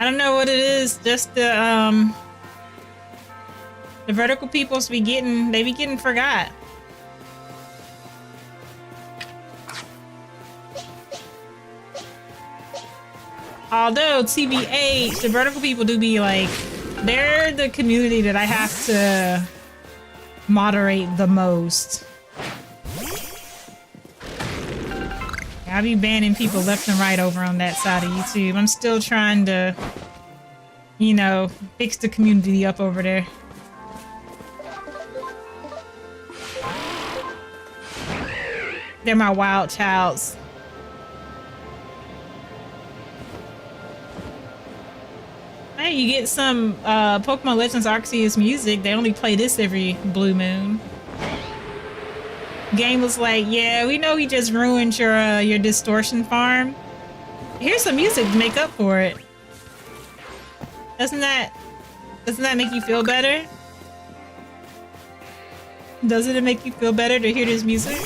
I don't know what it is, just the vertical peoples be getting forgot. Although TBH, the vertical people do be like, they're the community that I have to moderate the most. I be banning people left and right over on that side of YouTube. I'm still trying to, you know, fix the community up over there. They're my wild childs. Hey, you get some Pokemon Legends Arceus music. They only play this every blue moon. Game was like, yeah, we know he just ruined your distortion farm. Here's some music to make up for it. Doesn't that make you feel better? Doesn't it make you feel better to hear this music?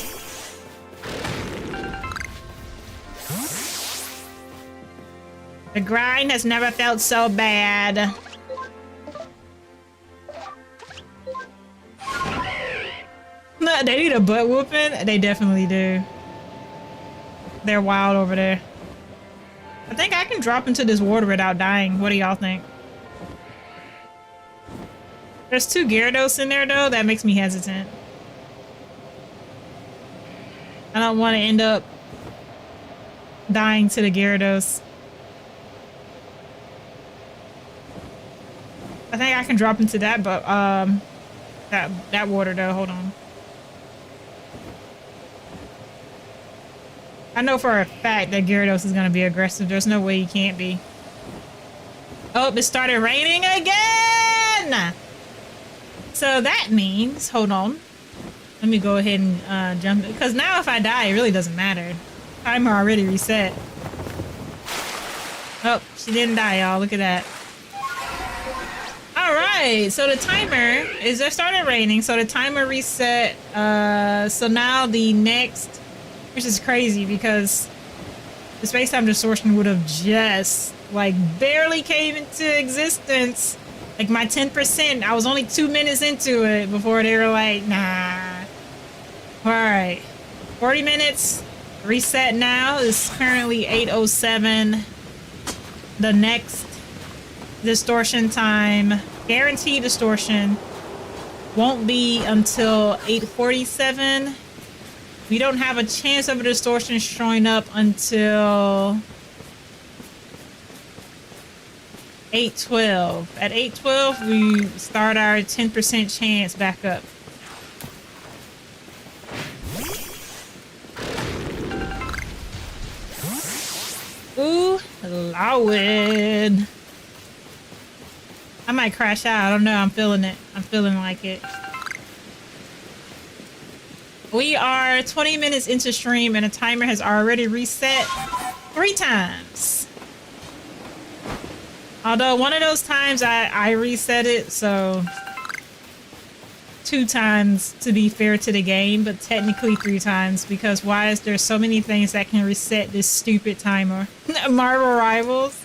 The grind has never felt so bad. No, they need a butt whooping. They definitely do. They're wild over there. I think I can drop into this water without dying. What do y'all think? There's 2 Gyarados in there though. That makes me hesitant. I don't want to end up dying to the Gyarados. I think I can drop into that, but that water though. Hold on. I know for a fact that Gyarados is gonna be aggressive. There's no way he can't be. Oh, it started raining again. So that means, hold on. Let me go ahead and jump, because now if I die, it really doesn't matter. Timer already reset. Oh, she didn't die, y'all. Look at that. Alright, so the timer is, it started raining, so the timer reset. So now the next, which is crazy because the Space-Time Distortion would have just like barely came into existence. Like my 10%, I was only 2 minutes into it before they were like, nah. Alright, 40 minutes, reset now. It's currently 8:07. The next distortion time, guaranteed distortion, won't be until 8:47. We don't have a chance of a distortion showing up until 8:12. At 8:12, we start our 10% chance back up. Ooh, Lord. I might crash out. I don't know. I'm feeling it. I'm feeling like it. We are 20 minutes into stream and the timer has already reset 3 times. Although one of those times I reset it, so 2 times to be fair to the game, but technically 3 times because why is there so many things that can reset this stupid timer? Marvel Rivals?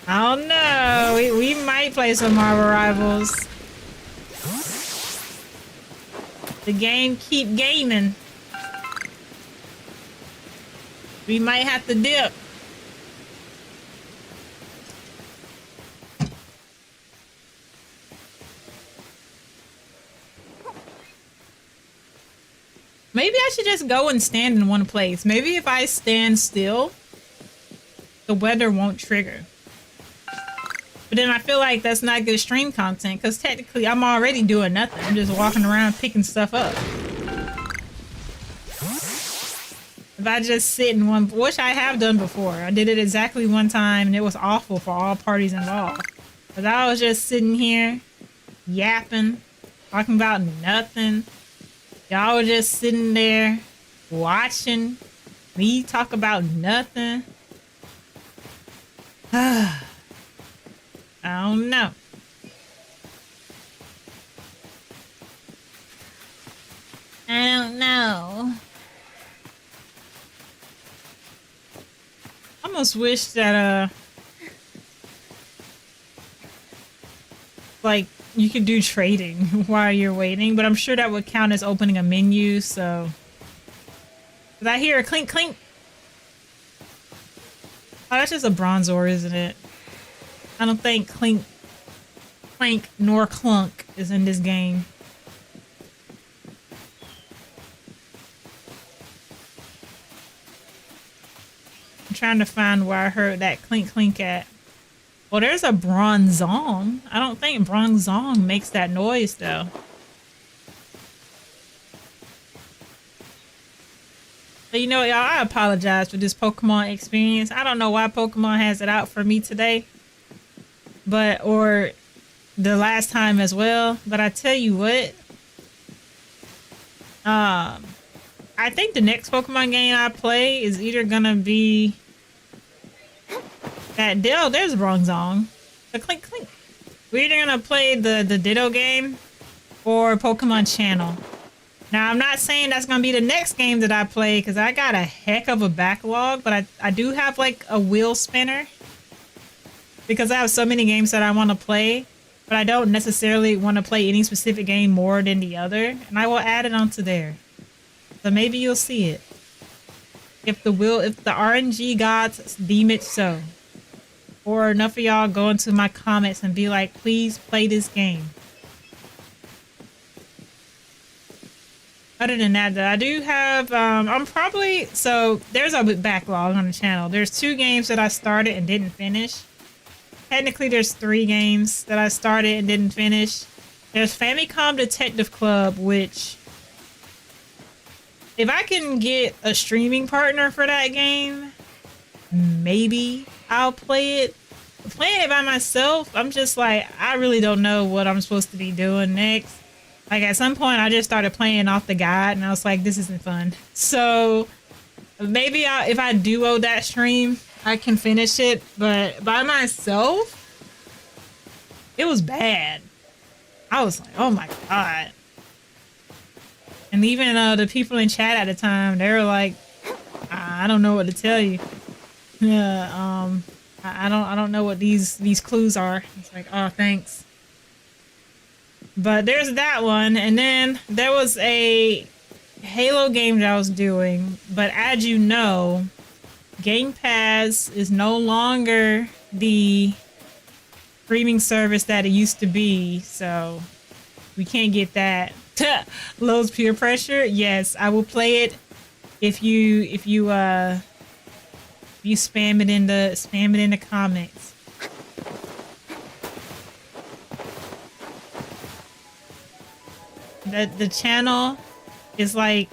I don't know. We might play some Marvel Rivals. The game keep gaming. We might have to dip. Maybe I should just go and stand in one place. Maybe if I stand still, the weather won't trigger. But then I feel like that's not good stream content because technically I'm already doing nothing. I'm just walking around picking stuff up. If I just sit in one, which I have done before. I did it exactly one time and it was awful for all parties involved. Because I was just sitting here yapping, talking about nothing. Y'all were just sitting there watching me talk about nothing. I don't know. I don't know. I almost wish that like you could do trading while you're waiting, but I'm sure that would count as opening a menu. So, did I hear a clink clink? Oh, that's just a Bronzor, isn't it? I don't think clink, clank, nor clunk is in this game. I'm trying to find where I heard that clink clink at. Well, there's a Bronzong. I don't think Bronzong makes that noise, though. But you know, y'all, I apologize for this Pokemon experience. I don't know why Pokemon has it out for me today. Or the last time as well. But I tell you what. I think the next Pokemon game I play is either gonna be that Ditto. There's Bronzong. The clink clink. We're either gonna play the Ditto game or Pokemon Channel. Now I'm not saying that's gonna be the next game that I play because I got a heck of a backlog, but I do have like a wheel spinner because I have so many games that I want to play, but I don't necessarily want to play any specific game more than the other, and I will add it onto there. So maybe you'll see it. If the RNG gods deem it so. Or enough of y'all go into my comments and be like, please play this game. Other than that, though, I do have, so there's a backlog on the channel. There's 2 games that I started and didn't finish. Technically, there's 3 games that I started and didn't finish. There's Famicom Detective Club, which... if I can get a streaming partner for that game, maybe I'll play it. Playing it by myself, I'm just like, I really don't know what I'm supposed to be doing next. Like at some point, I just started playing off the guide, and I was like, this isn't fun. So maybe if I duo that stream, I can finish it. But by myself, it was bad. I was like, oh my God. And even the people in chat at the time, they were like, I don't know what to tell you. Yeah, I don't know what these clues are. It's like, oh, thanks. But there's that one, and then there was a Halo game that I was doing. But as you know, Game Pass is no longer the streaming service that it used to be, so we can't get that. Lowe's peer pressure. Yes, I will play it if you spam it in the comments. The channel is like,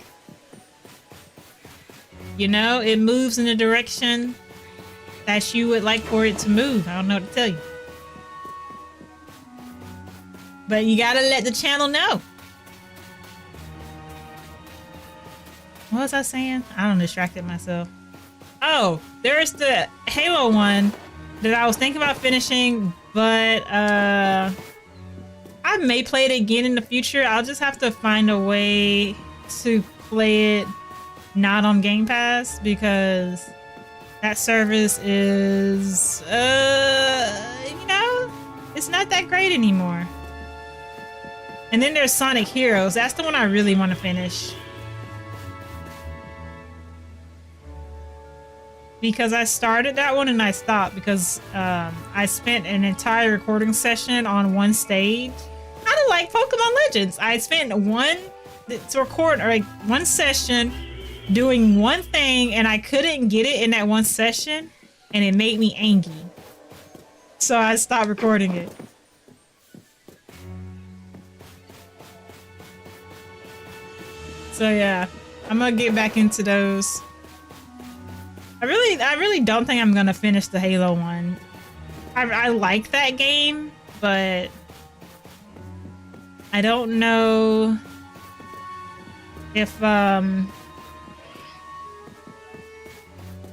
you know, it moves in the direction that you would like for it to move. I don't know what to tell you. But you gotta let the channel know. What was I saying? I don't distracted myself. Oh, there's the Halo one that I was thinking about finishing, but I may play it again in the future. I'll just have to find a way to play it not on Game Pass because that service is, you know, it's not that great anymore. And then there's Sonic Heroes. That's the one I really want to finish. Because I started that one and I stopped because I spent an entire recording session on one stage. Kind of like Pokemon Legends. I spent one session doing one thing and I couldn't get it in that one session and it made me angry. So I stopped recording it. So yeah, I'm gonna get back into those. I really don't think I'm gonna finish the Halo one. I like that game, but I don't know if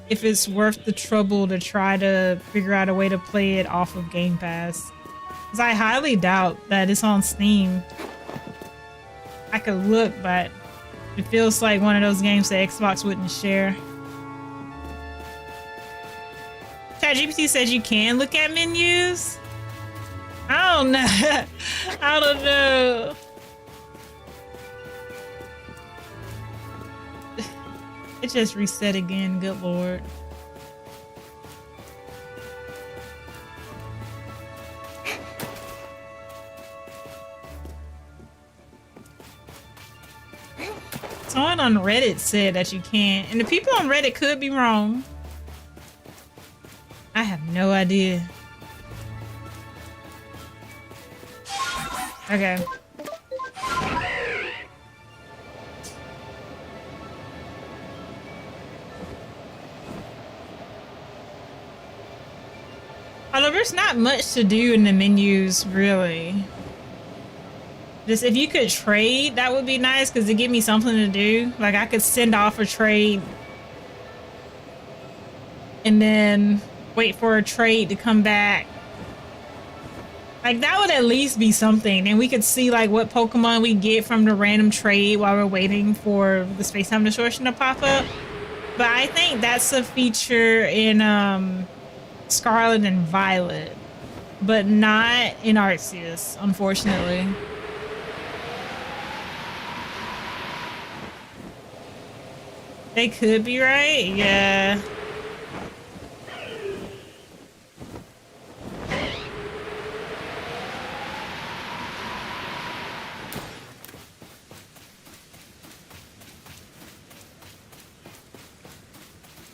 it's worth the trouble to try to figure out a way to play it off of Game Pass. Because I highly doubt that it's on Steam. I could look, but it feels like one of those games that Xbox wouldn't share. ChatGPT says you can look at menus. I don't know. I don't know. It just reset again, good lord. Someone on Reddit said that you can't, and the people on Reddit could be wrong. I have no idea. Okay. Although there's not much to do in the menus, really. Just if you could trade, that would be nice because it give me something to do. Like I could send off a trade and then wait for a trade to come back. Like that would at least be something. And we could see like what Pokemon we get from the random trade while we're waiting for the Space-Time Distortion to pop up. But I think that's a feature in Scarlet and Violet, but not in Arceus, unfortunately. They could be right, yeah.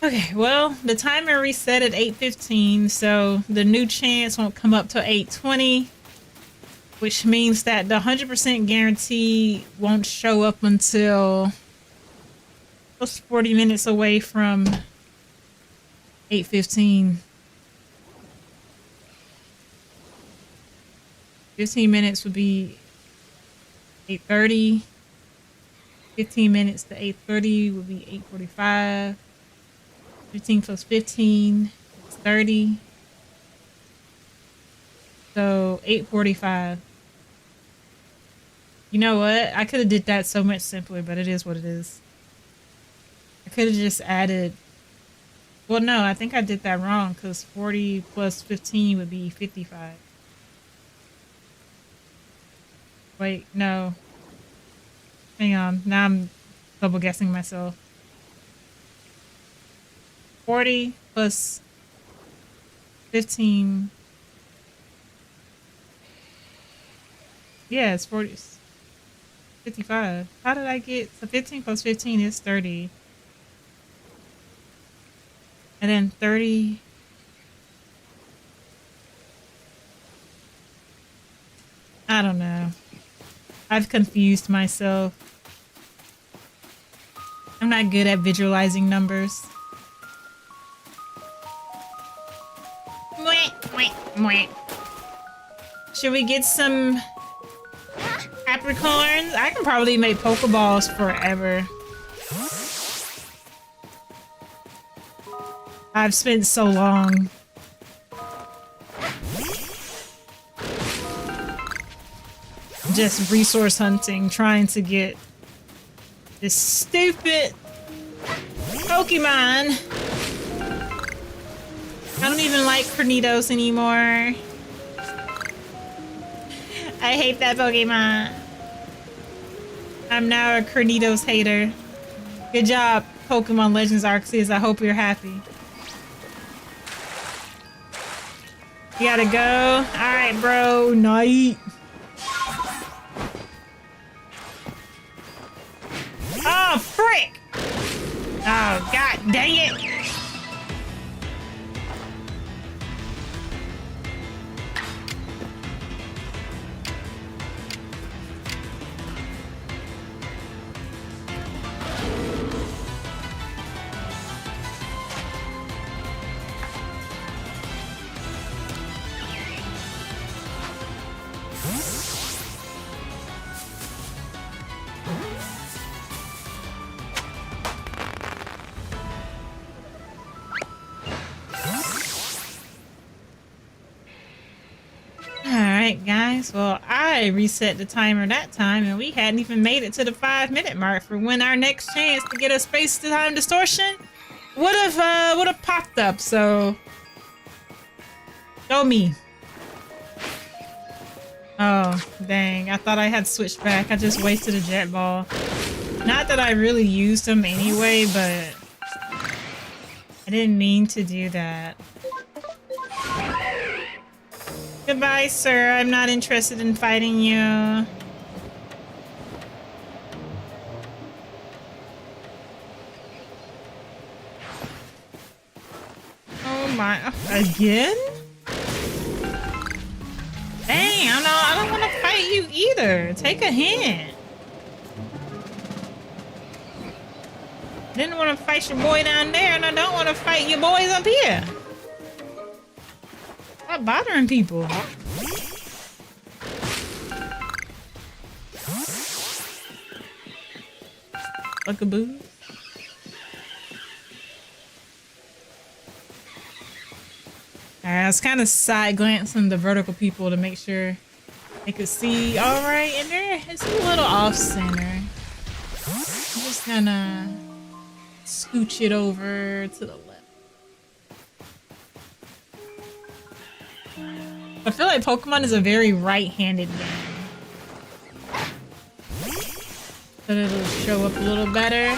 Okay, well, the timer reset at 8:15, so the new chance won't come up till 8:20, which means that the 100% guarantee won't show up until 40 minutes away from 8:15. 15 minutes would be 8:30. 15 minutes to 8:30 would be 8:45. 15 plus 15 is 30. So 8:45. You know what? I could have did that so much simpler, but it is what it is. I could have just added. Well, no, I think I did that wrong because 40 plus 15 would be 55. Wait, no. Hang on. Now I'm double guessing myself. 40 plus 15. Yeah, it's 40. 55. How did I get? So 15 plus 15 is 30. And then 30. I don't know. I've confused myself. I'm not good at visualizing numbers. Should we get some apricorns? I can probably make Pokeballs forever. I've spent so long. Just resource hunting, trying to get this stupid Pokemon. I don't even like Cranidos anymore. I hate that Pokemon. I'm now a Cranidos hater. Good job, Pokemon Legends Arceus. I hope you're happy. You gotta go? Alright, bro. Night. Oh, frick! Oh, god dang it! Guys, well, I reset the timer that time and we hadn't even made it to the 5-minute mark for when our next chance to get a Space-Time Distortion would have popped up. So go me. Oh, dang. I thought I had switched back. I just wasted a jet ball. Not that I really used them anyway, but I didn't mean to do that. Goodbye, sir. I'm not interested in fighting you. Oh my, again? Dang, I don't want to fight you either. Take a hint. Didn't want to fight your boy down there, and I don't want to fight your boys up here. Stop bothering people. Buckaboo. Alright, I was kind of side glancing the vertical people to make sure they could see. Alright, and there it's a little off center. I'm just gonna scooch it over to the left. I feel like Pokemon is a very right-handed game. But it'll show up a little better.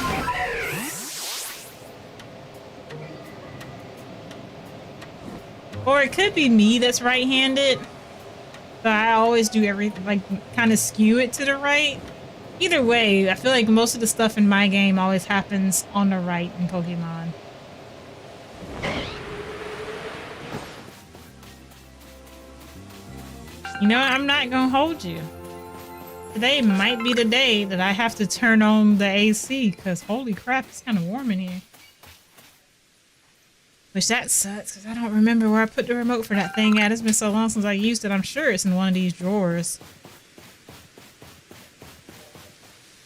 Or it could be me that's right-handed. But I always do everything, like, kind of skew it to the right. Either way, I feel like most of the stuff in my game always happens on the right in Pokemon. You know, I'm not gonna hold you. Today might be the day that I have to turn on the AC, because holy crap, it's kind of warm in here. Which that sucks, because I don't remember where I put the remote for that thing at. It's been so long since I used it. I'm sure it's in one of these drawers.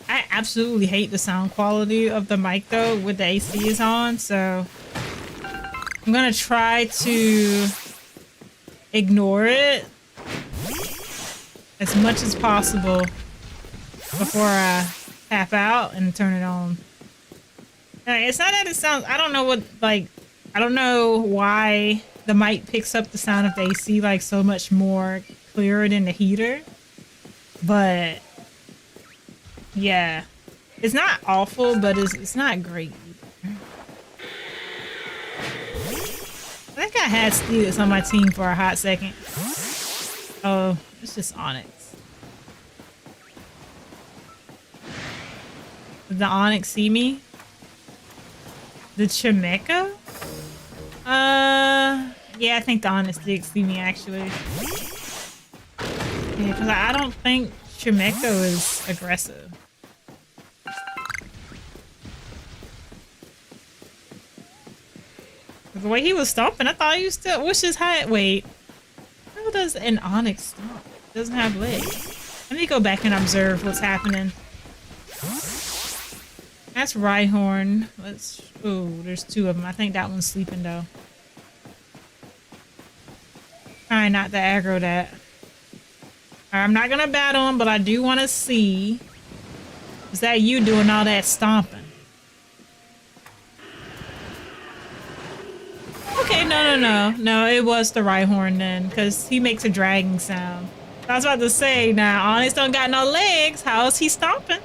I absolutely hate the sound quality of the mic, though, with the AC is on, so I'm gonna try to ignore it as much as possible before I tap out and turn it on. It's not that it sounds, I don't know what, like, I don't know why the mic picks up the sound of the AC like so much more clearer than the heater, but yeah, it's not awful, but it's not great either. I think I had Steelix on my team for a hot second. Oh, it's just Onyx. Did the Onyx see me? The Chimecho? Yeah, I think the Onyx did see me actually. Yeah, because I don't think Chimecho is aggressive. The way he was stomping, I thought he was still. What's his height? Wait. How does an Onyx stomp? It doesn't have legs. Let me go back and observe what's happening. That's Rhyhorn. Let's. Oh, there's two of them. I think that one's sleeping though. Trying not to aggro that. I'm not gonna battle him, but I do want to see. Is that you doing all that stomping? Okay, no, it was the Rhyhorn then, because he makes a dragging sound. I was about to say, now, Onyx don't got no legs. How is he stomping?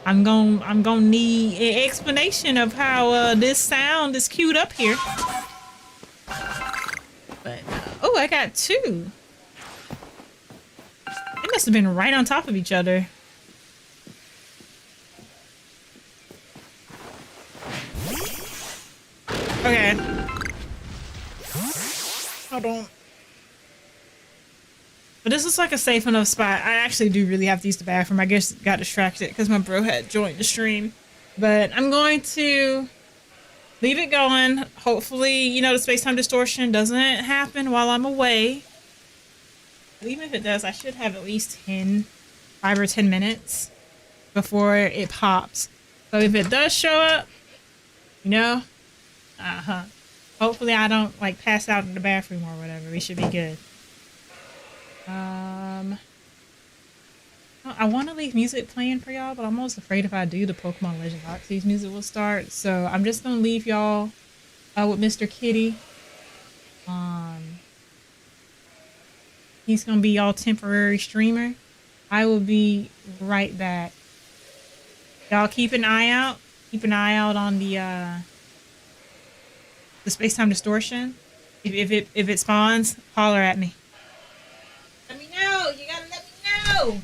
I'm gonna need an explanation of how this sound is queued up here. But, oh, I got two. They must have been right on top of each other. Okay. Hold on. But this is like a safe enough spot. I actually do really have to use the bathroom. I guess got distracted because my bro had joined the stream. But I'm going to leave it going. Hopefully, you know, the space-time distortion doesn't happen while I'm away. Even if it does, I should have at least 5 or 10 minutes before it pops. So if it does show up, you know, hopefully I don't like pass out in the bathroom or whatever. We should be good. I want to leave music playing for y'all, but I'm almost afraid if I do, the Pokemon Legends Arceus music will start. So I'm just gonna leave y'all with Mr. Kitty. He's gonna be all temporary streamer. I will be right back. Y'all keep an eye out. Keep an eye out on the space-time distortion. If it spawns, holler at me. Let me know. You gotta let me know.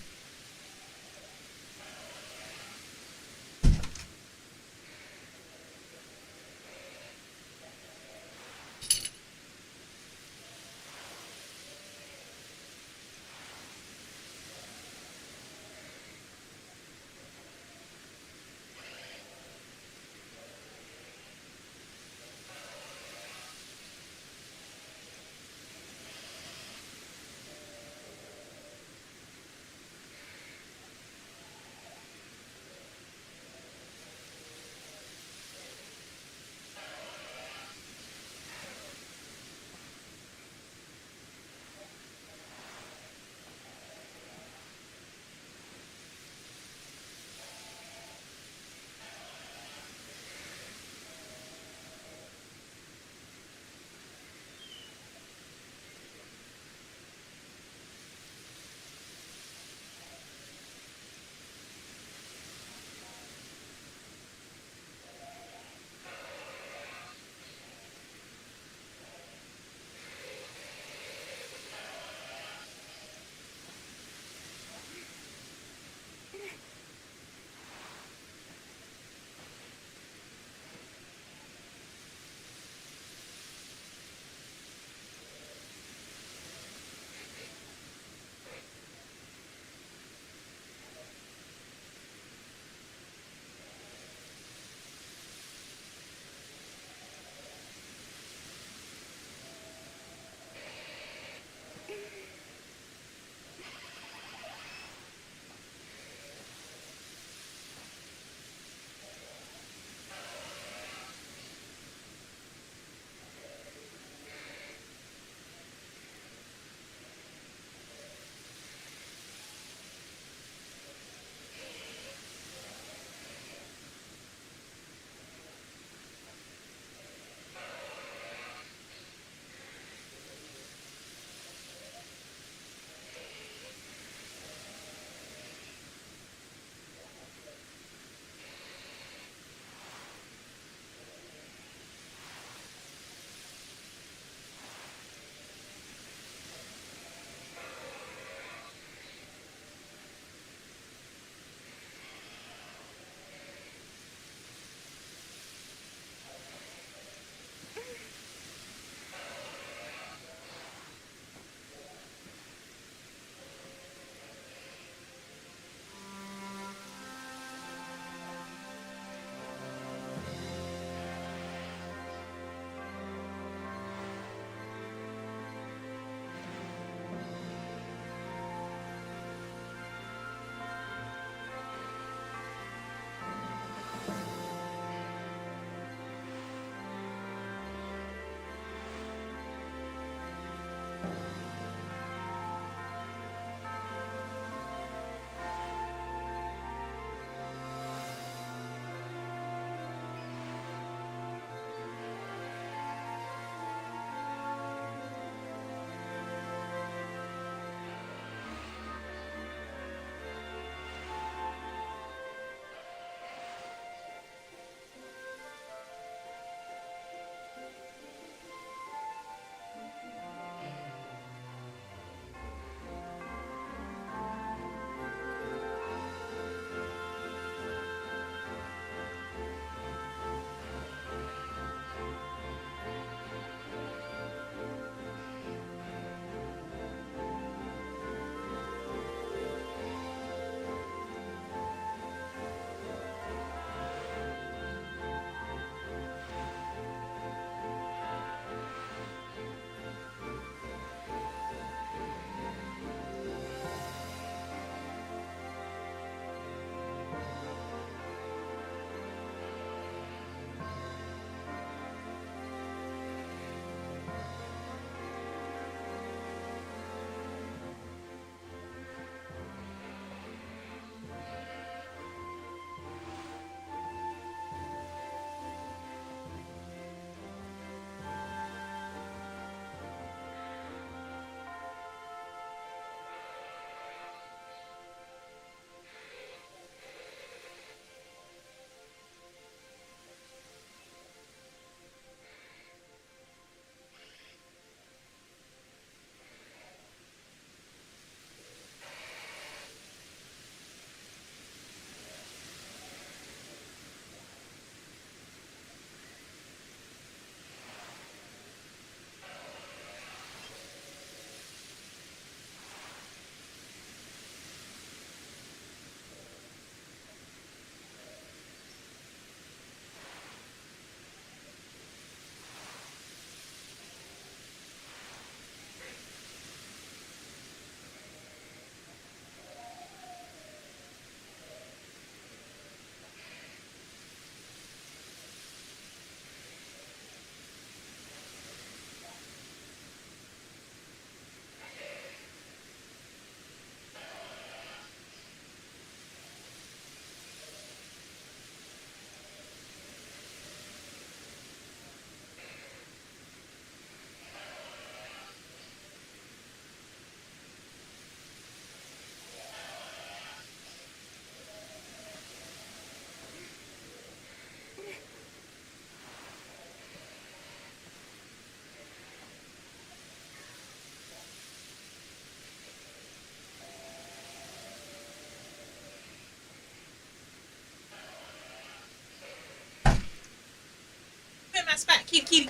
my spot, kitty kitty.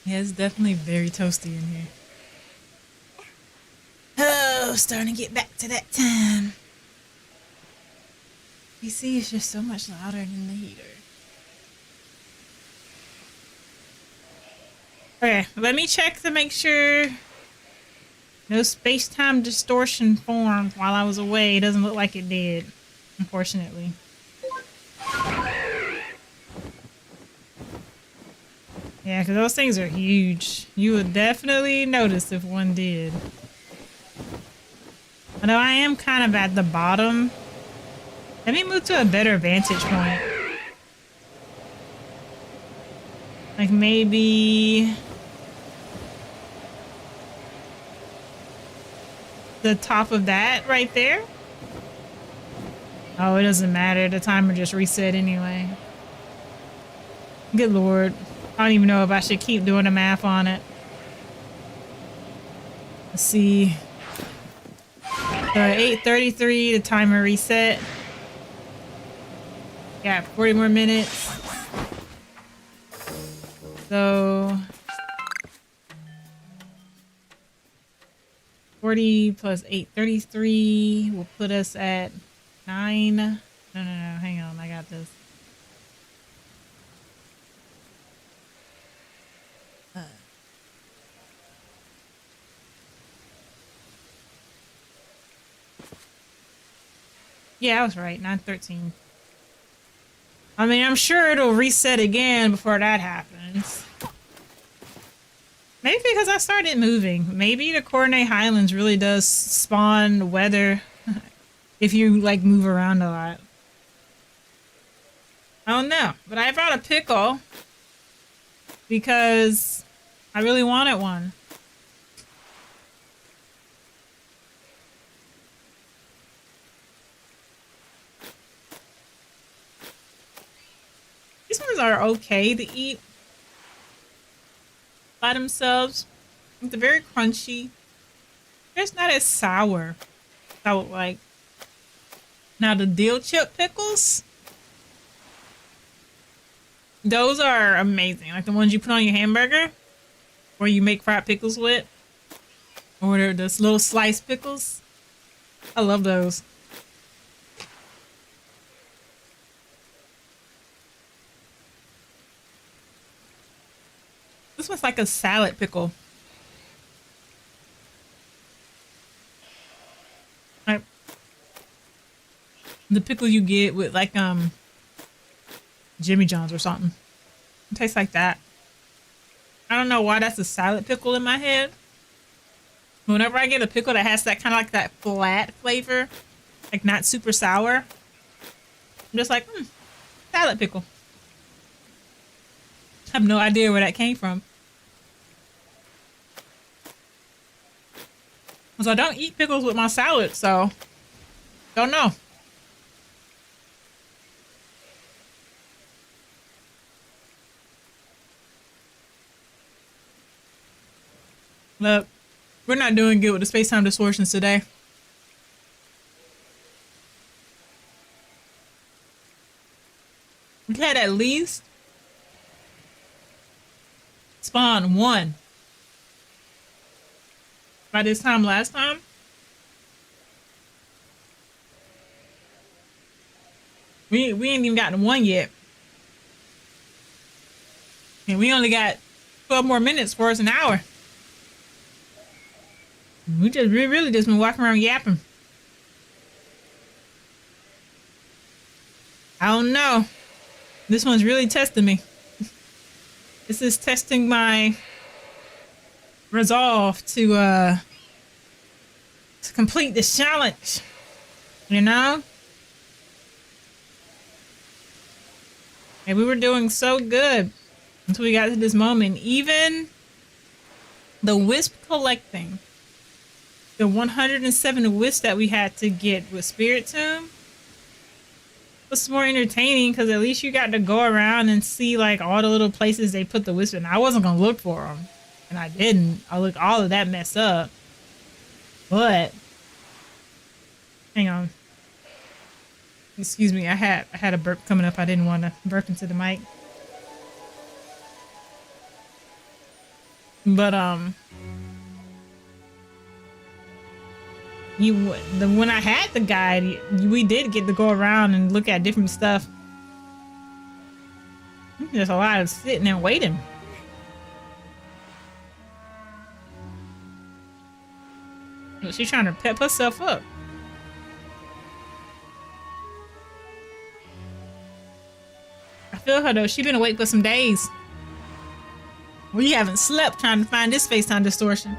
Yeah, it's definitely very toasty in here. Oh, starting to get back to that time. PC is just so much louder than the heater. Okay, let me check to make sure no space-time distortion formed while I was away. It doesn't look like it did, unfortunately. Yeah, because those things are huge. You would definitely notice if one did. I know I am kind of at the bottom. Let me move to a better vantage point. Like maybe the top of that right there. Oh, it doesn't matter. The timer just reset anyway. Good Lord. I don't even know if I should keep doing the math on it. Let's see. So 8:33, the timer reset. Got 40 more minutes. So 40 plus 8:33 will put us at 9. No, hang on, I got this. Yeah, I was right. 9:13. I mean, I'm sure it'll reset again before that happens. Maybe because I started moving. Maybe the Coronate Highlands really does spawn weather if you, like, move around a lot. I don't know. But I brought a pickle because I really wanted one. These ones are okay to eat by themselves. They're very crunchy. They're just not as sour as I would like. Now the dill chip pickles, those are amazing. Like the ones you put on your hamburger or you make fried pickles with. Or they're those little sliced pickles. I love those. This one's like a salad pickle. Like the pickle you get with like Jimmy John's or something. It tastes like that. I don't know why that's a salad pickle in my head. Whenever I get a pickle that has that kind of like that flat flavor, like not super sour, I'm just like, salad pickle. I have no idea where that came from. Because I don't eat pickles with my salad, so don't know. Look, we're not doing good with the space-time distortions today. We had at least spawn one by this time last time. We ain't even gotten one yet. And we only got 12 more minutes for us an hour. We really just been walking around yapping. I don't know. This one's really testing me. This is testing my resolve to complete this challenge. You know? And we were doing so good until we got to this moment. Even The wisp collecting. The 107 wisps that we had to get with Spirit Tomb was more entertaining because at least you got to go around and see like all the little places they put the wisp in. I wasn't gonna look for them, and I didn't. I looked all of that mess up. But hang on, excuse me. I had a burp coming up. I didn't want to burp into the mic. But when I had the guide, we did get to go around and look at different stuff. There's a lot of sitting and waiting. She's trying to pep herself up. I feel her though. She's been awake for some days. We haven't slept trying to find this Space-Time Distortion.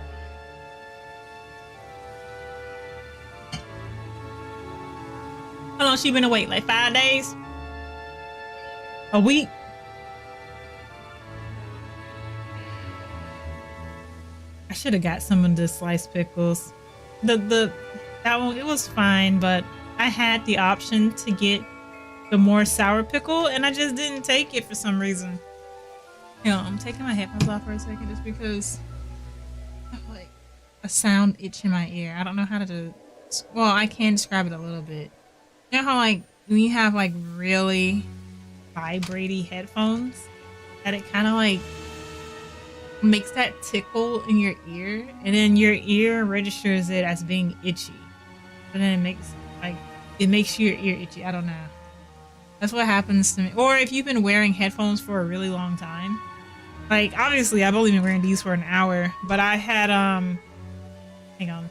How long she been awake? Like 5 days? A week? I should have got some of the sliced pickles. That one, it was fine, but I had the option to get the more sour pickle and I just didn't take it for some reason. You know, I'm taking my headphones off for a second just because I have like a sound itch in my ear. I don't know how to do. Well, I can describe it a little bit. You know how like when you have like really vibrating headphones, that it kind of like makes that tickle in your ear, and then your ear registers it as being itchy, and then it makes your ear itchy. I don't know. That's what happens to me. Or if you've been wearing headphones for a really long time. Like, obviously, I've only been wearing these for an hour, but I had, hang on.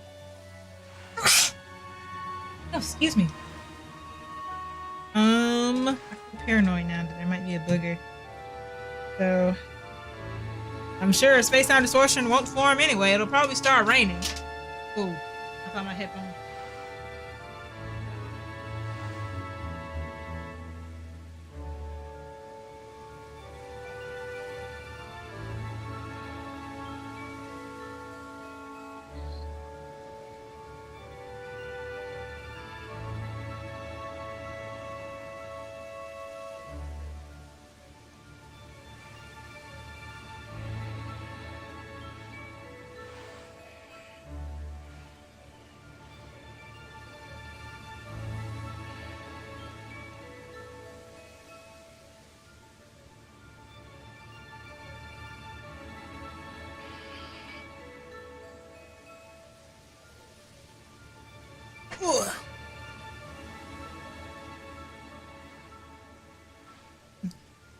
Oh, excuse me. I'm paranoid now that there might be a booger. So, I'm sure Space-Time Distortion won't form anyway. It'll probably start raining. Ooh, I found my headphone.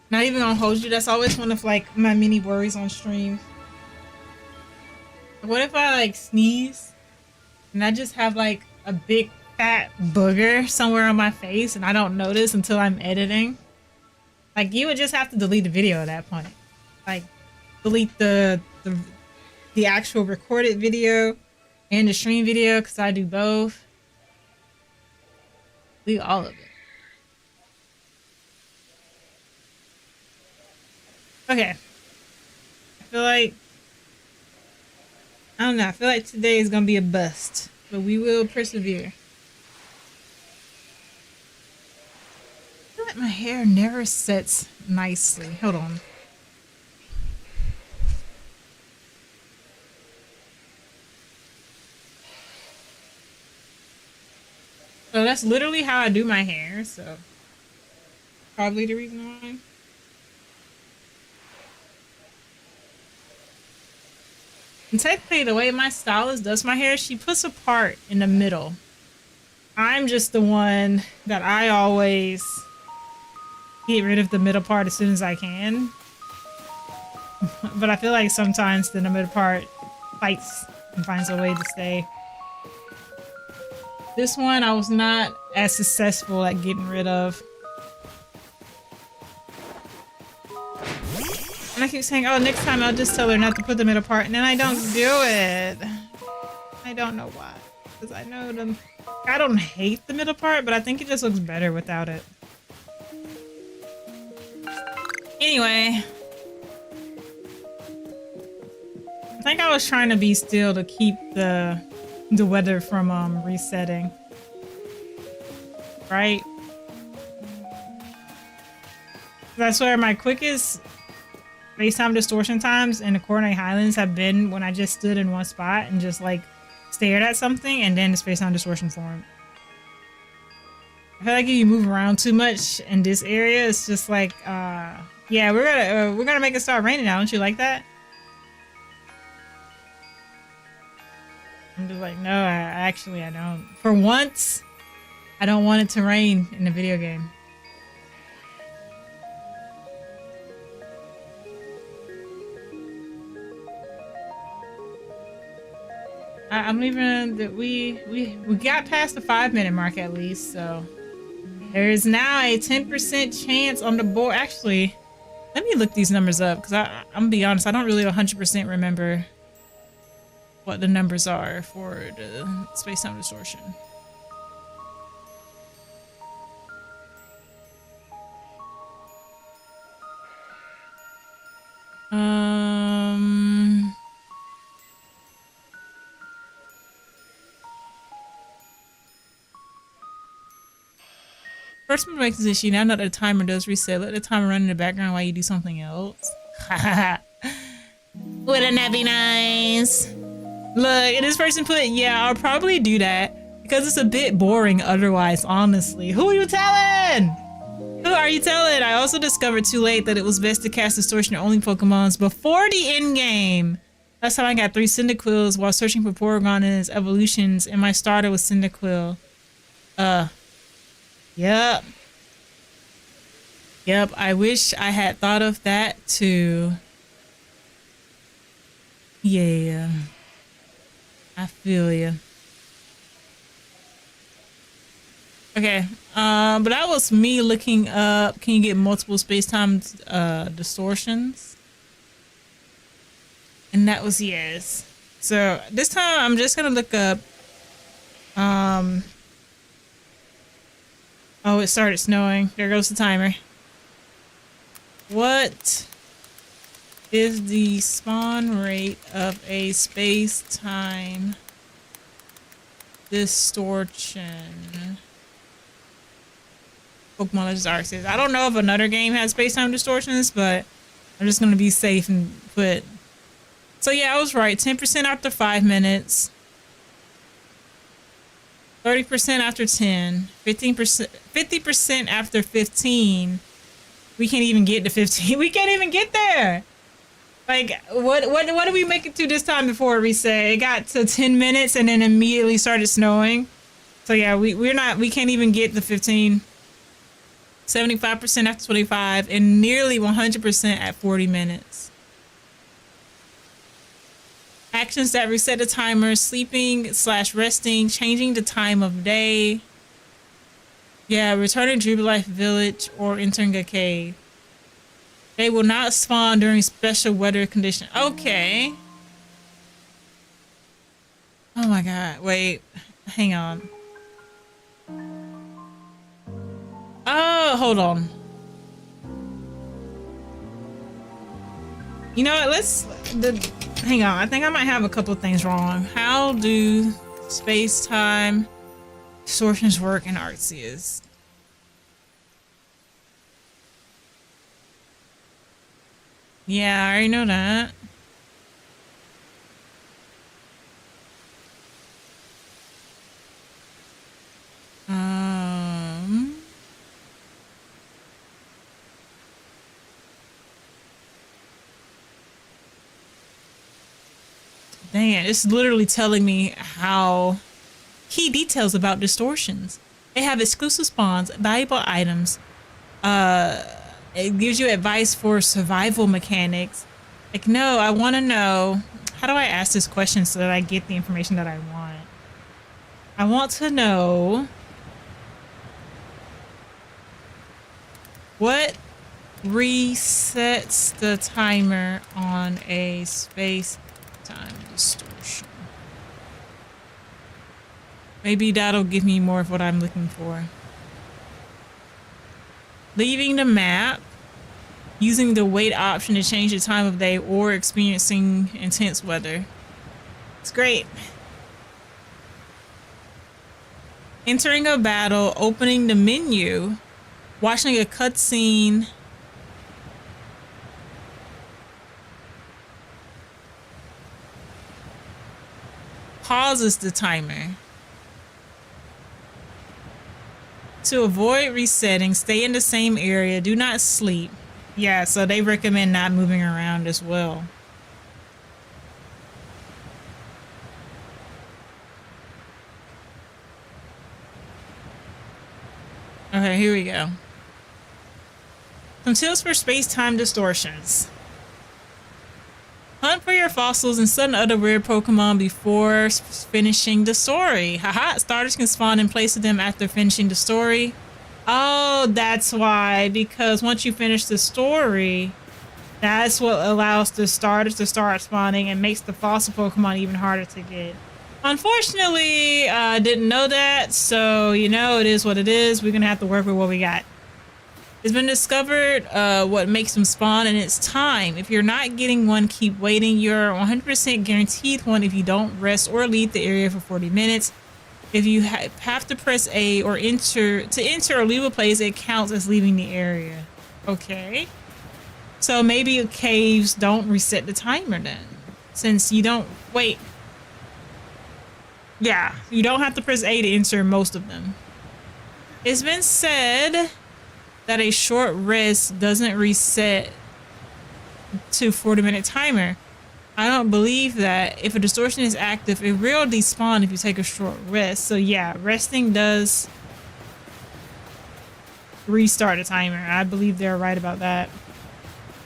Not even gonna hold you. That's always one of like my mini worries on stream. What if I like sneeze and I just have like a big fat booger somewhere on my face and I don't notice until I'm editing? Like, you would just have to delete the video at that point. Like, delete the actual recorded video and the stream video, because I do both. Delete all of it. Okay. I feel like, I don't know, I feel like today is gonna be a bust, but we will persevere. I feel like my hair never sets nicely. Hold on. So that's literally how I do my hair, so probably the reason why. And technically, the way my stylist does my hair, she puts a part in the middle. I'm just the one that I always get rid of the middle part as soon as I can. But I feel like sometimes the middle part fights and finds a way to stay. This one I was not as successful at getting rid of. And I keep saying, oh, next time I'll just tell her not to put the middle part, and then I don't do it. I don't know why. Because I know them. I don't hate the middle part, but I think it just looks better without it. Anyway. think I was trying to be still to keep the weather from resetting. Right? I swear my quickest Space-Time Distortion times in the Coordinate Highlands have been when I just stood in one spot and just like stared at something and then the Space-Time Distortion formed. I feel like if you move around too much in this area, it's just like, yeah, we're gonna make it start raining now. Don't you like that? I'm just like, no, I don't. For once, I don't want it to rain in the video game. I'm leaving that we got past the 5-minute mark at least, so there is now a 10% chance on the board. Actually, let me look these numbers up because I'm gonna be honest, I don't really 100% remember what the numbers are for the Space-Time Distortion. First move makes this issue. Now that the timer does reset, let the timer run in the background while you do something else. Wouldn't that be nice? Look, and this person put, yeah, I'll probably do that because it's a bit boring otherwise, honestly. Who are you telling? Who are you telling? I also discovered too late that it was best to cast Distortion only Pokemons before the end game. Last time I got 3 Cyndaquils while searching for Porygon and its evolutions, and my starter was Cyndaquil. Yep. Yep, I wish I had thought of that too. Yeah. I feel you. Okay, but that was me looking up, can you get multiple space-time distortions? And that was yes. So this time I'm just gonna look up, oh, it started snowing. There goes the timer. What is the spawn rate of a space-time distortion? Pokemon Legends Arceus. I don't know if another game has space-time distortions, but I'm just gonna be safe and put. So yeah, I was right. 10% after 5 minutes. 30% after 10. 15%. 50% after 15. We can't even get to 15. We can't even get there. Like, what did we make it to this time before it reset? It got to 10 minutes and then immediately started snowing. So yeah, we can't even get the 15. 75% after 25 and nearly 100% at 40 minutes. Actions that reset the timer: sleeping / resting, changing the time of day. Yeah, returning to Jubilife Village or entering a cave. They will not spawn during special weather conditions. Okay. Oh my god, wait. Hang on. Oh, hold on. You know what, hang on. I think I might have a couple of things wrong. How do space-time distortions work in Arceus? Yeah, I already know that. Dang it, it's literally telling me how key details about distortions. They have exclusive spawns, valuable items. It gives you advice for survival mechanics. Like, no, I want to know, how do I ask this question so that I get the information that I want? I want to know what resets the timer on a space-time distortion. Maybe that'll give me more of what I'm looking for. Leaving the map. Using the wait option to change the time of day or experiencing intense weather. It's great. Entering a battle, opening the menu, watching a cutscene. Pauses the timer. To avoid resetting, stay in the same area. Do not sleep. Yeah, so they recommend not moving around as well. Okay, here we go. Some tips for space-time distortions. Hunt for your fossils and summon other rare Pokemon before finishing the story. Haha, starters can spawn in place of them after finishing the story. Oh, that's why. Because once you finish the story, that's what allows the starters to start spawning and makes the fossil Pokemon even harder to get. Unfortunately, I didn't know that. So, you know, it is what it is. We're going to have to work with what we got. It's been discovered what makes them spawn, and it's time. If you're not getting one, keep waiting. You're 100% guaranteed one if you don't rest or leave the area for 40 minutes. If you have to press A or enter or leave a place, it counts as leaving the area. Okay. So maybe caves don't reset the timer then. Since you don't... Wait. Yeah. You don't have to press A to enter most of them. It's been said that a short rest doesn't reset to 40-minute timer. I don't believe that. If a distortion is active, it will despawn if you take a short rest. So yeah, resting does restart a timer. I believe they're right about that.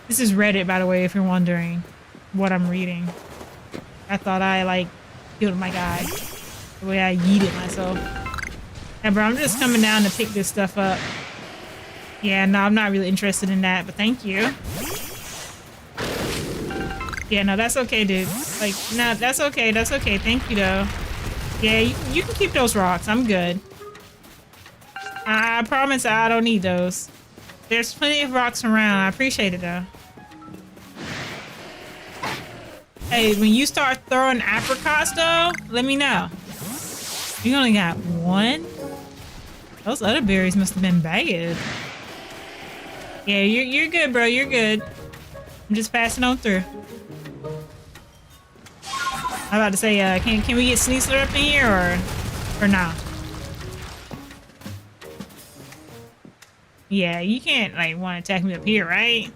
This is Reddit, by the way, if you're wondering what I'm reading. I thought I like killed my guy the way I yeeted myself. Yeah, bro, I'm just coming down to pick this stuff up. Yeah, no, I'm not really interested in that, but thank you. Yeah, no, that's okay, dude. Like, no, that's okay. That's okay. Thank you, though. Yeah, you can keep those rocks. I'm good. I promise I don't need those. There's plenty of rocks around. I appreciate it, though. Hey, when you start throwing apricots, though, let me know. You only got one? Those other berries must have been bad. Yeah, you're good, bro. You're good. I'm just passing on through. I'm about to say, can we get Sneasler up in here or not? Yeah, you can't like want to attack me up here, right?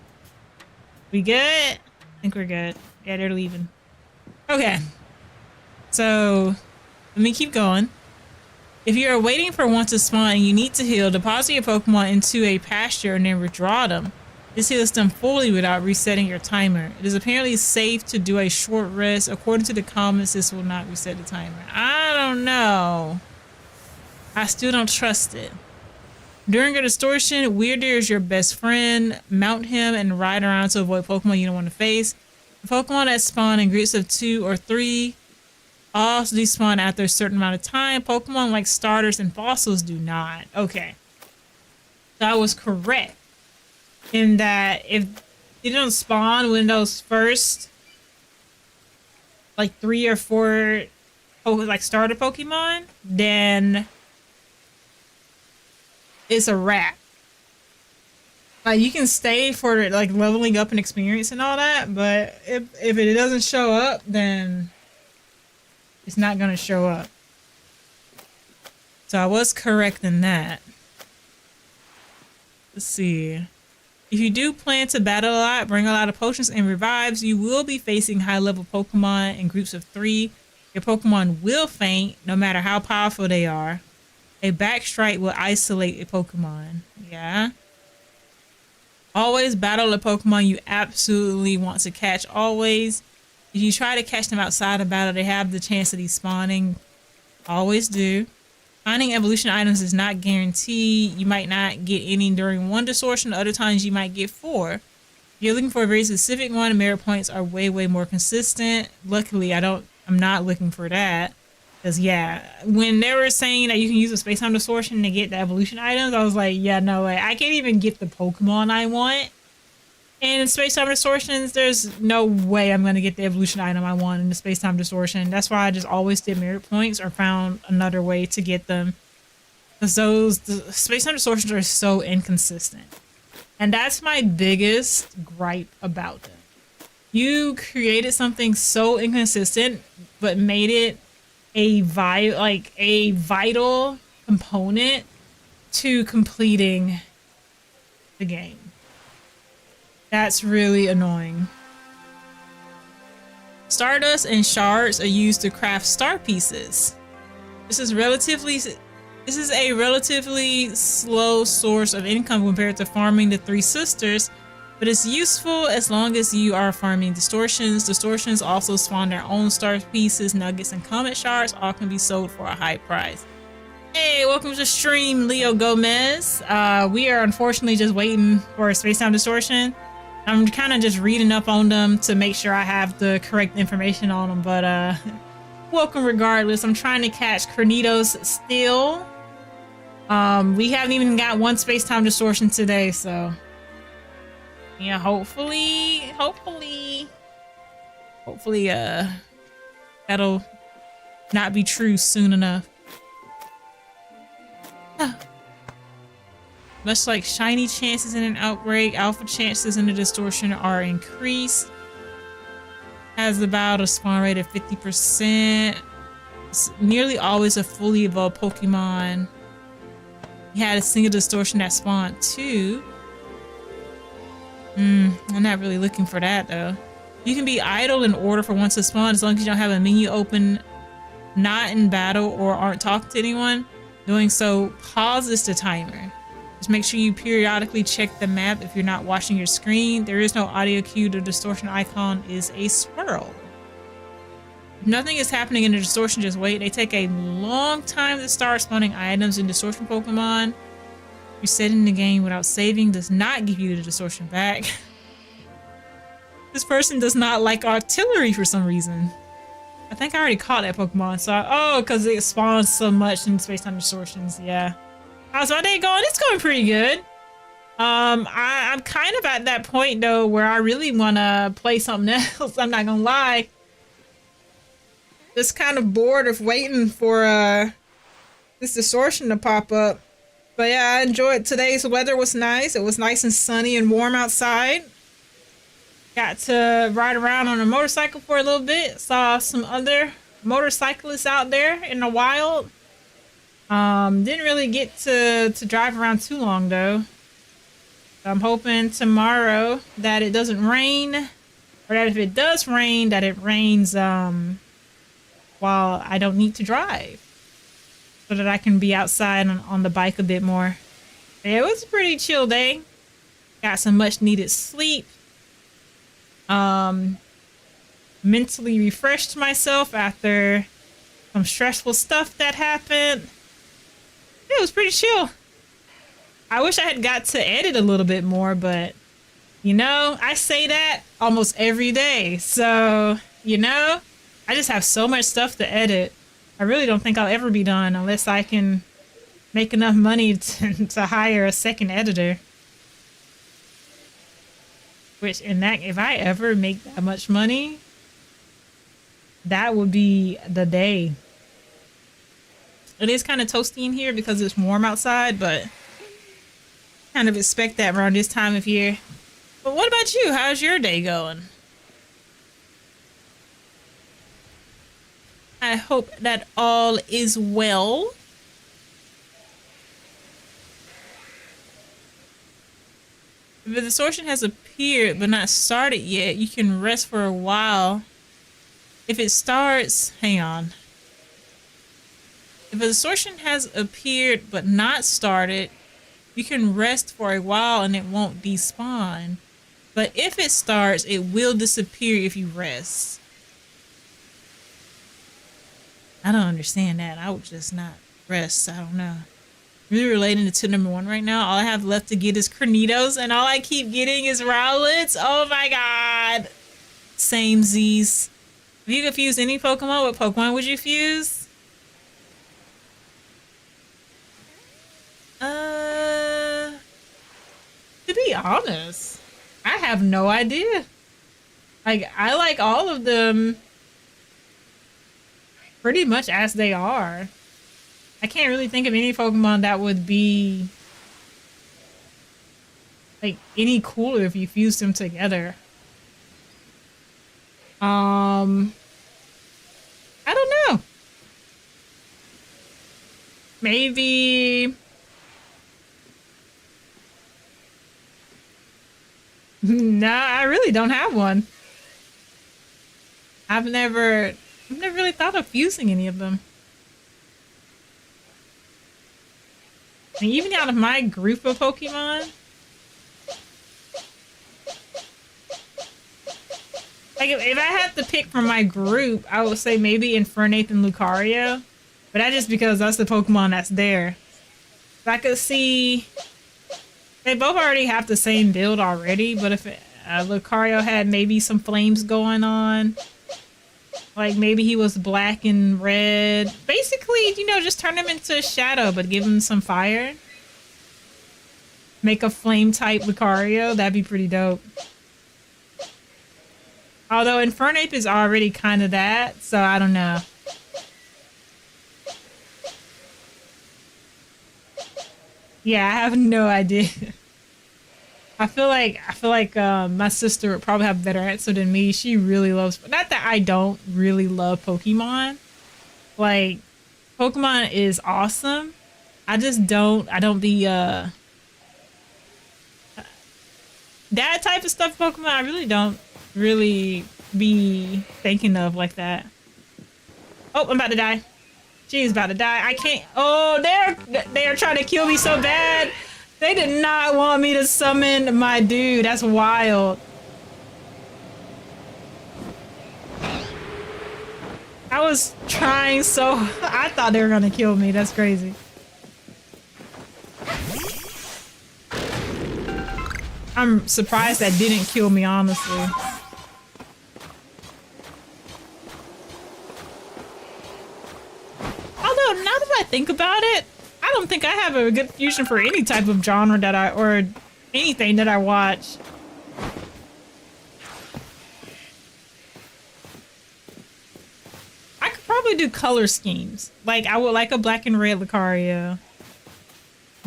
We good? I think we're good. Yeah, they're leaving. Okay. So let me keep going. If you're waiting for one to spawn and you need to heal, deposit your Pokemon into a pasture and then withdraw them. This heals them fully without resetting your timer. It is apparently safe to do a short rest. According to the comments, this will not reset the timer. I don't know. I still don't trust it. During a distortion, Weirder is your best friend. Mount him and ride around to avoid Pokemon you don't want to face. The Pokemon that spawn in groups of 2 or 3 also despawn after a certain amount of time. Pokemon like starters and fossils do not. Okay. So I was correct in that if they don't spawn when those first like 3 or 4 like starter Pokemon, then it's a wrap. Like you can stay for like leveling up and experience and all that, but if it doesn't show up, then it's not gonna show up. So I was correct in that. Let's see. If you do plan to battle a lot, bring a lot of potions and revives, you will be facing high-level Pokemon in groups of 3. Your Pokemon will faint, no matter how powerful they are. A backstrike will isolate a Pokemon. Yeah. Always battle a Pokemon you absolutely want to catch. Always. If you try to catch them outside of battle, they have the chance of despawning. Always do. Finding evolution items is not guaranteed. You might not get any during one distortion. Other times you might get 4. If you're looking for a very specific one, merit points are way more consistent. Luckily, I'm not looking for that. Because, yeah, when they were saying that you can use a space-time distortion to get the evolution items, I was like, yeah, no way. I can't even get the Pokemon I want in Space-Time Distortions, there's no way I'm going to get the evolution item I want in the Space-Time Distortion. That's why I just always did merit points or found another way to get them. Because the Space-Time Distortions are so inconsistent. And that's my biggest gripe about them. You created something so inconsistent, but made it a vital component to completing the game. That's really annoying. Stardust and shards are used to craft star pieces. This is a relatively slow source of income compared to farming the Three Sisters, but it's useful as long as you are farming distortions. Distortions also spawn their own star pieces, nuggets, and comet shards. All can be sold for a high price. Hey, welcome to the stream, Leo Gomez. We are unfortunately just waiting for a Space-Time Distortion. I'm kind of just reading up on them to make sure I have the correct information on them, but welcome regardless. I'm trying to catch Cranidos still. We haven't even got one Space-Time Distortion today, so yeah, hopefully, that'll not be true soon enough. Much like shiny chances in an outbreak, alpha chances in a distortion are increased. Has about a spawn rate of 50%. It's nearly always a fully evolved Pokemon. He had a single distortion that spawned too. I'm not really looking for that though. You can be idle in order for one to spawn as long as you don't have a menu open, not in battle, or aren't talking to anyone. Doing so pauses the timer. Just make sure you periodically check the map if you're not watching your screen. There is no audio cue. The distortion icon is a swirl. If nothing is happening in the distortion, just wait. They take a long time to start spawning items in distortion Pokemon. Resetting the game without saving does not give you the distortion back. This person does not like artillery for some reason. I think I already caught that Pokemon, so because it spawns so much in Space-Time Distortions, yeah. How's my day going? It's going pretty good. I'm kind of at that point though where I really want to play something else. I'm not gonna lie. Just kind of bored of waiting for this distortion to pop up. But yeah, I enjoyed today's weather. Was nice. It was nice and sunny and warm outside. Got to ride around on a motorcycle for a little bit. Saw some other motorcyclists out there in the wild. Didn't really get to drive around too long though. I'm hoping tomorrow that it doesn't rain, or that if it does rain, that it rains while I don't need to drive, so that I can be outside on the bike a bit more. Yeah, it was a pretty chill day. Got some much needed sleep. Mentally refreshed myself after some stressful stuff that happened. It was pretty chill. I wish I had got to edit a little bit more, but you know, I say that almost every day. So, you know, I just have so much stuff to edit. I really don't think I'll ever be done unless I can make enough money to hire a second editor. Which, if I ever make that much money, that would be the day. It is kind of toasty in here because it's warm outside, but kind of expect that around this time of year. But what about you? How's your day going? I hope that all is well. If the distortion has appeared but not started yet, you can rest for a while. If it starts, hang on. If a distortion has appeared but not started, you can rest for a while and it won't despawn. But if it starts, it will disappear if you rest. I don't understand that. I would just not rest. I don't know. Really relating to number 1 right now. All I have left to get is Cranidos, and all I keep getting is Rowlets. Oh my god. Same Z's. If you could fuse any Pokemon, what Pokemon would you fuse? To be honest, I have no idea. Like, I like all of them pretty much as they are. I can't really think of any Pokemon that would be like any cooler if you fused them together. I don't know. Maybe no, I really don't have one. I've never really thought of fusing any of them. And even out of my group of Pokemon, like if I had to pick from my group, I would say maybe Infernape and Lucario. But that's just because that's the Pokemon that's there. If I could see, they both already have the same build already, but if Lucario had maybe some flames going on, like maybe he was black and red. Basically, you know, just turn him into a shadow, but give him some fire. Make a flame type Lucario. That'd be pretty dope. Although Infernape is already kind of that, so I don't know. Yeah, I have no idea. I feel like my sister would probably have a better answer than me. She really loves, not that I don't really love Pokemon. Like, Pokemon is awesome. I don't be that type of stuff Pokemon I really don't really be thinking of like that. Oh, I'm about to die. She's about to die. I can't. Oh, they're trying to kill me so bad. They did not want me to summon my dude. That's wild. I was trying so. I thought they were gonna kill me. That's crazy. I'm surprised that didn't kill me, honestly. Although, now that I think about it, I don't think I have a good fusion for any type of genre that or anything that I watch. I could probably do color schemes. Like, I would like a black and red Lucario.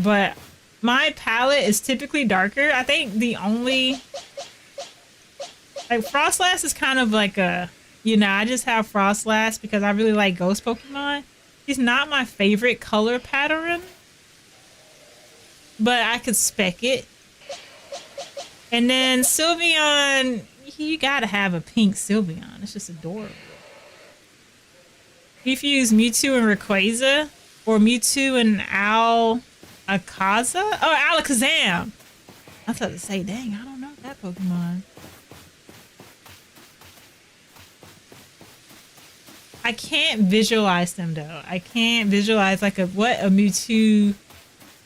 But my palette is typically darker. I think the only... Like, Frostlass is kind of like a... You know, I just have Frostlass because I really like Ghost Pokemon. He's not my favorite color pattern, but I could spec it. And then Sylveon, you gotta have a pink Sylveon. It's just adorable. If you use Mewtwo and Rayquaza, or Mewtwo and Alakaza? Oh, Alakazam! I thought to say, dang, I don't know that Pokemon. I can't visualize them though. I can't visualize like what a Mewtwo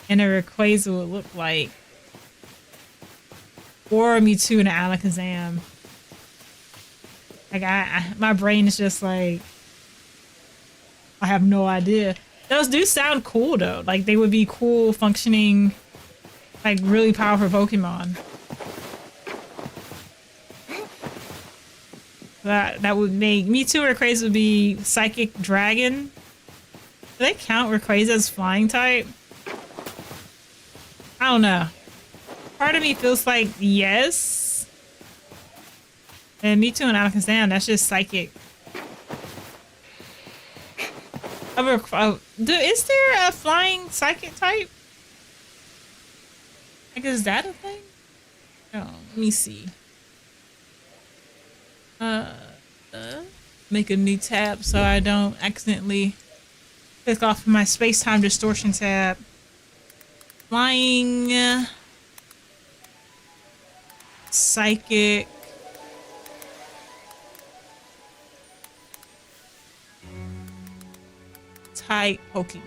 and a Rayquaza would look like. Or a Mewtwo and an Alakazam. Like my brain is just like, I have no idea. Those do sound cool though. Like they would be cool functioning, like really powerful Pokemon. That would make Mewtwo or Rayquaza would be Psychic Dragon. Do they count Rayquaza as flying type? I don't know. Part of me feels like yes. And Mewtwo and Alakazam, that's just psychic. Is there a flying psychic type? Like, is that a thing? Oh, let me see. Make a new tab so I don't accidentally click off my Space-Time Distortion tab. Flying psychic type Pokemon.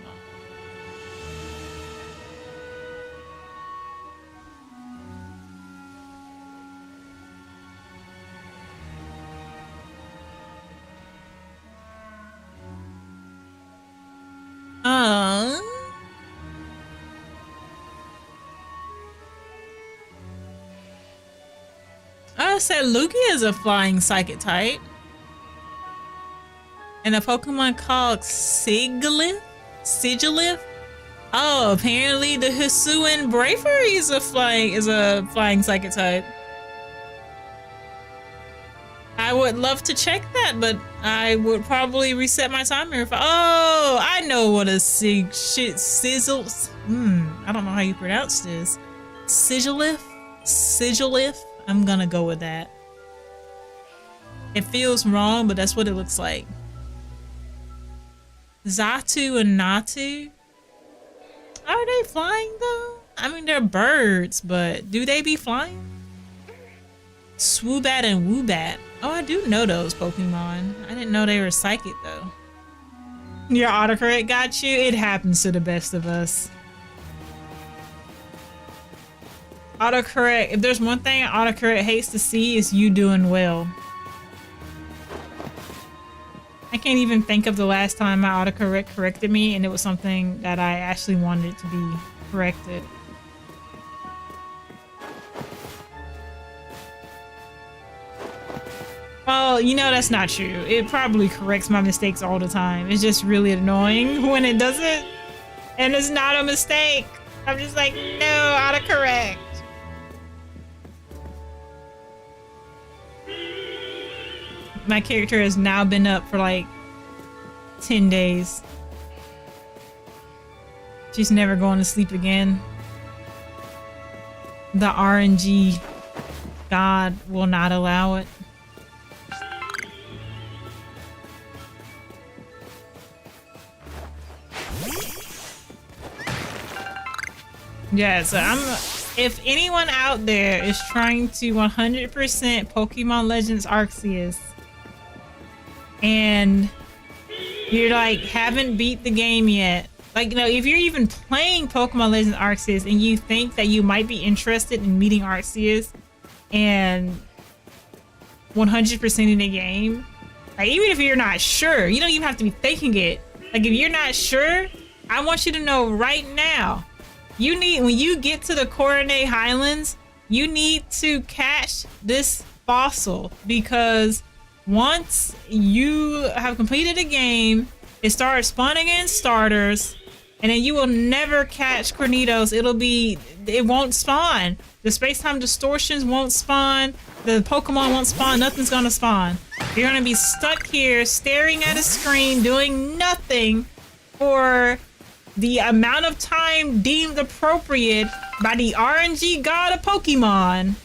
I said Lugia is a flying psychic type. And a Pokemon called Sigilyph? Sigilyph? Oh, apparently the Hisuian Bravery is a flying psychic type. I would love to check that, but I would probably reset my timer if oh, I know what a sizzle. I don't know how you pronounce this. Sigilyph? Sigilyph? I'm gonna go with that. It feels wrong, but that's what it looks like. Xatu and Natu? Are they flying though? I mean, they're birds, but do they be flying? Swoobat and Woobat. Oh, I do know those Pokemon. I didn't know they were psychic though. Your autocorrect got you? It happens to the best of us. Autocorrect, if there's one thing autocorrect hates to see is you doing well. I can't even think of the last time my autocorrect corrected me and it was something that I actually wanted to be corrected. Well, you know that's not true. It probably corrects my mistakes all the time. It's just really annoying when it doesn't. And it's not a mistake. I'm just like, no, autocorrect. My character has now been up for like 10 days. She's never going to sleep again. The RNG God will not allow it. Yeah, so if anyone out there is trying to 100% Pokemon Legends Arceus and you're like haven't beat the game yet, like, you know, if you're even playing Pokemon Legends Arceus and you think that you might be interested in meeting Arceus and 100% in the game, like, even if you're not sure, you don't even have to be thinking it. Like, if you're not sure, I want you to know right now, you need, when you get to the Coronet Highlands, you need to catch this fossil, because once you have completed a game, it starts spawning in starters, and then you will never catch Cranidos. It won't spawn. The Space-Time Distortions won't spawn. The Pokemon won't spawn. Nothing's gonna spawn. You're gonna be stuck here staring at a screen doing nothing for the amount of time deemed appropriate by the RNG god of Pokemon.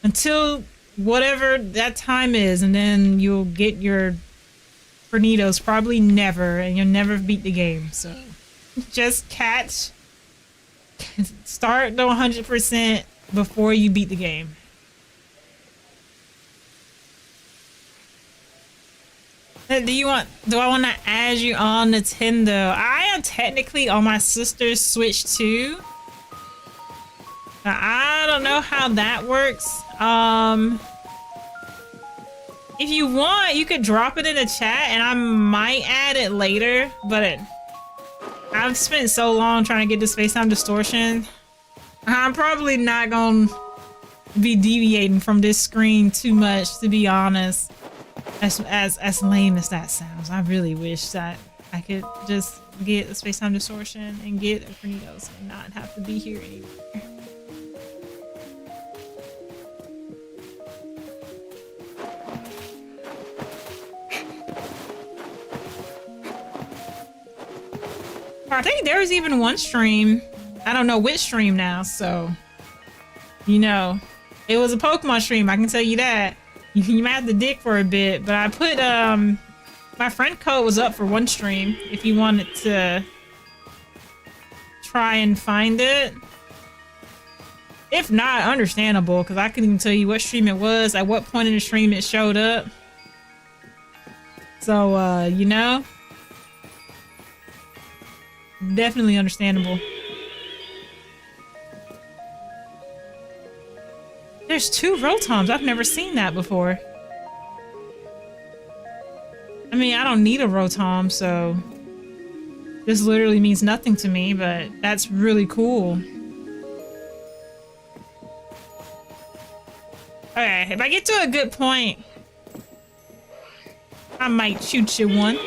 Until whatever that time is, and then you'll get your Cranidos, probably never, and you'll never beat the game. So just start the 100% before you beat the game. Do I want to add you on Nintendo? I am technically on my sister's Switch too. Now, I don't know how that works. If you want, you could drop it in the chat and I might add it later, but I've spent so long trying to get the Space-Time Distortion. I'm probably not gonna be deviating from this screen too much, to be honest. As lame as that sounds, I really wish that I could just get a Space-Time Distortion and get a Cranidos and not have to be here anymore. I think there was even one stream. I don't know which stream now, so you know, it was a Pokemon stream. I can tell you that. You might have to dig for a bit, but I put my friend code was up for one stream if you wanted to try and find it. If not, understandable, because I couldn't even tell you what stream it was, at what point in the stream it showed up. So you know, definitely understandable. There's 2 Rotoms. I've never seen that before. I mean, I don't need a Rotom, so this literally means nothing to me, but that's really cool. Okay, if I get to a good point, I might shoot you one.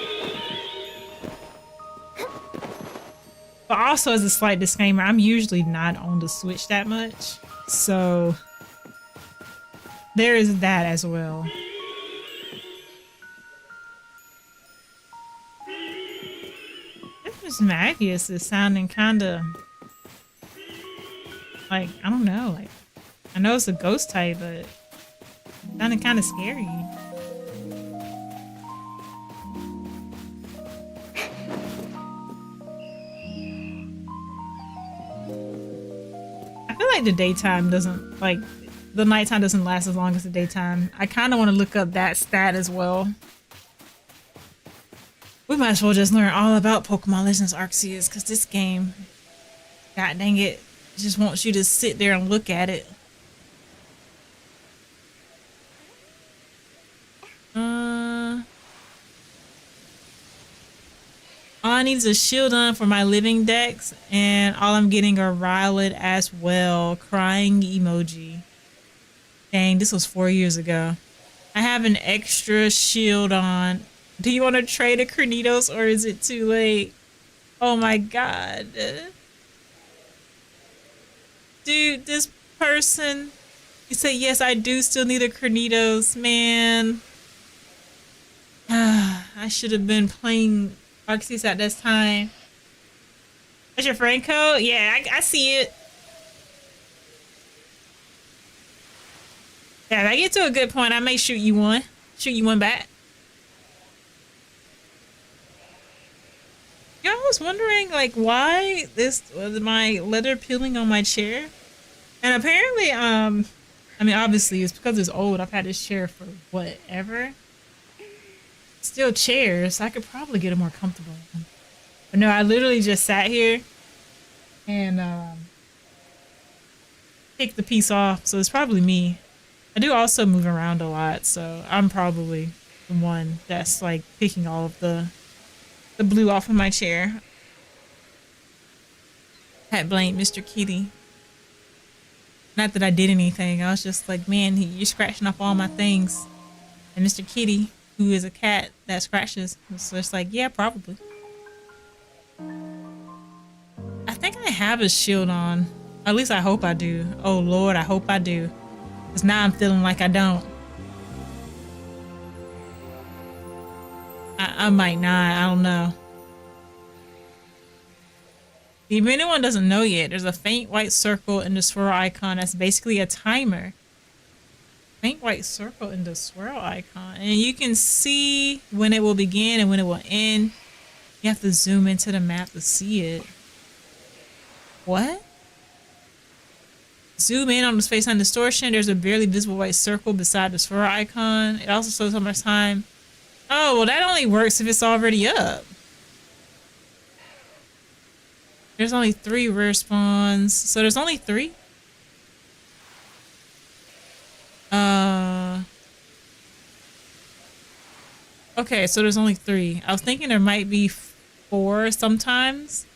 But also, as a slight disclaimer, I'm usually not on the Switch that much. So, there is that as well. This Magius is sounding kind of like, I don't know, like, I know it's a ghost type, but it's sounding kind of scary. I feel like the daytime doesn't, like, the nighttime doesn't last as long as the daytime. I kind of want to look up that stat as well. We might as well just learn all about Pokemon Legends Arceus, because this game, god dang it, just wants you to sit there and look at it. All I need is a shield on for my living dex, and all I'm getting are Rowlet as well. Crying emoji. Dang, this was 4 years ago. I have an extra shield on. Do you want to trade a Cranidos or is it too late? Oh my god. Dude, this person. You say, yes, I do still need a Cranidos. Man. I should have been playing Arceus at this time. That's your friend code? Yeah, I see it. Yeah, if I get to a good point, I may shoot you one. Shoot you one back. Yeah, I was wondering, like, why this was my leather peeling on my chair. And apparently, I mean, obviously, it's because it's old. I've had this chair for whatever. Still chairs. I could probably get a more comfortable one. But no, I literally just sat here and picked the piece off. So it's probably me. I do also move around a lot, so I'm probably the one that's like picking all of the blue off of my chair. Had blamed Mr. Kitty. Not that I did anything. I was just like, man, you're scratching off all my things. And Mr. Kitty, who is a cat that scratches, was just like, yeah, probably. I think I have a shield on. At least I hope I do. Oh Lord, I hope I do. Because now I'm feeling like I don't. I might not. I don't know. If anyone doesn't know yet, there's a faint white circle in the swirl icon that's basically a timer. Faint white circle in the swirl icon. And you can see when it will begin and when it will end. You have to zoom into the map to see it. What? Zoom in on the Space-Time Distortion. There's a barely visible white circle beside the swirl icon. It also shows how much time. Oh, well, that only works if it's already up. There's only 3 rare spawns. So there's only 3? Okay, so there's only 3. I was thinking there might be 4 sometimes.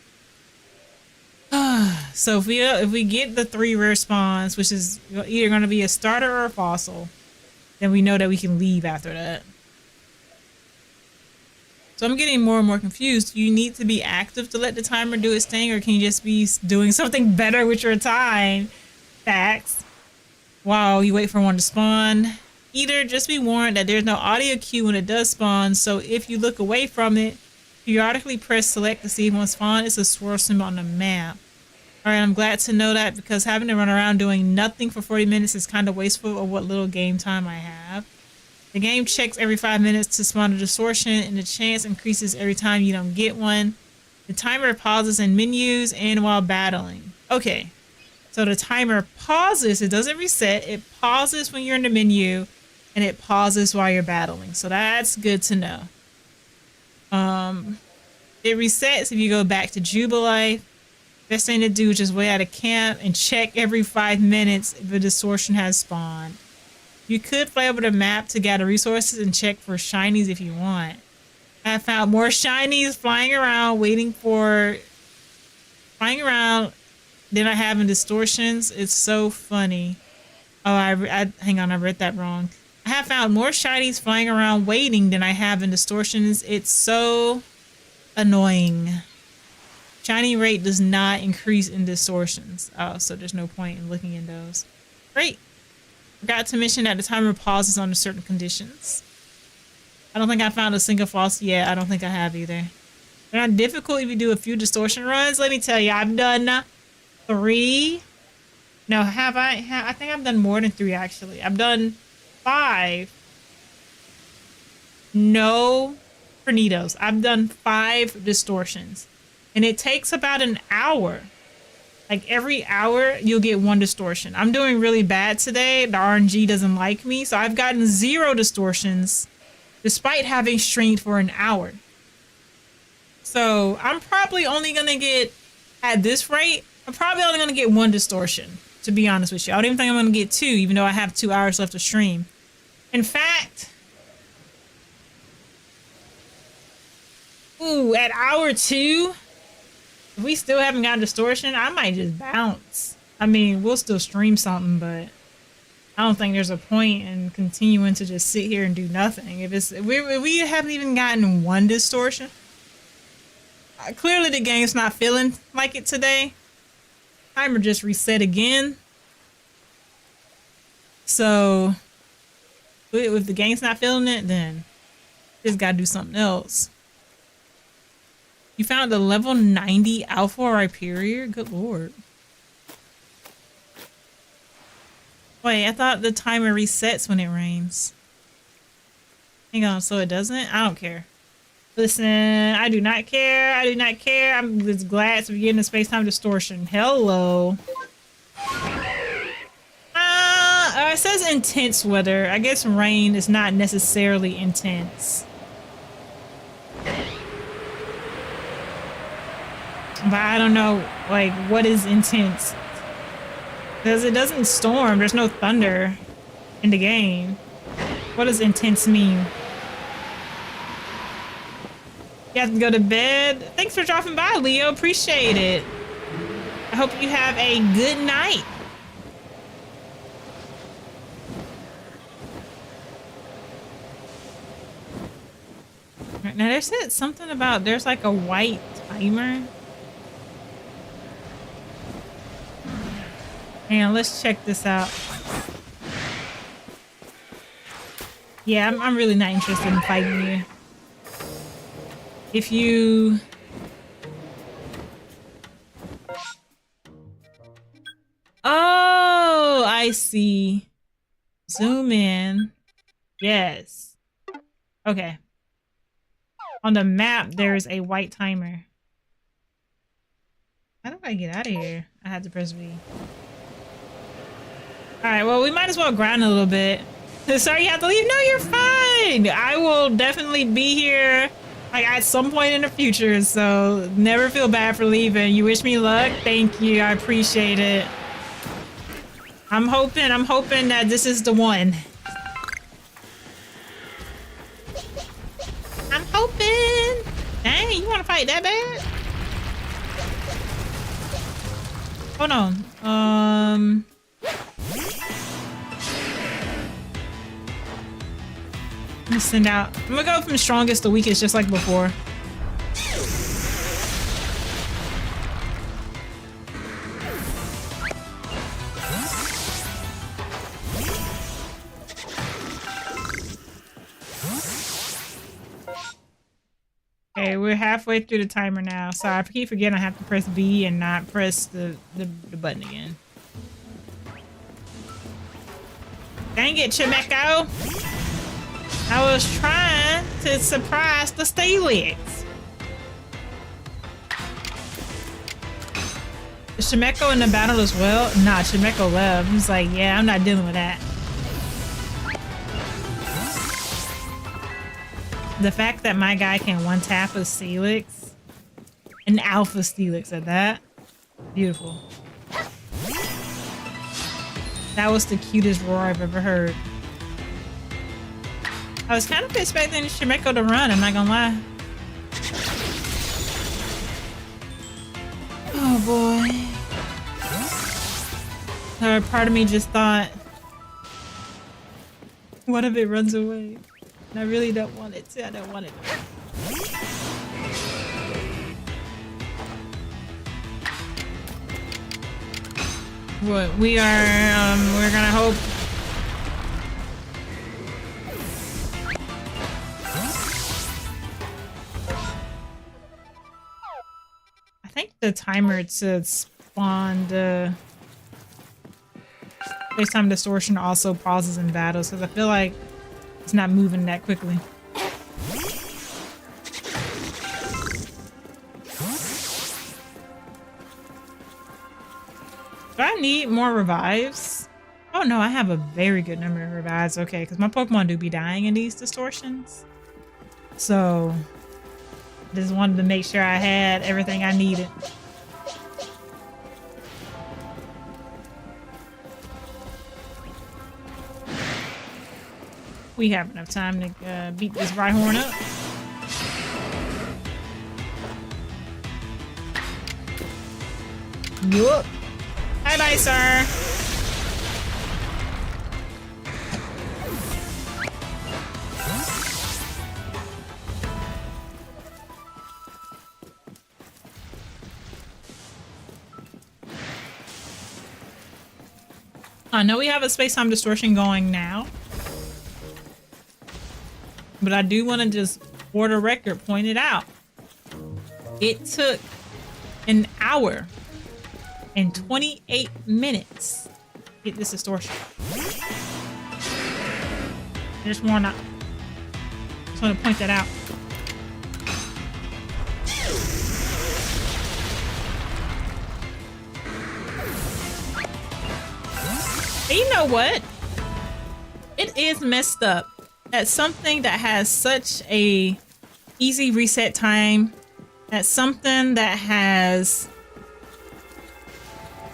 So if we get the 3 rare spawns, which is either going to be a starter or a fossil, then we know that we can leave after that. So I'm getting more and more confused. Do you need to be active to let the timer do its thing, or can you just be doing something better with your time? Facts. While you wait for one to spawn. Either just be warned that there's no audio cue when it does spawn, so if you look away from it, periodically press select to see if one spawn. It's a swirl symbol on the map. Alright, I'm glad to know that, because having to run around doing nothing for 40 minutes is kind of wasteful of what little game time I have. The game checks every 5 minutes to spawn a distortion, and the chance increases every time you don't get one. The timer pauses in menus and while battling. Okay, so the timer pauses. It doesn't reset. It pauses when you're in the menu, and it pauses while you're battling. So that's good to know. It resets if you go back to Jubilife. Best thing to do is just wait out of camp and check every 5 minutes if a distortion has spawned. You could fly over the map to gather resources and check for shinies if you want. I have found more shinies flying around than I have in distortions. It's so funny. Oh, hang on, I read that wrong. I have found more shinies flying around waiting than I have in distortions. It's so annoying. Shiny rate does not increase in distortions. Oh, so there's no point in looking in those. Great. Forgot to mention that the timer pauses under certain conditions. I don't think I found a single false yet. I don't think I have either. They're not difficult if you do a few distortion runs. Let me tell you, I've done 3. No, have I? I think I've done more than 3 actually. I've done 5. No Cranidos. I've done 5 distortions. And it takes about an hour. Like every hour, you'll get 1 distortion. I'm doing really bad today. The RNG doesn't like me. So I've gotten 0 distortions despite having streamed for an hour. So I'm probably only going to get, at this rate, I'm probably only going to get 1 distortion, to be honest with you. I don't even think I'm going to get 2, even though I have 2 hours left to stream. In fact, ooh, at hour 2, if we still haven't got distortion, I might just bounce. I mean, we'll still stream something, but I don't think there's a point in continuing to just sit here and do nothing. If we haven't even gotten 1 distortion, clearly the game's not feeling like it today. Timer just reset again. So if the game's not feeling it, then just gotta do something else. You found the level 90 Alpha Rhyperior? Good lord. Wait, I thought the timer resets when it rains. Hang on, so it doesn't? I don't care. Listen, I do not care. I do not care. I'm just glad to be getting a space-time distortion. Hello. It says intense weather. I guess rain is not necessarily intense. But I don't know, like, what is intense? Because it doesn't storm. There's no thunder in the game. What does intense mean? You have to go to bed. Thanks for dropping by, Leo. Appreciate it. I hope you have a good night. Right, now, they said something about there's like a white timer. Hang on, let's check this out. Yeah, I'm really not interested in fighting you. If you... Oh, I see. Zoom in. Yes. Okay. On the map, there's a white timer. How do I get out of here? I had to press V. Alright, well, we might as well grind a little bit. Sorry you have to leave? No, you're fine! I will definitely be here like at some point in the future, so never feel bad for leaving. You wish me luck? Thank you. I appreciate it. I'm hoping that this is the one. I'm hoping. Dang, you want to fight that bad? Hold on. I'm gonna send out. I'm gonna go from strongest to weakest, just like before. Okay, we're halfway through the timer now, so I keep forgetting I have to press B and not press the button again. Dang it, Chimeko! I was trying to surprise the Steelix. Is Chimeko in the battle as well? Nah, Chimeko left. He's like, yeah, I'm not dealing with that. The fact that my guy can one-tap a Steelix, an alpha Steelix at that, beautiful. That was the cutest roar I've ever heard. I was kind of expecting Chimeko to run, I'm not gonna lie. Oh boy. Part of me just thought What if it runs away? And I really don't want it to. I don't want it to. What we are, we're gonna hope. I think the timer to spawn the Space-Time Distortion also pauses in battles because I feel like it's not moving that quickly. Do I need more revives? Oh no, I have a very good number of revives. Okay, because my Pokemon do be dying in these distortions. So, just wanted to make sure I had everything I needed. We have enough time to beat this Rhyhorn up. Yup. Bye-bye, sir. I know we have a Space-Time Distortion going now. But I do want to just, for the record, point it out. It took an hour and 28 minutes to get this distortion. I just want to point that out. And you know what? It is messed up. That's something that has such a easy reset time. That's something that has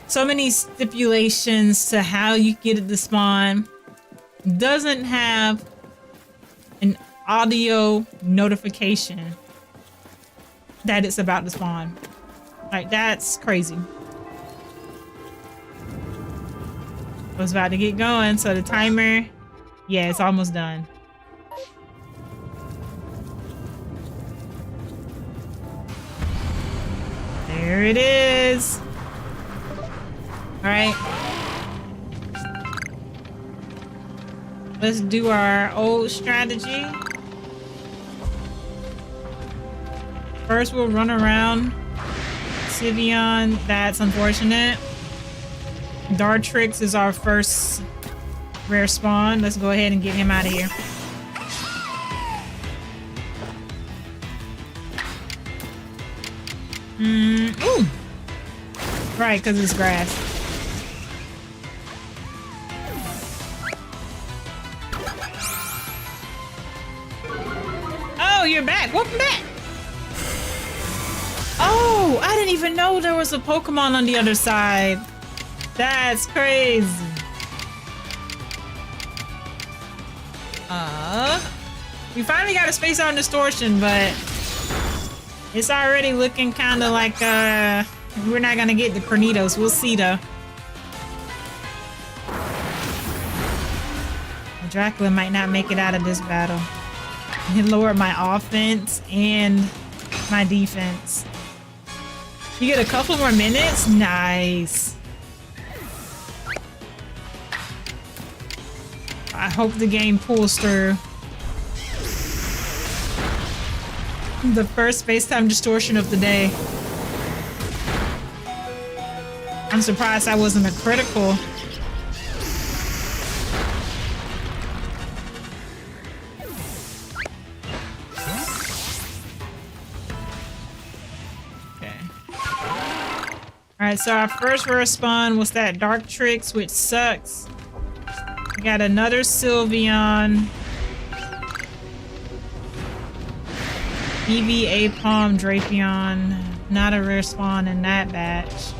so many stipulations to how you get it to spawn. Doesn't have an audio notification that it's about to spawn. Like, that's crazy. I was about to get going, so the timer, yeah, it's almost done. There it is. All right. Let's do our old strategy. First, we'll run around Sylveon. That's unfortunate. Dartrix is our first rare spawn. Let's go ahead and get him out of here. Ooh. Right, because it's grass. Oh, you're back. Welcome back. Oh, I didn't even know there was a Pokemon on the other side. That's crazy. We finally got a Space-Time Distortion, but it's already looking kind of like we're not gonna get the Cranidos. We'll see though. Dracula might not make it out of this battle. He lowered my offense and my defense. You get a couple more minutes? Nice. I hope the game pulls through. The first Space-Time Distortion of the day. I'm surprised I wasn't a critical. Okay. Alright, so our first rare spawn was that Dartrix, which sucks. We got another Sylveon. EVA Palm Drapion. Not a rare spawn in that batch.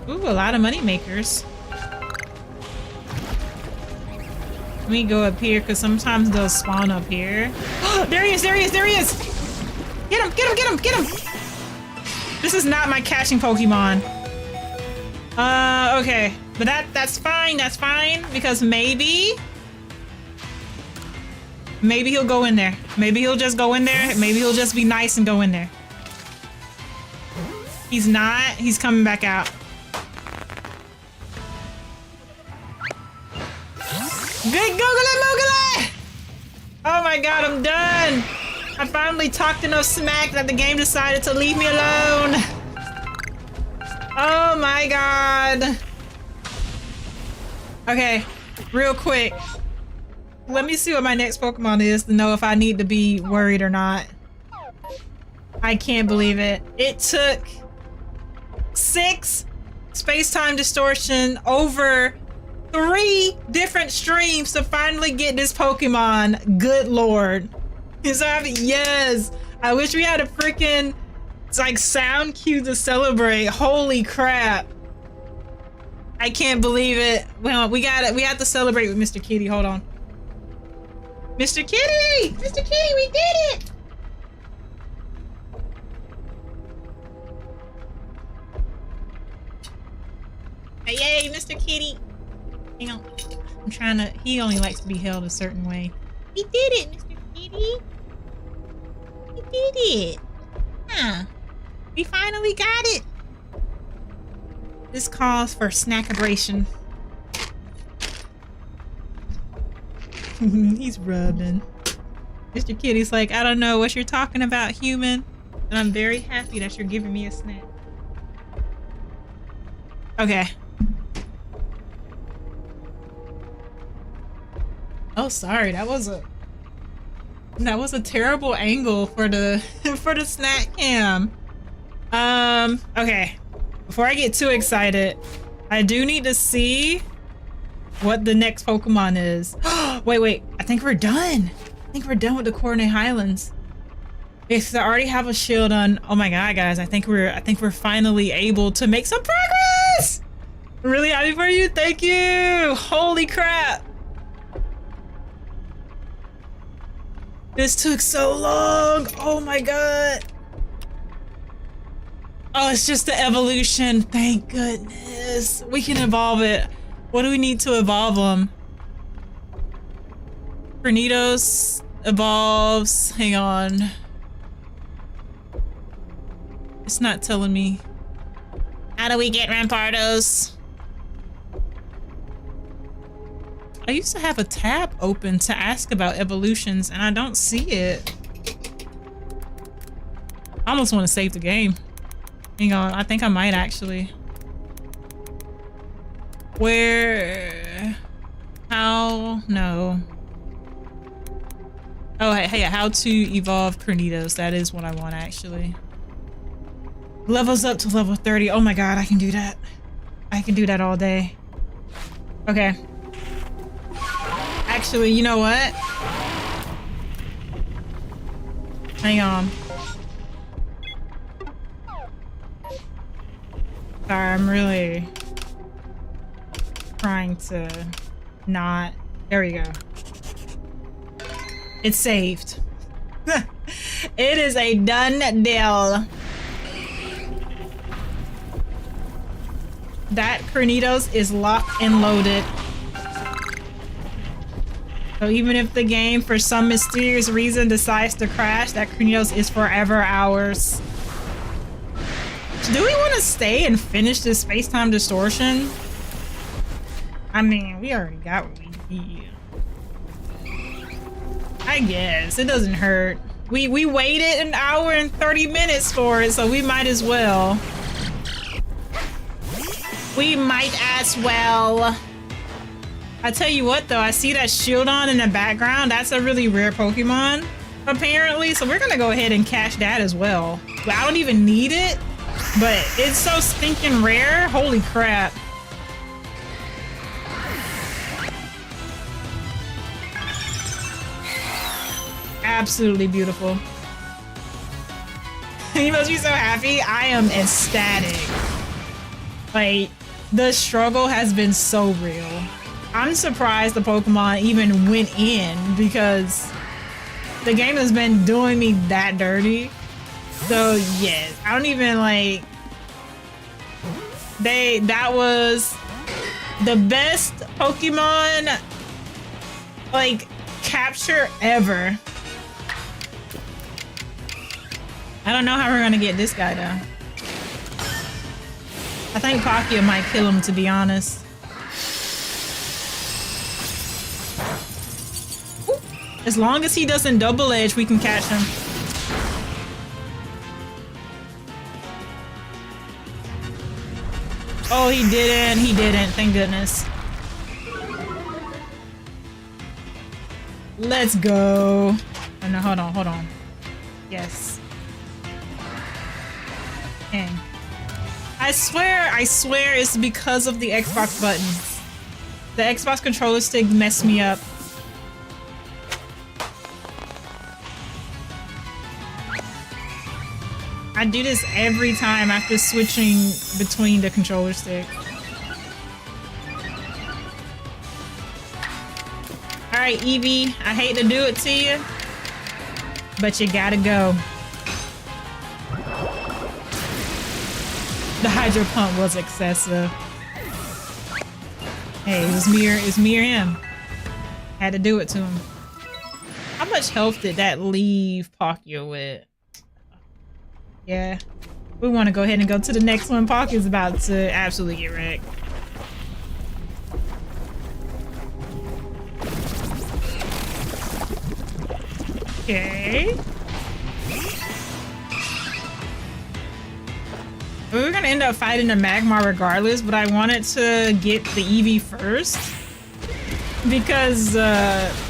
Ooh, a lot of money makers. Let me go up here because sometimes they'll spawn up here. Oh, there he is, there he is, there he is! Get him, get him, get him, get him! This is not my catching Pokemon. Okay. But that's fine, because maybe he'll go in there. Maybe he'll just go in there. Maybe he'll just be nice and go in there. He's not. He's coming back out. Good googly-moogly! Oh my god, I'm done! I finally talked enough smack that the game decided to leave me alone. Oh my god. Okay, real quick. Let me see what my next Pokemon is to know if I need to be worried or not. I can't believe it. It took 6 Space-Time Distortion over 3 different streams to finally get this Pokemon. Good lord. Yes. I wish we had a freaking like sound cue to celebrate. Holy crap. I can't believe it. Well, we have to celebrate with Mr. Kitty. Hold on. Mr. Kitty! Mr. Kitty, we did it! Yay, Mr. Kitty. Hang on. I'm trying to... He only likes to be held a certain way. We did it, Mr. Kitty. We did it. Huh. We finally got it. This calls for snackabration. He's rubbing. Mr. Kitty's like, I don't know what you're talking about, human. And I'm very happy that you're giving me a snack. Okay. Oh, sorry. That was a terrible angle for the for the snack cam. Okay. Before I get too excited, I do need to see what the next Pokemon is. Wait. I think we're done. I think we're done with the Coordinate Highlands. If I already have a shield on, oh my god, guys, I think we're finally able to make some progress. I'm really happy for you. Thank you. Holy crap. This took so long. Oh my god. Oh, it's just the evolution. Thank goodness. We can evolve it. What do we need to evolve them? Cranidos evolves. Hang on. It's not telling me. How do we get Rampardos? I used to have a tab open to ask about evolutions and I don't see it. I almost want to save the game. Hang on, I think I might actually. Where? How? No. Oh, hey, how to evolve Cranidos. That is what I want actually. Levels up to level 30. Oh my god, I can do that. I can do that all day. Okay. Actually, you know what? Hang on. Sorry, I'm really trying to not. There we go. It's saved. It is a done deal. That Cranidos is locked and loaded. So even if the game, for some mysterious reason, decides to crash, that Cranidos is forever ours. Do we want to stay and finish this Space-Time Distortion? I mean, we already got what we need. I guess. It doesn't hurt. We waited an hour and 30 minutes for it, so we might as well. We might as well. I tell you what though, I see that Shieldon in the background. That's a really rare Pokemon, apparently. So we're gonna go ahead and catch that as well. I don't even need it, but it's so stinking rare. Holy crap. Absolutely beautiful. You must be so happy. I am ecstatic. Like, the struggle has been so real. I'm surprised the Pokemon even went in because the game has been doing me that dirty. So yes, I don't even like, that was the best Pokemon like capture ever. I don't know how we're gonna get this guy though. I think Palkia might kill him, to be honest. Ooh. As long as he doesn't double edge, we can catch him. Oh, he didn't. He didn't. Thank goodness. Let's go. Oh no, hold on, hold on. Yes. Dang. I swear it's because of the Xbox buttons. The Xbox controller stick messed me up. I do this every time after switching between the controller stick. Alright, Eevee, I hate to do it to you, but you gotta go. The Hydro Pump was excessive. Hey, it was me or him. Had to do it to him. How much health did that leave Palkia with? Yeah. We want to go ahead and go to the next one. Palkia's about to absolutely get wrecked. Okay. We were gonna end up fighting a Magmar regardless, but I wanted to get the Eevee first because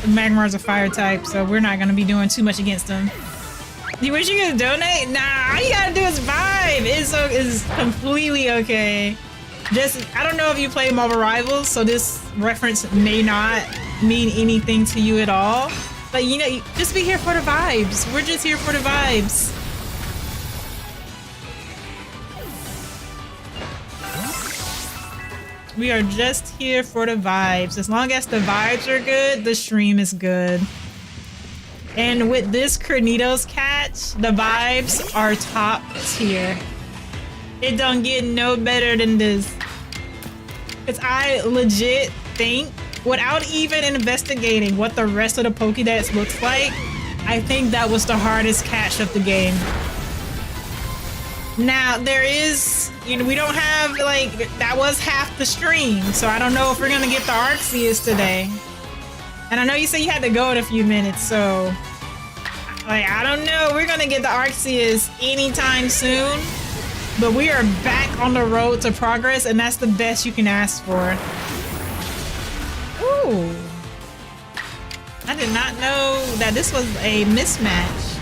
Magmar's a fire type, so we're not gonna be doing too much against him. You wish you could donate? Nah, all you gotta do is vibe. It's completely okay. Just, I don't know if you play Marvel Rivals, so this reference may not mean anything to you at all. But you know, just be here for the vibes. We're just here for the vibes. We are just here for the vibes. As long as the vibes are good, the stream is good. And with this Cranidos catch, the vibes are top tier. It don't get no better than this. Because I legit think, without even investigating what the rest of the Pokedex looks like, I think that was the hardest catch of the game. Now, there is, you know, we don't have, like, that was half the stream, so I don't know if we're gonna get the Arceus today. And I know you said you had to go in a few minutes, so, like, I don't know. We're gonna get the Arceus anytime soon, but we are back on the road to progress, and that's the best you can ask for. Ooh. I did not know that this was a mismatch.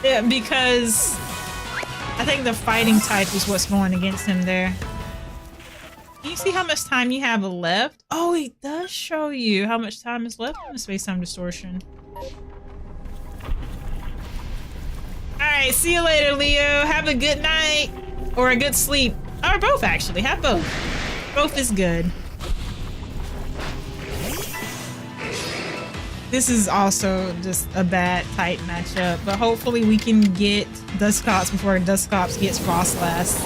Yeah, because I think the fighting type is what's going against him there. Can you see how much time you have left? Oh, it does show you how much time is left in the Space-Time Distortion. Alright, see you later, Leo. Have a good night. Or a good sleep. Or both, actually. Have both. Both is good. This is also just a bad type matchup, but hopefully we can get Dusclops before Dusclops gets Frostlass.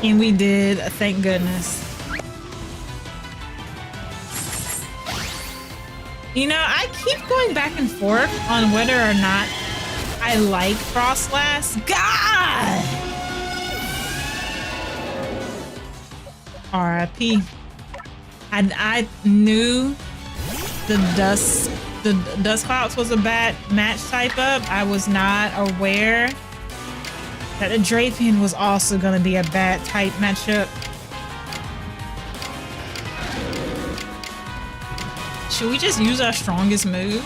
And we did, thank goodness. You know, I keep going back and forth on whether or not I like Frostlass. God! R.I.P. I knew the Dusclops was a bad match type up. I was not aware that the Drapion was also going to be a bad type matchup. Should we just use our strongest move?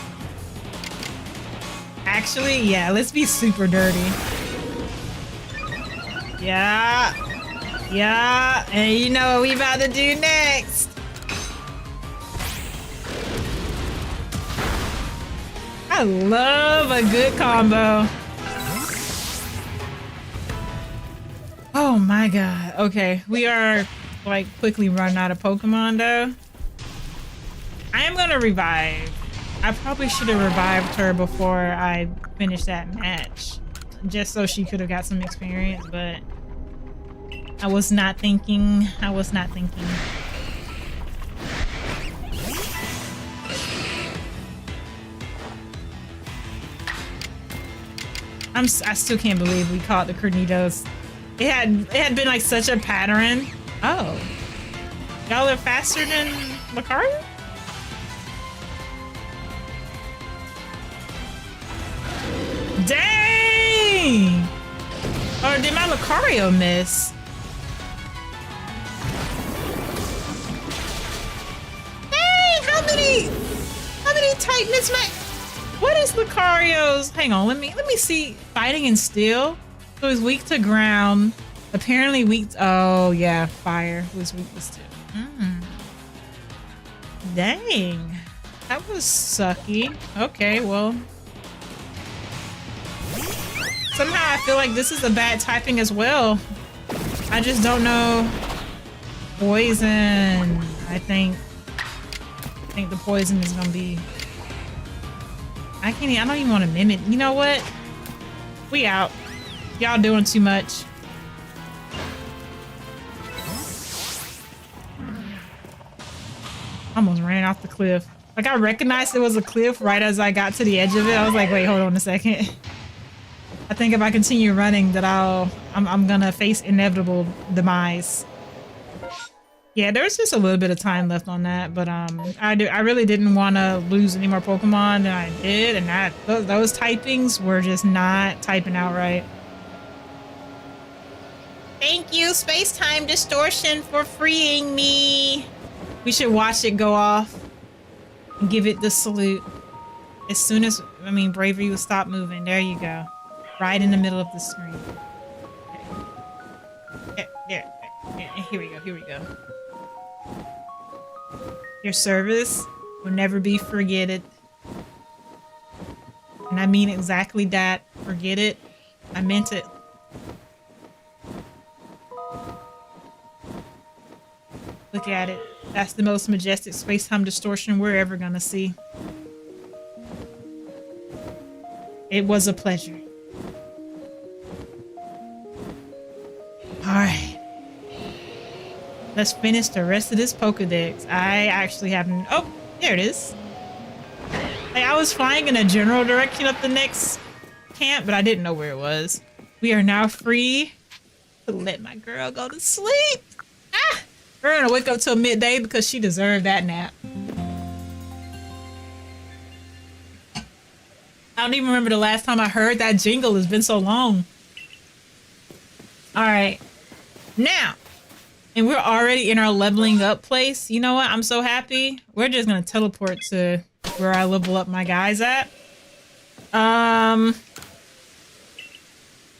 Actually, yeah, let's be super dirty. Yeah. Yeah. And you know what we about to do next. I love a good combo. Oh my god. Okay, we are like quickly running out of Pokemon though. I am gonna revive. I probably should have revived her before I finished that match, just so she could have got some experience, but I was not thinking. I was not thinking. I still can't believe we caught the Cranidos. It had been like such a pattern. Oh. Y'all are faster than Lucario? Dang! Or did my Lucario miss? Hey, how many type miss my? What is Lucario's? Hang on, let me see. Fighting and steel. So he's weak to ground. Apparently weak. Oh yeah, fire was weak to steel. Dang, that was sucky. Okay, well. Somehow I feel like this is a bad typing as well. I just don't know. Poison. I think the poison is gonna be. I don't even want to mimic. You know what? We out. Y'all doing too much. Almost ran off the cliff. Like I recognized it was a cliff right as I got to the edge of it. I was like, wait, hold on a second. I think if I continue running that I'm gonna face inevitable demise. Yeah, there's just a little bit of time left on that, but I really didn't want to lose any more Pokemon than I did, and those typings were just not typing out right. Thank you, Space-Time Distortion, for freeing me. We should watch it go off and give it the salute. As soon as, Bravery will stop moving. There you go. Right in the middle of the screen. Okay. There. Here we go. Your service will never be forgetted. And I mean exactly that. Forget it. I meant it. Look at it. That's the most majestic space-time distortion we're ever gonna see. It was a pleasure. Alright. Let's finish the rest of this Pokedex. I actually haven't... Oh, there it is. Like, I was flying in a general direction up the next camp, but I didn't know where it was. We are now free to let my girl go to sleep. Ah! We're gonna wake up till midday because she deserved that nap. I don't even remember the last time I heard that jingle. It's been so long. Alright. Now, and we're already in our leveling up place. You know what? I'm so happy. We're just gonna teleport to where I level up my guys at.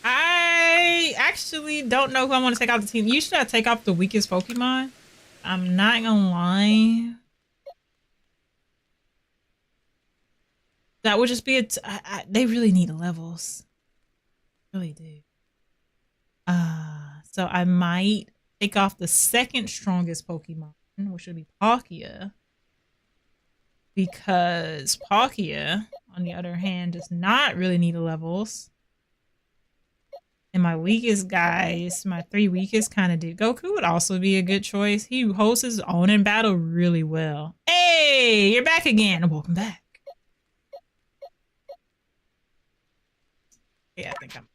I actually don't know who I want to take off the team. Usually I take off the weakest Pokemon. I'm not gonna lie. That would just be they really need levels. Really do. So I might take off the second strongest Pokemon, which would be Palkia. Because Palkia, on the other hand, does not really need levels. And my weakest guys, my three weakest kind of do. Goku would also be a good choice. He holds his own in battle really well. Hey, you're back again. Welcome back. Yeah, I think I'm...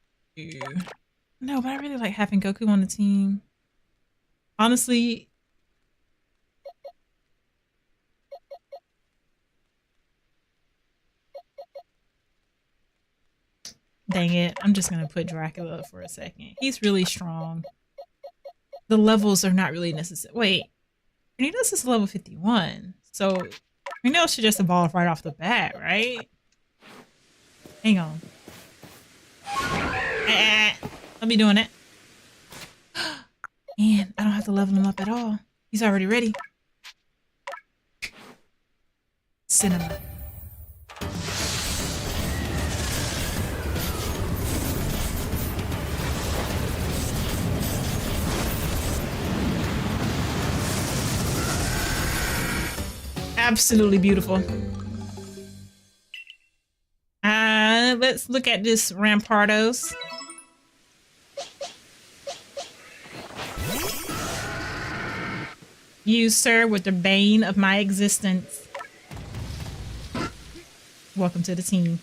No, but I really like having Goku on the team. Honestly... Dang it. I'm just going to put Dracula up for a second. He's really strong. The levels are not really necessary. Wait. Cranidos is level 51. So, Cranidos should just evolve right off the bat, right? Hang on. I'll be doing it. And I don't have to level him up at all. He's already ready. Cinema. Absolutely beautiful. Let's look at this Rampardos. You, sir, with the bane of my existence. Welcome to the team.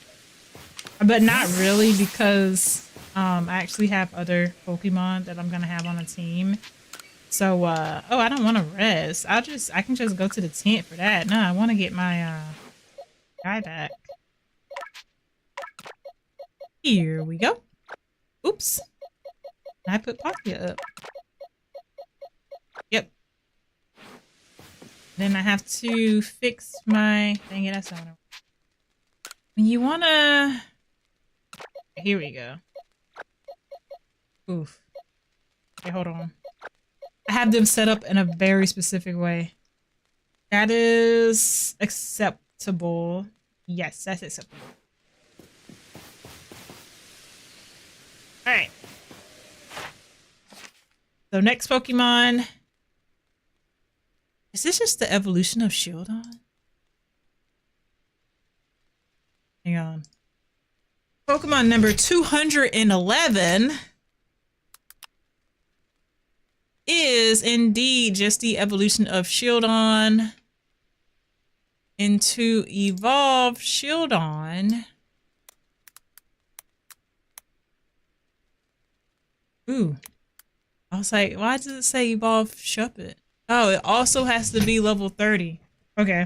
But not really, because I actually have other Pokemon that I'm gonna have on a team. So oh, I don't want to rest. I can just go to the tent for that. No, I want to get my guy back. Here we go. Oops. I put Pokia up. Yep. Then I have to fix my... Dang it, that's not what I want. You wanna... Here we go. Oof. Okay, hold on. I have them set up in a very specific way. That is acceptable. Yes, that's acceptable. Alright. So next Pokemon. Is this just the evolution of Shieldon? Hang on. Pokemon number 211 is indeed just the evolution of Shieldon. And to evolve Shieldon... Ooh. I was like, why does it say evolve Shuppet? Oh, it also has to be level 30. Okay.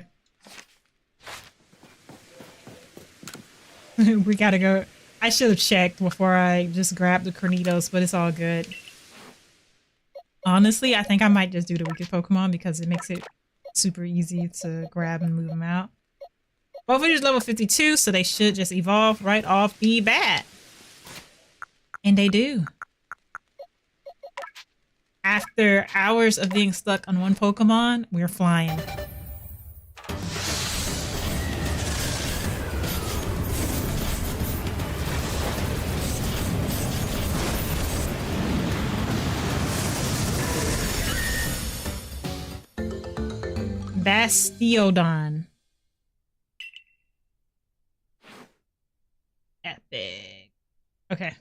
We gotta go. I should have checked before I just grabbed the Cranidos, but it's all good. Honestly, I think I might just do the weakest Pokemon because it makes it super easy to grab and move them out. Both of these level 52, so they should just evolve right off the bat. And they do. After hours of being stuck on one Pokemon, we're flying. Bastiodon. Epic. Okay.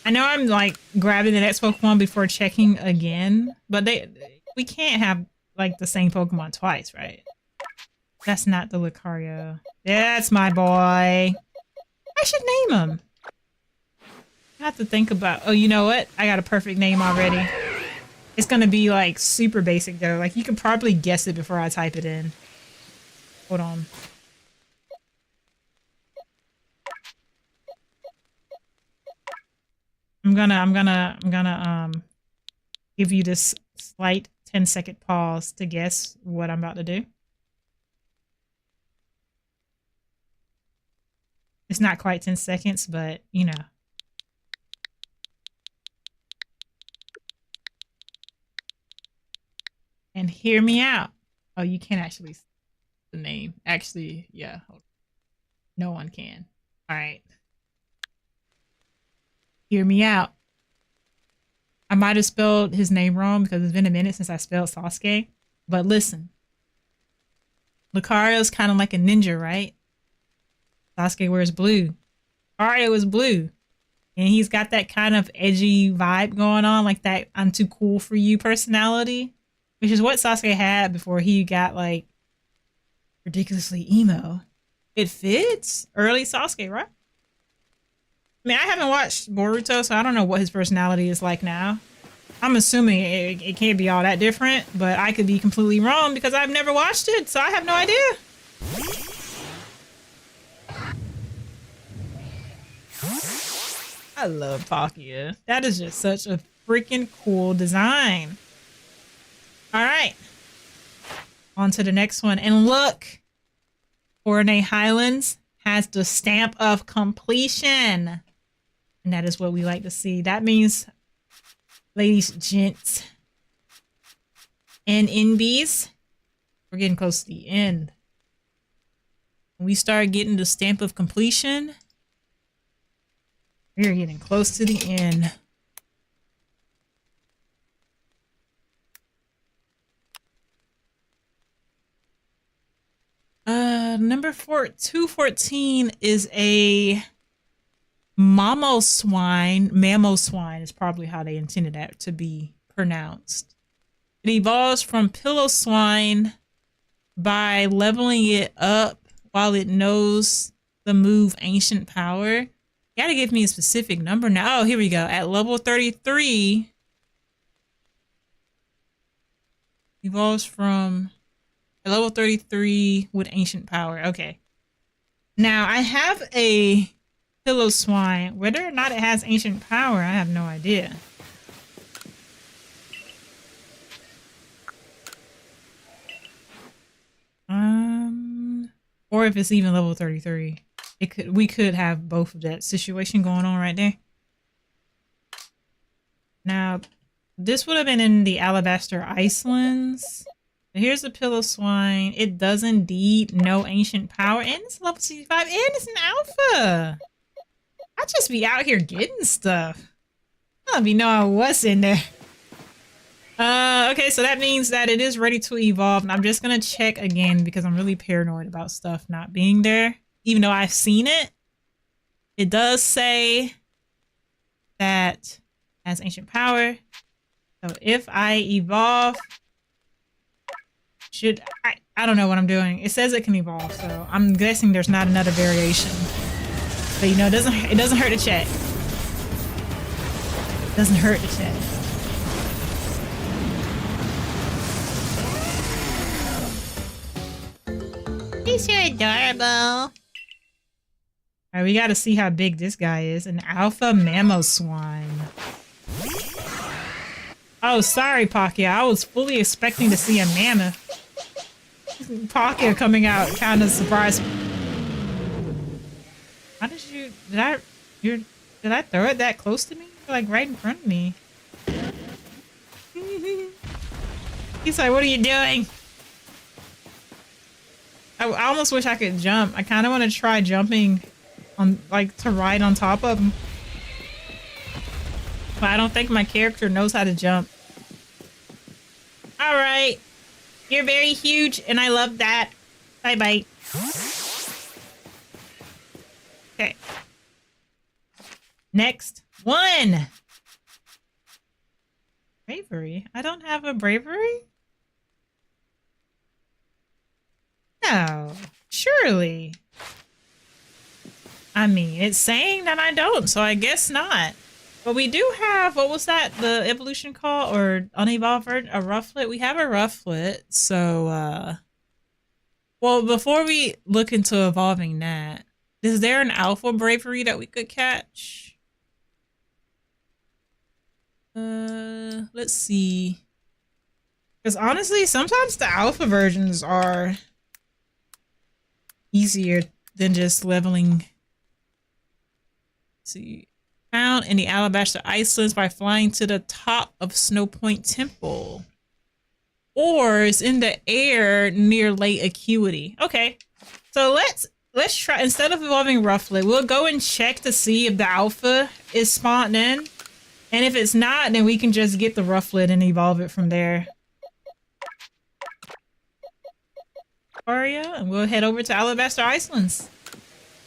I know I'm like grabbing the next Pokemon before checking again, but we can't have like the same Pokemon twice, right? That's not the Lucario. That's my boy. I should name him. I have to think about... Oh, you know what? I got a perfect name already. It's gonna be like super basic though. Like you can probably guess it before I type it in. Hold on. I'm gonna give you this slight 10-second pause to guess what I'm about to do. It's not quite 10 seconds, but you know. And hear me out. Oh, you can't actually see the name. Actually, yeah. No one can. All right. Hear me out. I might have spelled his name wrong because it's been a minute since I spelled Sasuke. But listen. Lucario's kind of like a ninja, right? Sasuke wears blue. Lucario is blue. And he's got that kind of edgy vibe going on. Like that I'm too cool for you personality. Which is what Sasuke had before he got like ridiculously emo. It fits early Sasuke, right? I mean, I haven't watched Boruto, so I don't know what his personality is like now. I'm assuming it can't be all that different, but I could be completely wrong because I've never watched it, so I have no idea. I love Palkia. That is just such a freaking cool design. All right. On to the next one. And look, Orne Highlands has the stamp of completion. And that is what we like to see. That means, ladies, gents, and NBs, we're getting close to the end. When we start getting the stamp of completion, we're getting close to the end. Number 214 is a Mamoswine is probably how they intended that to be pronounced. It evolves from Piloswine by leveling it up while it knows the move Ancient Power. You gotta give me a specific number now. Oh, here we go. At level 33, evolves from level 33 with Ancient Power. Okay. Now, I have a Piloswine. Whether or not it has Ancient Power, I have no idea. Or if it's even level 33. We could have both of that situation going on right there. Now, this would have been in the Alabaster Icelands. Here's the Piloswine. It does indeed know Ancient Power, and it's level 65, and it's an alpha. I just be out here getting stuff. I don't be knowing what's in there. Okay, so that means that it is ready to evolve, and I'm just gonna check again because I'm really paranoid about stuff not being there. Even though I've seen it, it does say that it has Ancient Power. So if I evolve, I don't know what I'm doing. It says it can evolve, so I'm guessing there's not another variation. But you know, it doesn't hurt to check. It doesn't hurt to check. He's so adorable. Alright, we gotta see how big this guy is. An alpha Mamoswine. Oh, sorry, Pocky. I was fully expecting to see a mammoth. Pocky coming out kind of surprised me. How did you... Did I throw it that close to me? Like right in front of me. He's like, what are you doing? I almost wish I could jump. I kind of want to try jumping on, like, to ride on top of him. But I don't think my character knows how to jump. Alright. You're very huge, and I love that. Bye-bye. Okay. Next one. Bravery? I don't have a bravery? No. Surely. I mean, it's saying that I don't, so I guess not. But we do have, what was that? The evolution call or unevolved version? A Rufflet? We have a Rufflet, so, well, before we look into evolving that, is there an alpha bravery that we could catch? Let's see. Because honestly, sometimes the alpha versions are easier than just leveling. Let's see. Found in the Alabaster Icelands by flying to the top of Snow Point Temple. Or it's in the air near Lake Acuity. Okay. So let's try, instead of evolving Rufflet, we'll go and check to see if the alpha is spawned in. And if it's not, then we can just get the Rufflet and evolve it from there. Aria, and we'll head over to Alabaster Icelands.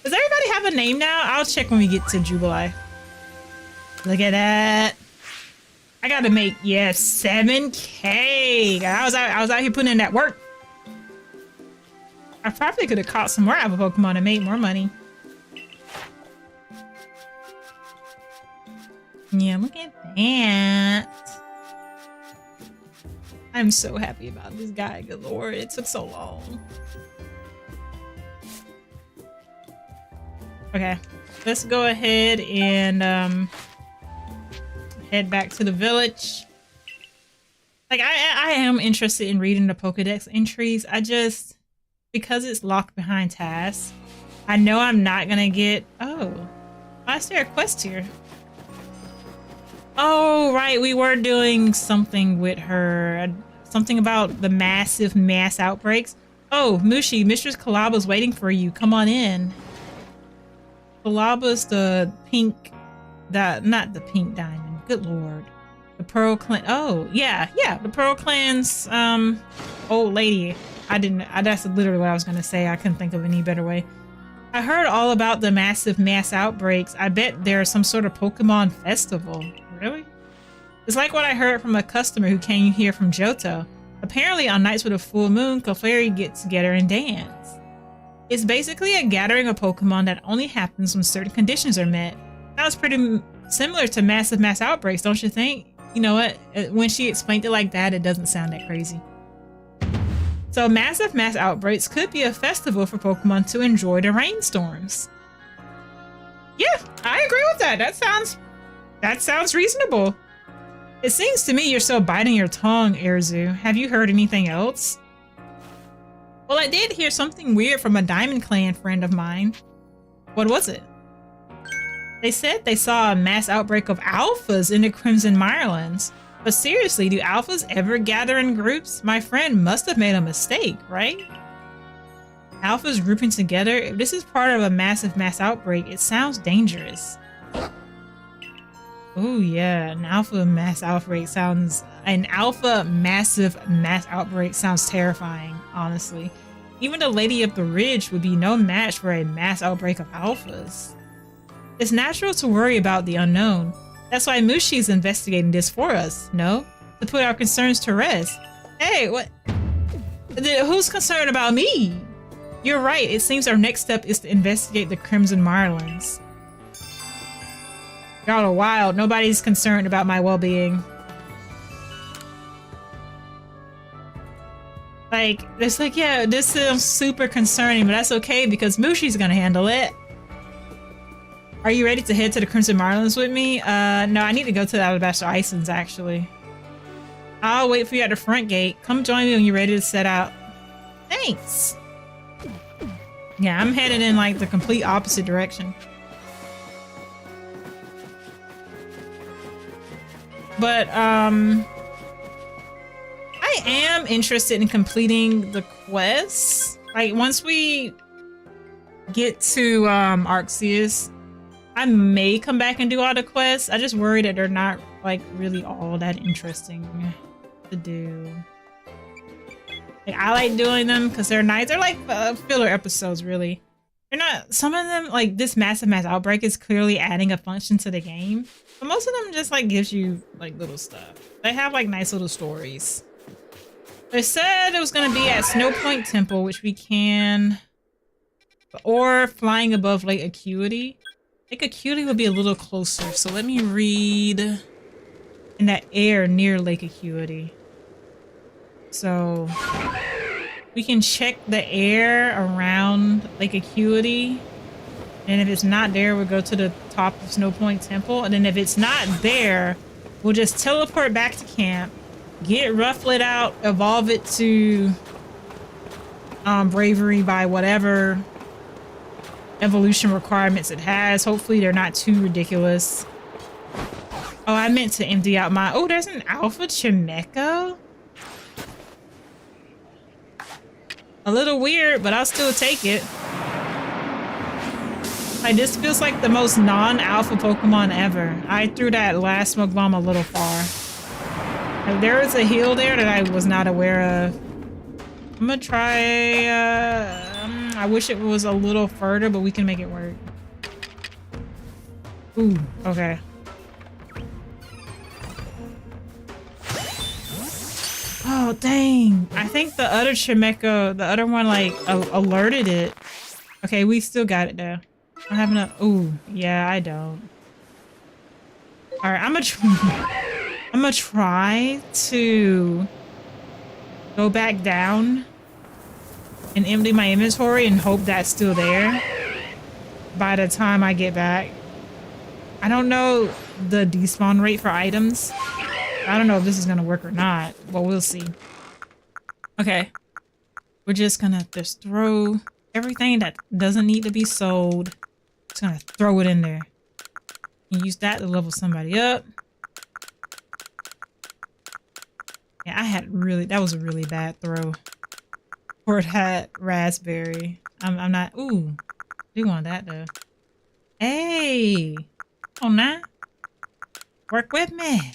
Does everybody have a name now? I'll check when we get to Jubilee. Look at that. I gotta make, yeah, 7K. I was out here putting in that work. I probably could have caught some more alpha Pokemon and made more money. Yeah, look at that. I'm so happy about this guy, good lord. It took so long. Okay, let's go ahead and head back to the village. Like, I am interested in reading the Pokedex entries. I just, because it's locked behind tasks, I know I'm not gonna get... Oh, why is there a quest here? Oh, right, we were doing something with her. Something about the mass outbreaks. Oh, Mushi, Mistress Kalaba's waiting for you. Come on in. Kalaba's the pink... not the pink diamond. Good lord. The Pearl Clan... Oh, yeah, the Pearl Clan's, old lady. That's literally what I was gonna say. I couldn't think of any better way. I heard all about the massive mass outbreaks. I bet there's some sort of Pokemon festival. Really? It's like what I heard from a customer who came here from Johto. Apparently on nights with a full moon, Clefairy gets together and dance. It's basically a gathering of Pokemon that only happens when certain conditions are met. Sounds pretty similar to massive mass outbreaks, don't you think? You know what? When she explained it like that, it doesn't sound that crazy. So massive mass outbreaks could be a festival for Pokemon to enjoy the rainstorms. Yeah, I agree with that. That sounds reasonable. It seems to me you're still biting your tongue, Erzu. Have you heard anything else? Well, I did hear something weird from a Diamond Clan friend of mine. What was it? They said they saw a mass outbreak of alphas in the Crimson Mirelands. But seriously, do alphas ever gather in groups? My friend must have made a mistake, right? Alphas grouping together? If this is part of a massive mass outbreak, it sounds dangerous. Oh yeah, an alpha massive mass outbreak sounds terrifying, honestly. Even the Lady of the Ridge would be no match for a mass outbreak of alphas. It's natural to worry about the unknown. That's why Mushi's investigating this for us, no? To put our concerns to rest. Hey, what? Who's concerned about me? You're right, it seems our next step is to investigate the Crimson Mirelands. Y'all are wild. Nobody's concerned about my well-being. Like, it's like, yeah, this sounds super concerning, but that's okay because Mushi's gonna handle it. Are you ready to head to the Crimson Mirelands with me? No, I need to go to the Alabaster Islands, actually. I'll wait for you at the front gate. Come join me when you're ready to set out. Thanks! Yeah, I'm headed in, like, the complete opposite direction. But, I am interested in completing the quests. Like, once we get to, Arceus, I may come back and do all the quests. I just worry that they're not, like, really all that interesting to do. Like, I like doing them because they're nice. They're like filler episodes, really. They're not, some of them, like, this massive mass outbreak is clearly adding a function to the game. But most of them just, like, gives you, like, little stuff. They have, like, nice little stories. They said it was going to be at Snow Point Temple, which we can... Or flying above Lake Acuity. Lake Acuity would be a little closer, so let me read... In that air near Lake Acuity. So... We can check the air around Lake Acuity. And if it's not there, we'll go to the top of Snow Point Temple. And then if it's not there, we'll just teleport back to camp, get Rufflet out, evolve it to Bravery by whatever evolution requirements it has. Hopefully they're not too ridiculous. Oh, I meant to empty out my... Oh, there's an Alpha Chimecho? A little weird, but I'll still take it. Like, this feels like the most non-alpha Pokemon ever. I threw that last smoke bomb a little far. Like, there was a heal there that I was not aware of. I'm gonna try, I wish it was a little further, but we can make it work. Ooh, okay. Oh, dang. I think the other Chimecho, the other one, like, alerted it. Okay, we still got it, though. I have enough. Ooh, yeah, I don't. Alright, I'm gonna try to go back down and empty my inventory and hope that's still there by the time I get back. I don't know the despawn rate for items. I don't know if this is gonna work or not, but we'll see. Okay. We're just gonna just throw everything that doesn't need to be sold. Just gonna throw it in there. And use that to level somebody up. Yeah, that was a really bad throw. For that raspberry. I'm not, ooh. Do want that though. Hey! Come on now. Work with me.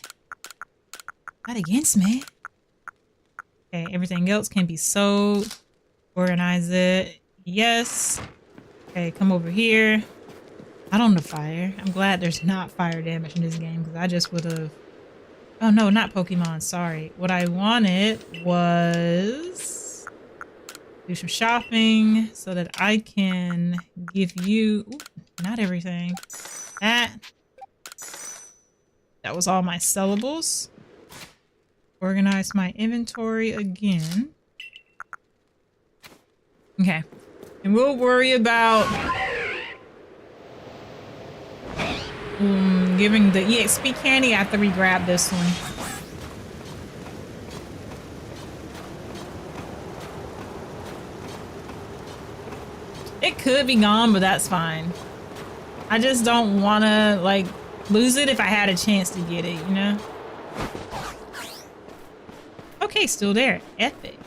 Not against me. Okay, everything else can be sold. Organize it. Yes. Okay, come over here. Not on the fire. I'm glad there's not fire damage in this game because I just would have... Oh no, not Pokemon, sorry. What I wanted was... do some shopping so that I can give you... Ooh, not everything. That was all my sellables. Organize my inventory again. Okay. And we'll worry about giving the EXP candy after we grab this one. It could be gone, but that's fine. I just don't want to, like, lose it if I had a chance to get it, you know? Okay, still there. Epic.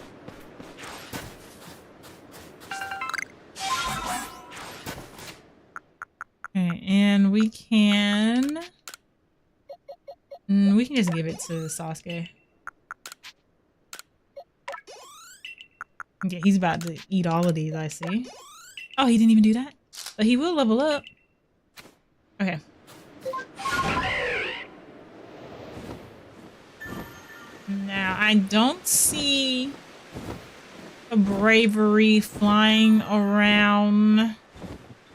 Okay, and we can just give it to Sasuke. Okay, he's about to eat all of these, I see. Oh, he didn't even do that? But he will level up. Okay. Now, I don't see a bravery flying around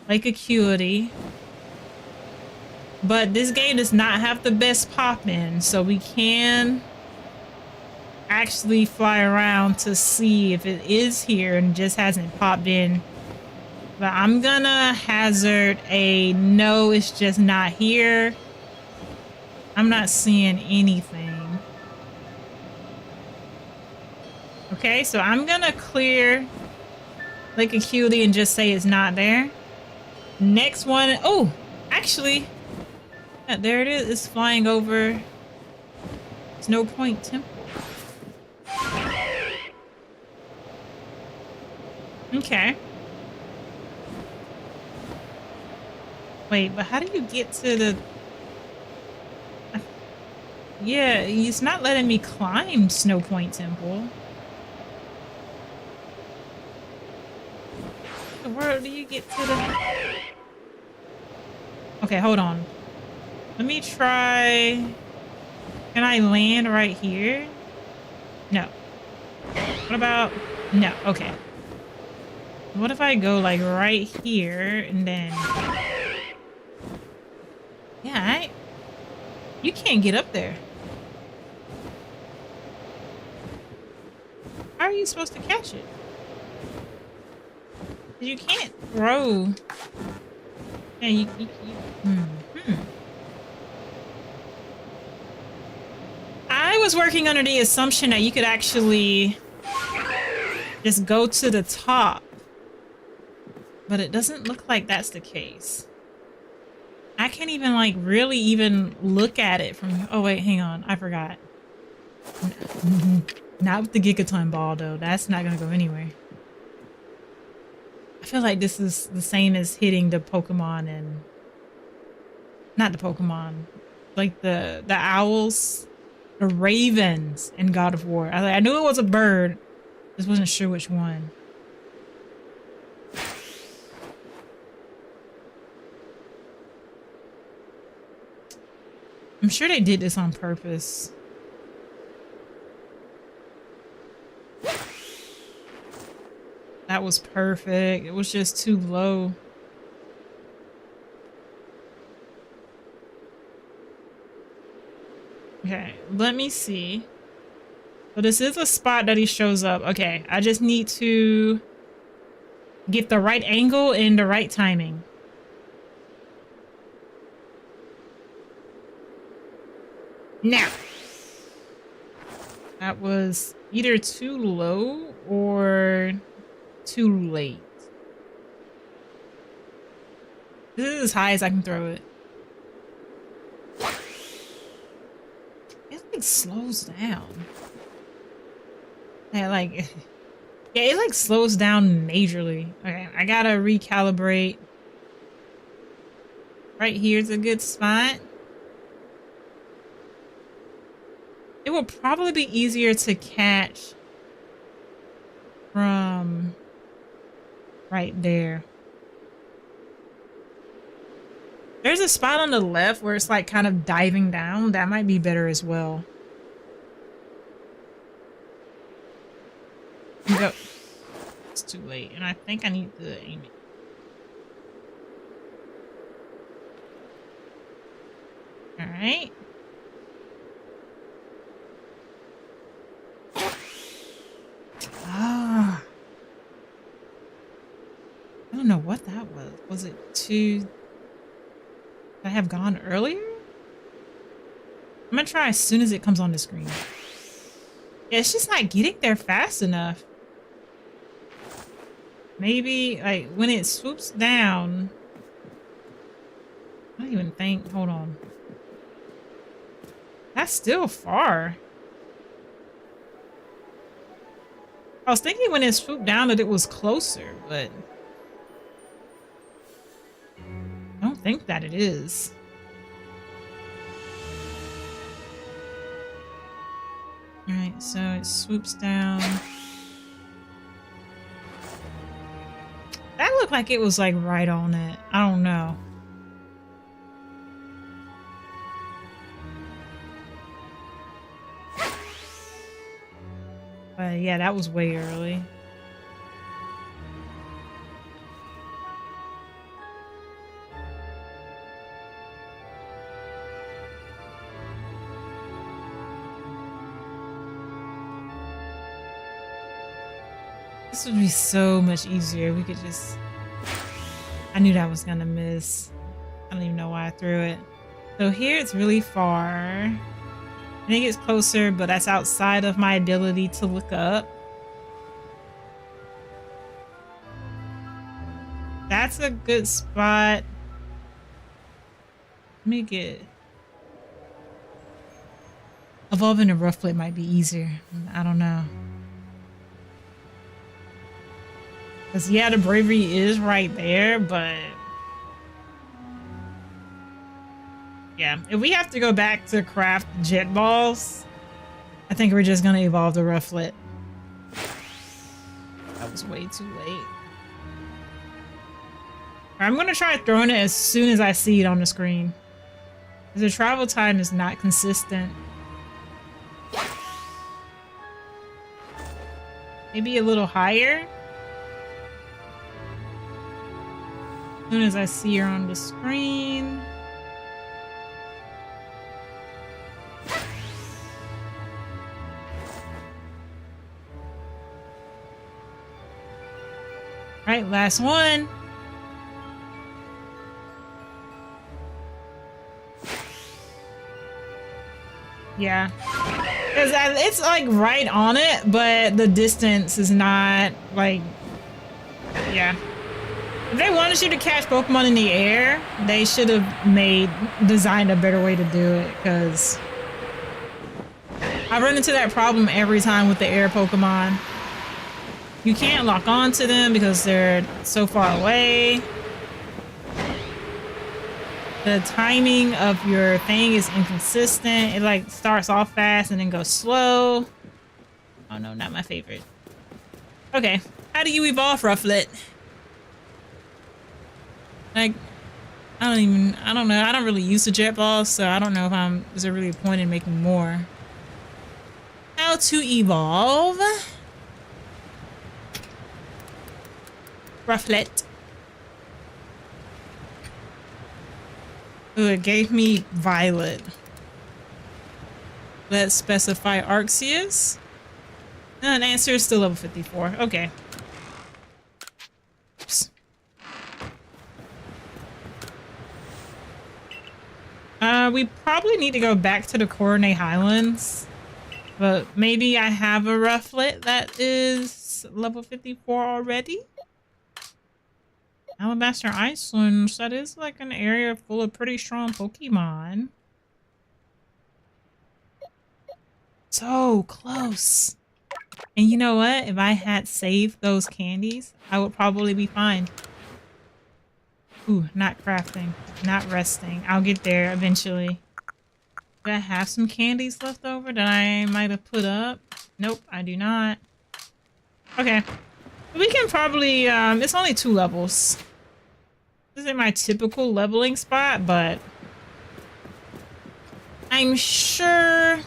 Lake Acuity. But this game does not have the best pop-in, so we can actually fly around to see if it is here and just hasn't popped in. But I'm gonna hazard a no, it's just not here. I'm not seeing anything. Okay, so I'm gonna clear Lake Acuity and just say it's not there. Next one, oh, actually, yeah, there it is. It's flying over Snow Point Temple. Okay. Wait, but how do you get to the... Yeah, it's not letting me climb Snow Point Temple. Where do you get to the... Okay, hold on. Let me try... Can I land right here? No. What about... No, okay. What if I go like right here and then... Yeah, you can't get up there. How are you supposed to catch it? You can't throw. Yeah, I was working under the assumption that you could actually just go to the top, but it doesn't look like that's the case. I can't even like really even look at it from... Oh wait, hang on, I forgot. Not with the Gigaton ball though. That's not gonna go anywhere. I feel like this is the same as hitting the Pokemon and... Not the Pokemon. Like the owls. The ravens in God of War. I knew it was a bird. Just wasn't sure which one. I'm sure they did this on purpose. That was perfect. It was just too low. Okay, let me see. So this is a spot that he shows up. Okay, I just need to get the right angle and the right timing. Now, that was either too low or too late. This is as high as I can throw it. It like slows down. Yeah, like, yeah, it like slows down majorly. Okay, I gotta recalibrate. Right here's a good spot. It will probably be easier to catch from right there. There's a spot on the left where it's like kind of diving down. That might be better as well. Go. It's too late, and I think I need to aim it. All right. Ah. I don't know what that was. Was it too... Could I have gone earlier? I'm gonna try as soon as it comes on the screen. Yeah, it's just not getting there fast enough. Maybe, like, when it swoops down... I don't even think... Hold on. That's still far. I was thinking when it swooped down that it was closer, but... I don't think that it is. Alright, so it swoops down. That looked like it was like right on it. I don't know. But yeah, that was way early. This would be so much easier. We could just... I knew that was gonna miss. I don't even know why I threw it. So here it's really far. I think it's closer, but that's outside of my ability to look up. That's a good spot. Let me get... Evolving a Rufflet might be easier. I don't know. Because, yeah, the bravery is right there, but... Yeah, if we have to go back to craft jet balls, I think we're just going to evolve the Rufflet. That was way too late. I'm going to try throwing it as soon as I see it on the screen. The travel time is not consistent. Maybe a little higher. As soon as I see her on the screen. Right, last one. Yeah. Because it's like right on it, but the distance is not like... Yeah. If they wanted you to catch Pokemon in the air, they should have designed a better way to do it, because I run into that problem every time with the air Pokemon. You can't lock on to them because they're so far away. The timing of your thing is inconsistent. It like starts off fast and then goes slow. Oh no, not my favorite. Okay, how do you evolve Rufflet? Like, I don't know. I don't really use the jet balls, so I don't know if is there really a point in making more. How to evolve Rufflet. Ooh, it gave me Violet. Let's specify Arceus. And answer is still level 54. Okay. Oops. We probably need to go back to the Coronate Highlands. But maybe I have a Rufflet that is level 54 already? Alabaster Icelands, that is like an area full of pretty strong Pokemon. So close. And you know what? If I had saved those candies, I would probably be fine. Ooh, not crafting, not resting. I'll get there eventually. Do I have some candies left over that I might have put up? Nope, I do not. Okay. We can probably, it's only 2 levels. This isn't my typical leveling spot, but I'm sure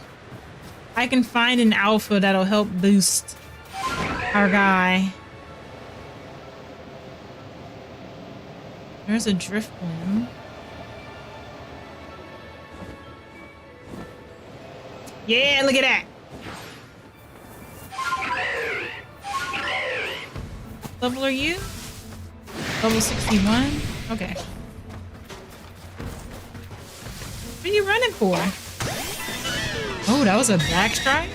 I can find an alpha that'll help boost our guy. There's a drift bloom. Yeah, look at that. Level are you? Level 61? Okay. What are you running for? Oh, that was a backstrike?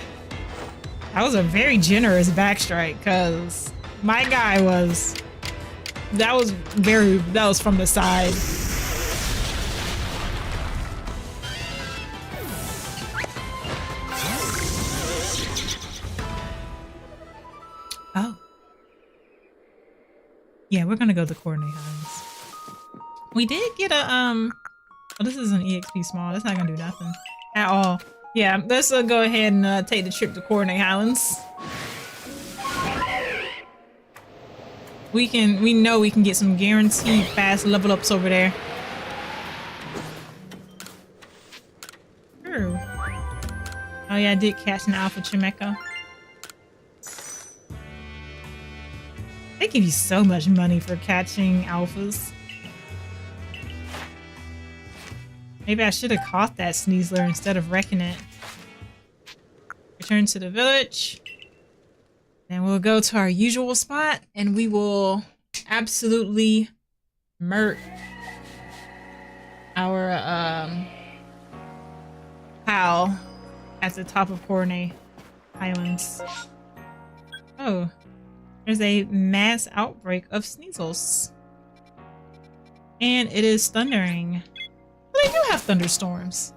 That was a very generous backstrike, because my guy was... That was from the side. Oh. Yeah, we're gonna go to Coordinate Highlands. We did get a, oh, this is an EXP small. That's not gonna do nothing at all. Yeah, let's go ahead and take the trip to Coordinate Highlands. We know we can get some guaranteed fast level ups over there. True. Oh yeah, I did catch an alpha Chimecho. They give you so much money for catching alphas. Maybe I should have caught that Sneasler instead of wrecking it. Return to the village. Then we'll go to our usual spot and we will absolutely murk our pal at the top of Coordinate Highlands. Oh, there's a mass outbreak of Sneasels. And it is thundering. Well, they do have thunderstorms.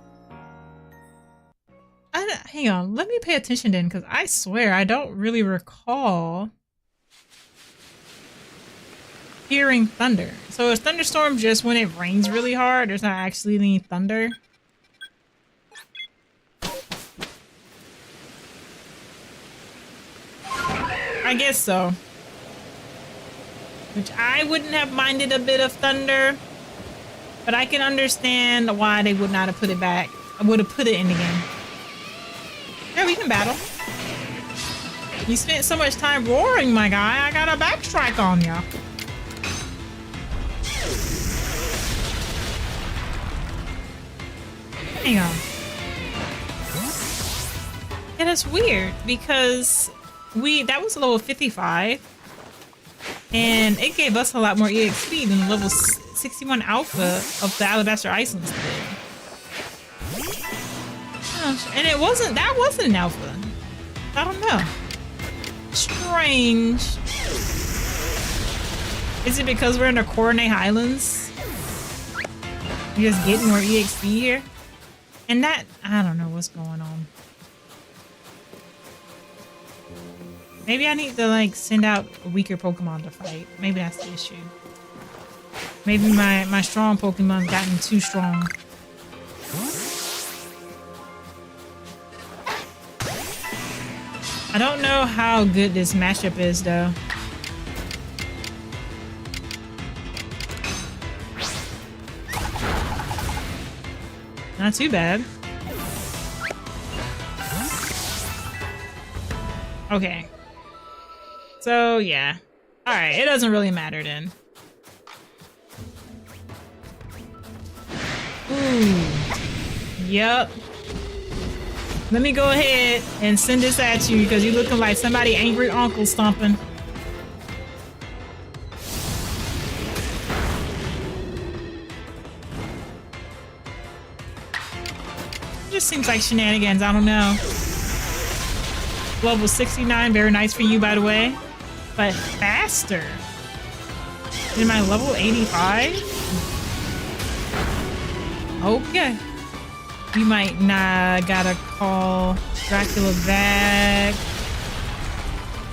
Hang on, let me pay attention then, because I swear I don't really recall hearing thunder. So is thunderstorm just when it rains really hard? There's not actually any thunder? I guess so. Which I wouldn't have minded a bit of thunder, but I can understand why they would not have put it back. I would have put it in the game. Yeah, we can battle. You spent so much time roaring, my guy. I got a backstrike on ya. Hang on. Yeah, that's weird because that was level 55 and it gave us a lot more EXP than the level 61 alpha of the Alabaster Islands did. And that wasn't an alpha. I don't know. Strange. Is it because we're in the Coordinate Highlands? You just getting more EXP here? And that, I don't know what's going on. Maybe I need to like send out a weaker Pokemon to fight. Maybe that's the issue. Maybe my strong Pokemon gotten too strong. I don't know how good this matchup is though. Not too bad. Okay. So yeah. Alright, it doesn't really matter then. Ooh. Yep. Let me go ahead and send this at you because you're looking like somebody angry uncle stomping. It just seems like shenanigans, I don't know. Level 69, very nice for you by the way. But faster. Am I level 85? Okay. You might not gotta call Dracula back.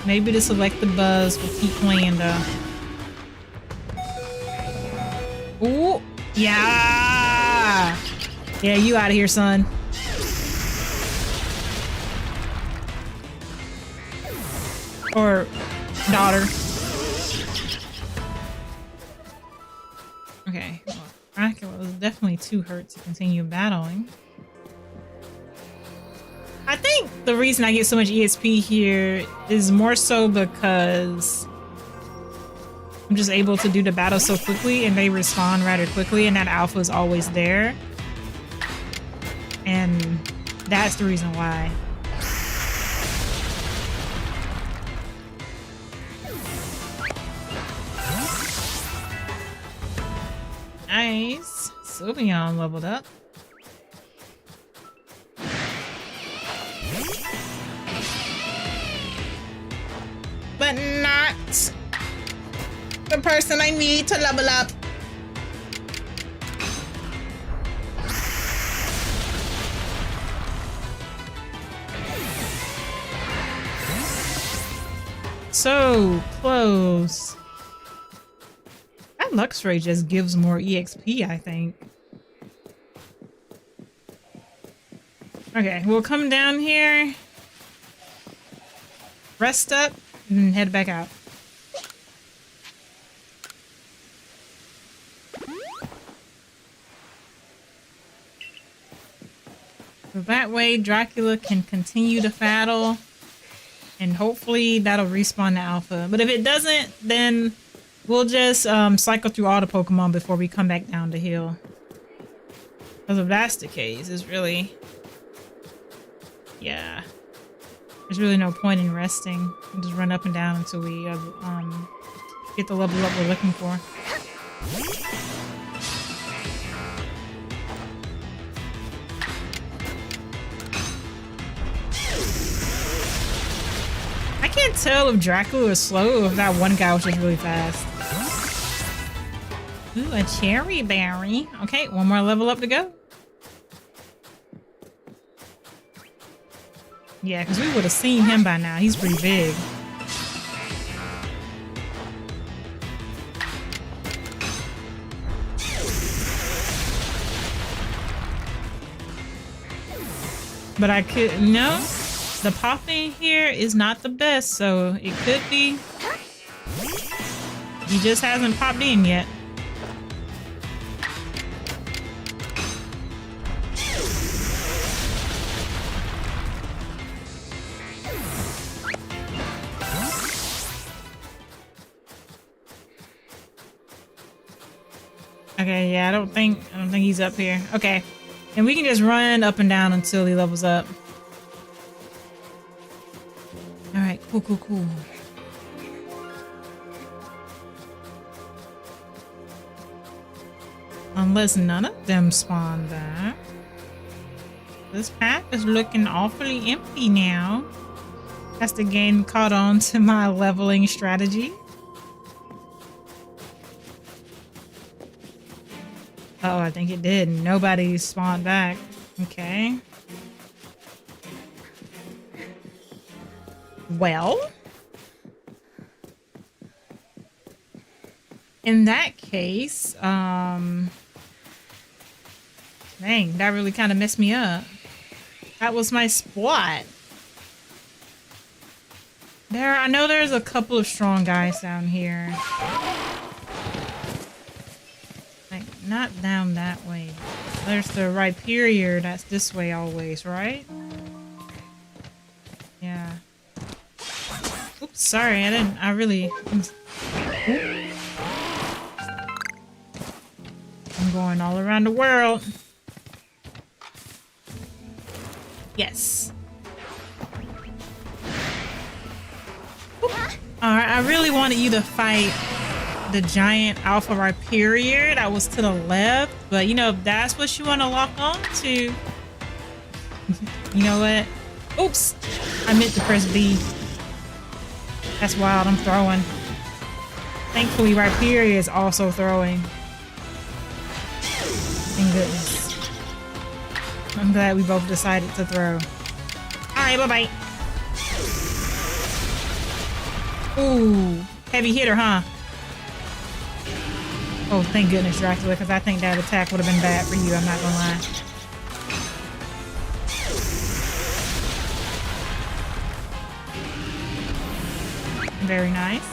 Maybe the Select the Buzz will keep playing though. Ooh, yeah! Yeah, you out of here, son. Or daughter. definitely too hurt to continue battling. I think the reason I get so much EXP here is more so because I'm just able to do the battle so quickly and they respawn rather quickly, and that alpha is always there. And that's the reason why. Nice. Sylveon leveled up. But not the person I need to level up. So close. That Luxray just gives more EXP, I think. Okay, we'll come down here, rest up, and head back out. So that way Dracula can continue to battle, and hopefully that'll respawn the alpha. But if it doesn't, then we'll just cycle through all the Pokemon before we come back down to heal. Because if that's the case, it's really... yeah. There's really no point in resting. We'll just run up and down until we get the level up we're looking for. I can't tell if Dracula is slow or if that one guy was just really fast. Ooh, a cherry berry. Okay, one more level up to go. Yeah, because we would have seen him by now. He's pretty big. But I could... no. The popping here is not the best, so it could be... he just hasn't popped in yet. Okay, yeah, I don't think he's up here. Okay. And we can just run up and down until he levels up. Alright, cool. Unless none of them spawn back. This path is looking awfully empty now. Has to gain caught on to my leveling strategy. Oh, I think it did. Nobody spawned back. Okay. Well, in that case, dang, that really kind of messed me up. That was my spot. I know there's a couple of strong guys down here. Like, not down that way. There's the Rhyperior that's this way always, right? Yeah. Oops, sorry, I'm going all around the world. Yes. Alright, I really wanted you to fight the giant Alpha Rhyperior that was to the left, but you know, if that's what you want to lock on to, you know what? Oops, I meant to press B. That's wild, I'm throwing. Thankfully, Rhyperior is also throwing. Thank goodness. I'm glad we both decided to throw. Alright, bye-bye. Ooh, heavy hitter, huh? Oh, thank goodness, Dracula, because I think that attack would have been bad for you, I'm not gonna lie. Very nice.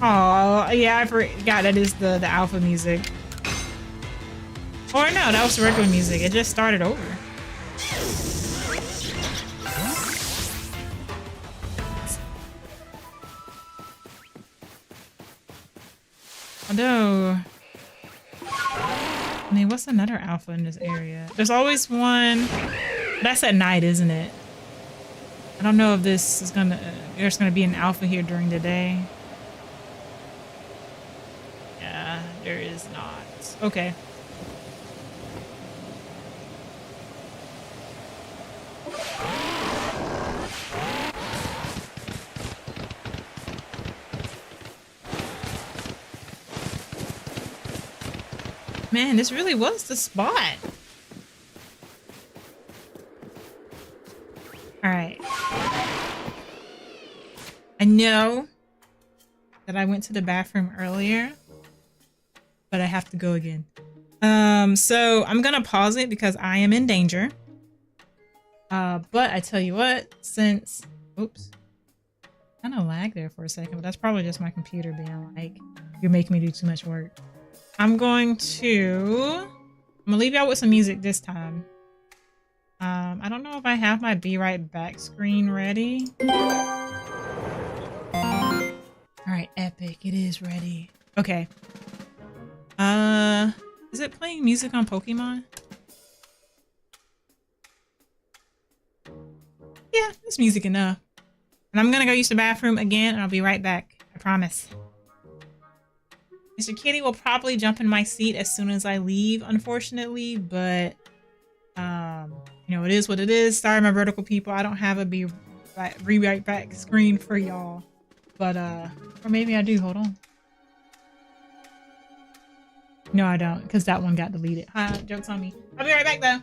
Oh, yeah, I forgot that is the alpha music. Or no, that was the regular music. It just started over. Although, I mean, what's another alpha in this area? There's always one. That's at night, isn't it? I don't know if this is gonna. There's gonna be an alpha here during the day. Yeah, there is not. Okay. Man, this really was the spot. All right. I know that I went to the bathroom earlier, but I have to go again. So I'm gonna pause it because I am in danger. But I tell you what, since, oops, kind of lagged there for a second, but that's probably just my computer being like, you're making me do too much work. I'm gonna leave y'all with some music this time. I don't know if I have my be right back screen ready. All right, epic, it is ready. Okay. Is it playing music on Pokemon? Yeah, it's music enough. And I'm gonna go use the bathroom again and I'll be right back. I promise. Mr. Kitty will probably jump in my seat as soon as I leave, unfortunately, but you know, it is what it is. Sorry, my vertical people. I don't have a be right back screen for y'all. But or maybe I do, hold on. No, I don't, because that one got deleted. Joke's on me. I'll be right back though.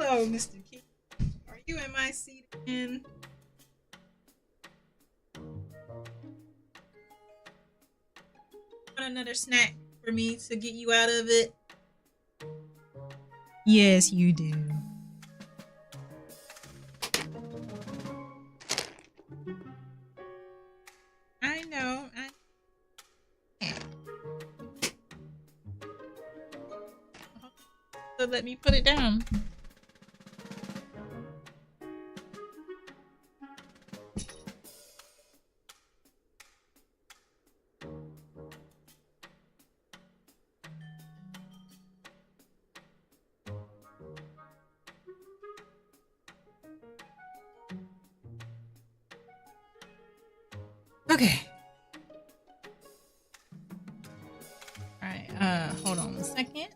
Hello, Mr. Key. Are you in my seat again? Want another snack for me to get you out of it? Yes, you do. I know. So let me put it down. Okay. Alright, hold on a second.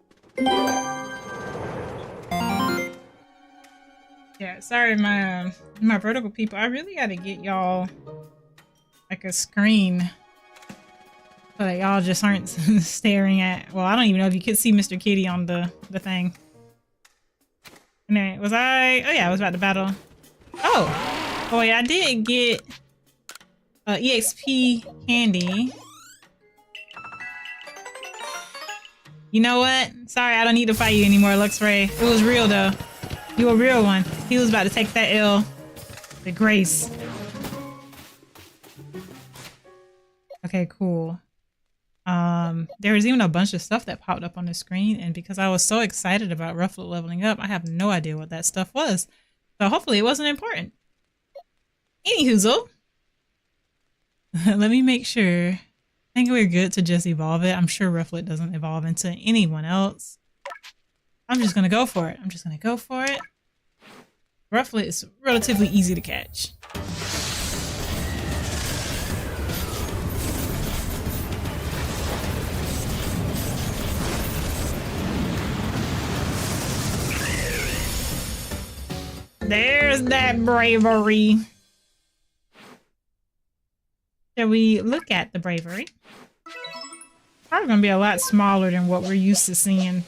Yeah, sorry, my vertical people. I really gotta get y'all like a screen so that y'all just aren't staring at. Well, I don't even know if you could see Mr. Kitty on the thing. Anyway, was I? Oh yeah, I was about to battle. Oh, boy, I did get EXP candy. You know what? Sorry, I don't need to fight you anymore, Luxray. It was real though. You a real one. He was about to take that L. The grace. Okay, cool. There was even a bunch of stuff that popped up on the screen, and because I was so excited about Rufflet leveling up, I have no idea what that stuff was. So hopefully it wasn't important. Anyhoozle. Let me make sure. I think we're good to just evolve it. I'm sure Rufflet doesn't evolve into anyone else. I'm just gonna go for it. Rufflet is relatively easy to catch. There's that bravery. Shall we look at the bravery? Probably gonna be a lot smaller than what we're used to seeing.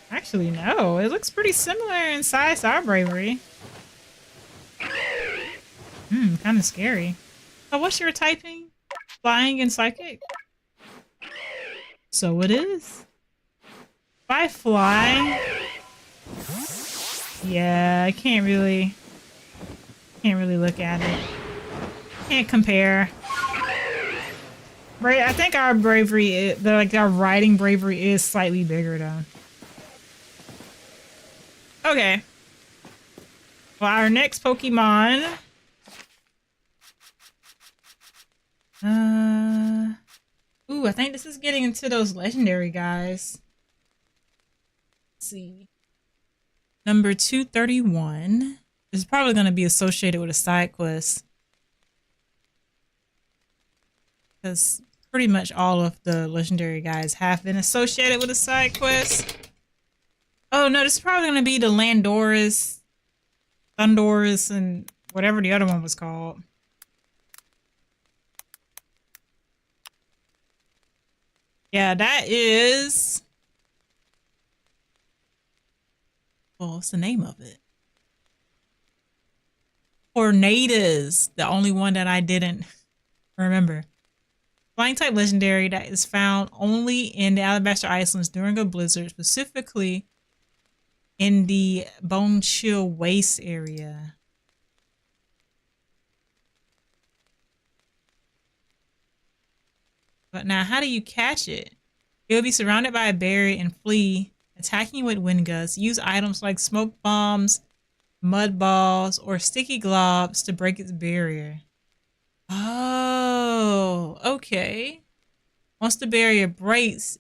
Actually, no. It looks pretty similar in size to our bravery. Kind of scary. Oh, what's your typing? Flying and psychic? So it is. If I fly... Yeah, I can't really look at it. Can't compare. I think our bravery, our riding bravery is slightly bigger though. Okay. Well, our next Pokemon. Ooh, I think this is getting into those legendary guys. Let's see. Number 231 is probably going to be associated with a side quest. Because pretty much all of the legendary guys have been associated with a side quest. Oh no, this is probably going to be the Landorus, Thundorus, and whatever the other one was called. Yeah, that is... Well, what's the name of it? Cranidos, the only one that I didn't remember. Flying type legendary that is found only in the Alabaster Islands during a blizzard, specifically in the Bone Chill Waste area. But now, how do you catch it? It will be surrounded by a barrier and flee, attacking with wind gusts. Use items like smoke bombs, mud balls, or sticky globs to break its barrier. Oh, okay. Once the barrier breaks,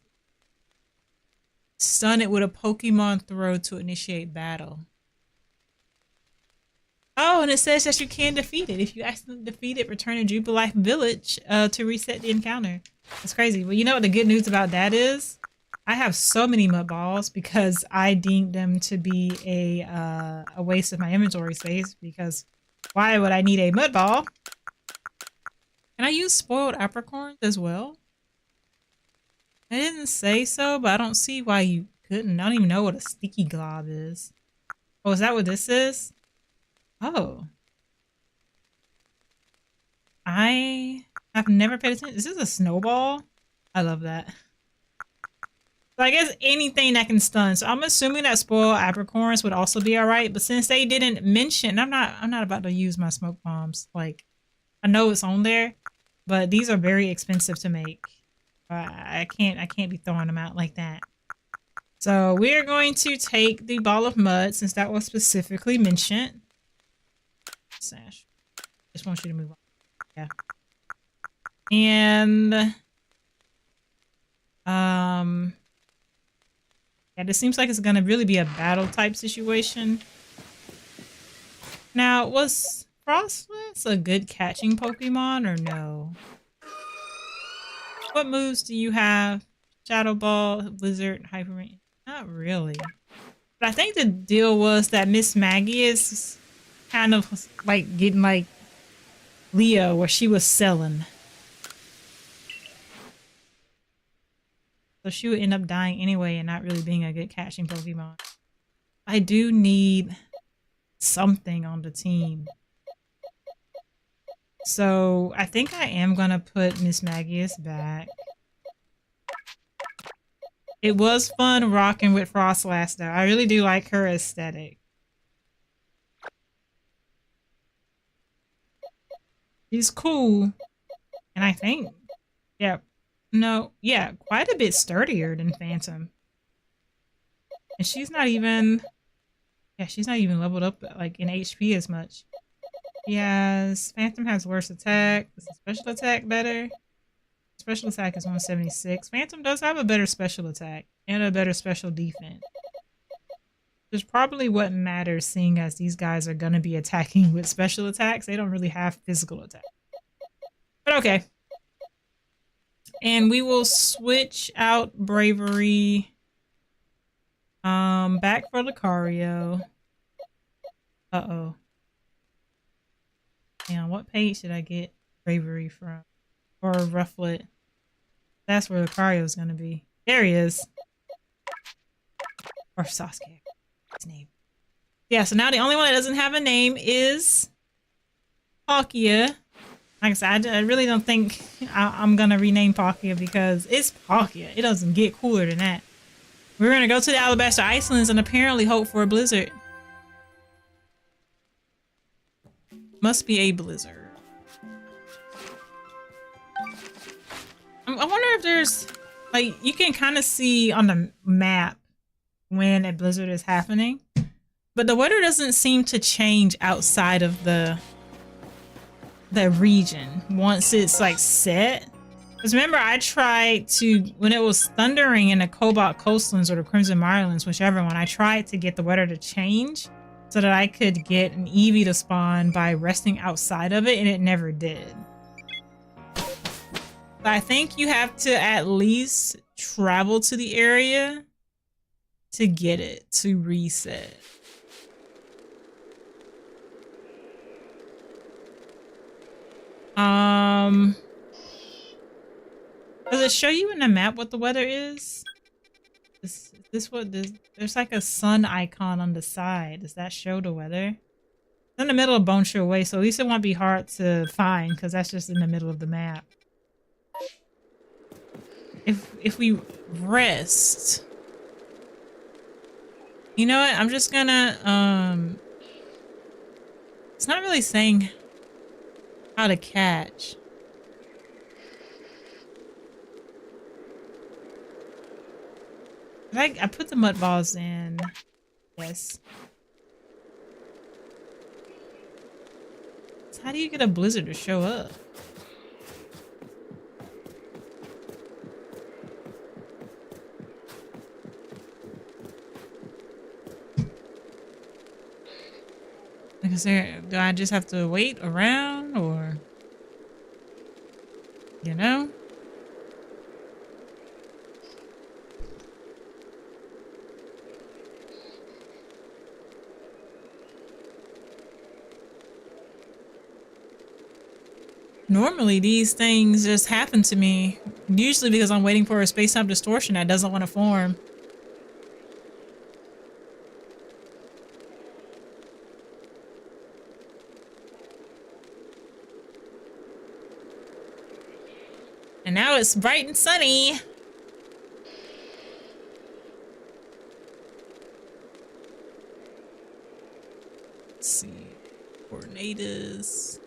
stun it with a Pokemon throw to initiate battle. Oh, and it says that you can defeat it. If you accidentally defeat it, return to Jubilife Village to reset the encounter. That's crazy. Well, you know what the good news about that is? I have so many mud balls because I deemed them to be a waste of my inventory space, because why would I need a mud ball? Can I use spoiled apricorns as well? I didn't say so, but I don't see why you couldn't. I don't even know what a sticky glob is. Oh, is that what this is? Oh. I have never paid attention. Is this a snowball? I love that. So I guess anything that can stun. So I'm assuming that spoiled apricorns would also be alright. But since they didn't mention, I'm not about to use my smoke bombs. Like, I know it's on there, but these are very expensive to make. I can't be throwing them out like that. So we're going to take the ball of mud since that was specifically mentioned. Sash. Just want you to move on. Yeah. And yeah, this seems like it's gonna really be a battle type situation. Now, was Frostless a good catching Pokemon or no? What moves do you have? Shadow Ball, Blizzard, Hyper Rain? Not really. But I think the deal was that Miss Maggie is kind of like getting like Leo, where she was selling. So she would end up dying anyway and not really being a good catching Pokemon. I do need something on the team. So I think I am going to put Miss Magius back. It was fun rocking with Frostlass though. I really do like her aesthetic. She's cool. And I think, yeah, no, yeah, quite a bit sturdier than Phantom. And she's not even, yeah, she's not even leveled up like in HP as much. Phantom has worse attack. Is the special attack better? Special attack is 176. Phantom does have a better special attack and a better special defense. Which is probably what matters, seeing as these guys are going to be attacking with special attacks. They don't really have physical attack. But okay. And we will switch out Bravery. Back for Lucario. Uh-oh. Now, what page should I get Bravery from? Or Rufflet? That's where Lucario's gonna be. There he is. Or Sasuke. His name. Yeah, so now the only one that doesn't have a name is Palkia. Like I said, I really don't think I'm gonna rename Palkia because it's Palkia. It doesn't get cooler than that. We're gonna go to the Alabaster Icelands and apparently hope for a blizzard. Must be a blizzard. I wonder if there's, like, you can kind of see on the map when a blizzard is happening, but the weather doesn't seem to change outside of the region once it's like set. Because remember, I tried to, when it was thundering in the Cobalt Coastlands or the Crimson Mirelands, whichever one, I tried to get the weather to change so that I could get an Eevee to spawn by resting outside of it, and it never did. But I think you have to at least travel to the area to get it to reset. Does it show you in the map what the weather is? Is this what this? There's like a sun icon on the side. Does that show the weather? It's in the middle of Bone Shore Way, so at least it won't be hard to find because that's just in the middle of the map. If we rest, you know what? I'm just gonna it's not really saying how to catch. I put the mud balls in. Yes. So how do you get a blizzard to show up? Like, do I just have to wait around, or, you know? Normally these things just happen to me Usually because I'm waiting for a space-time distortion that doesn't want to form. And now it's bright and sunny. Let's see. Cranidos.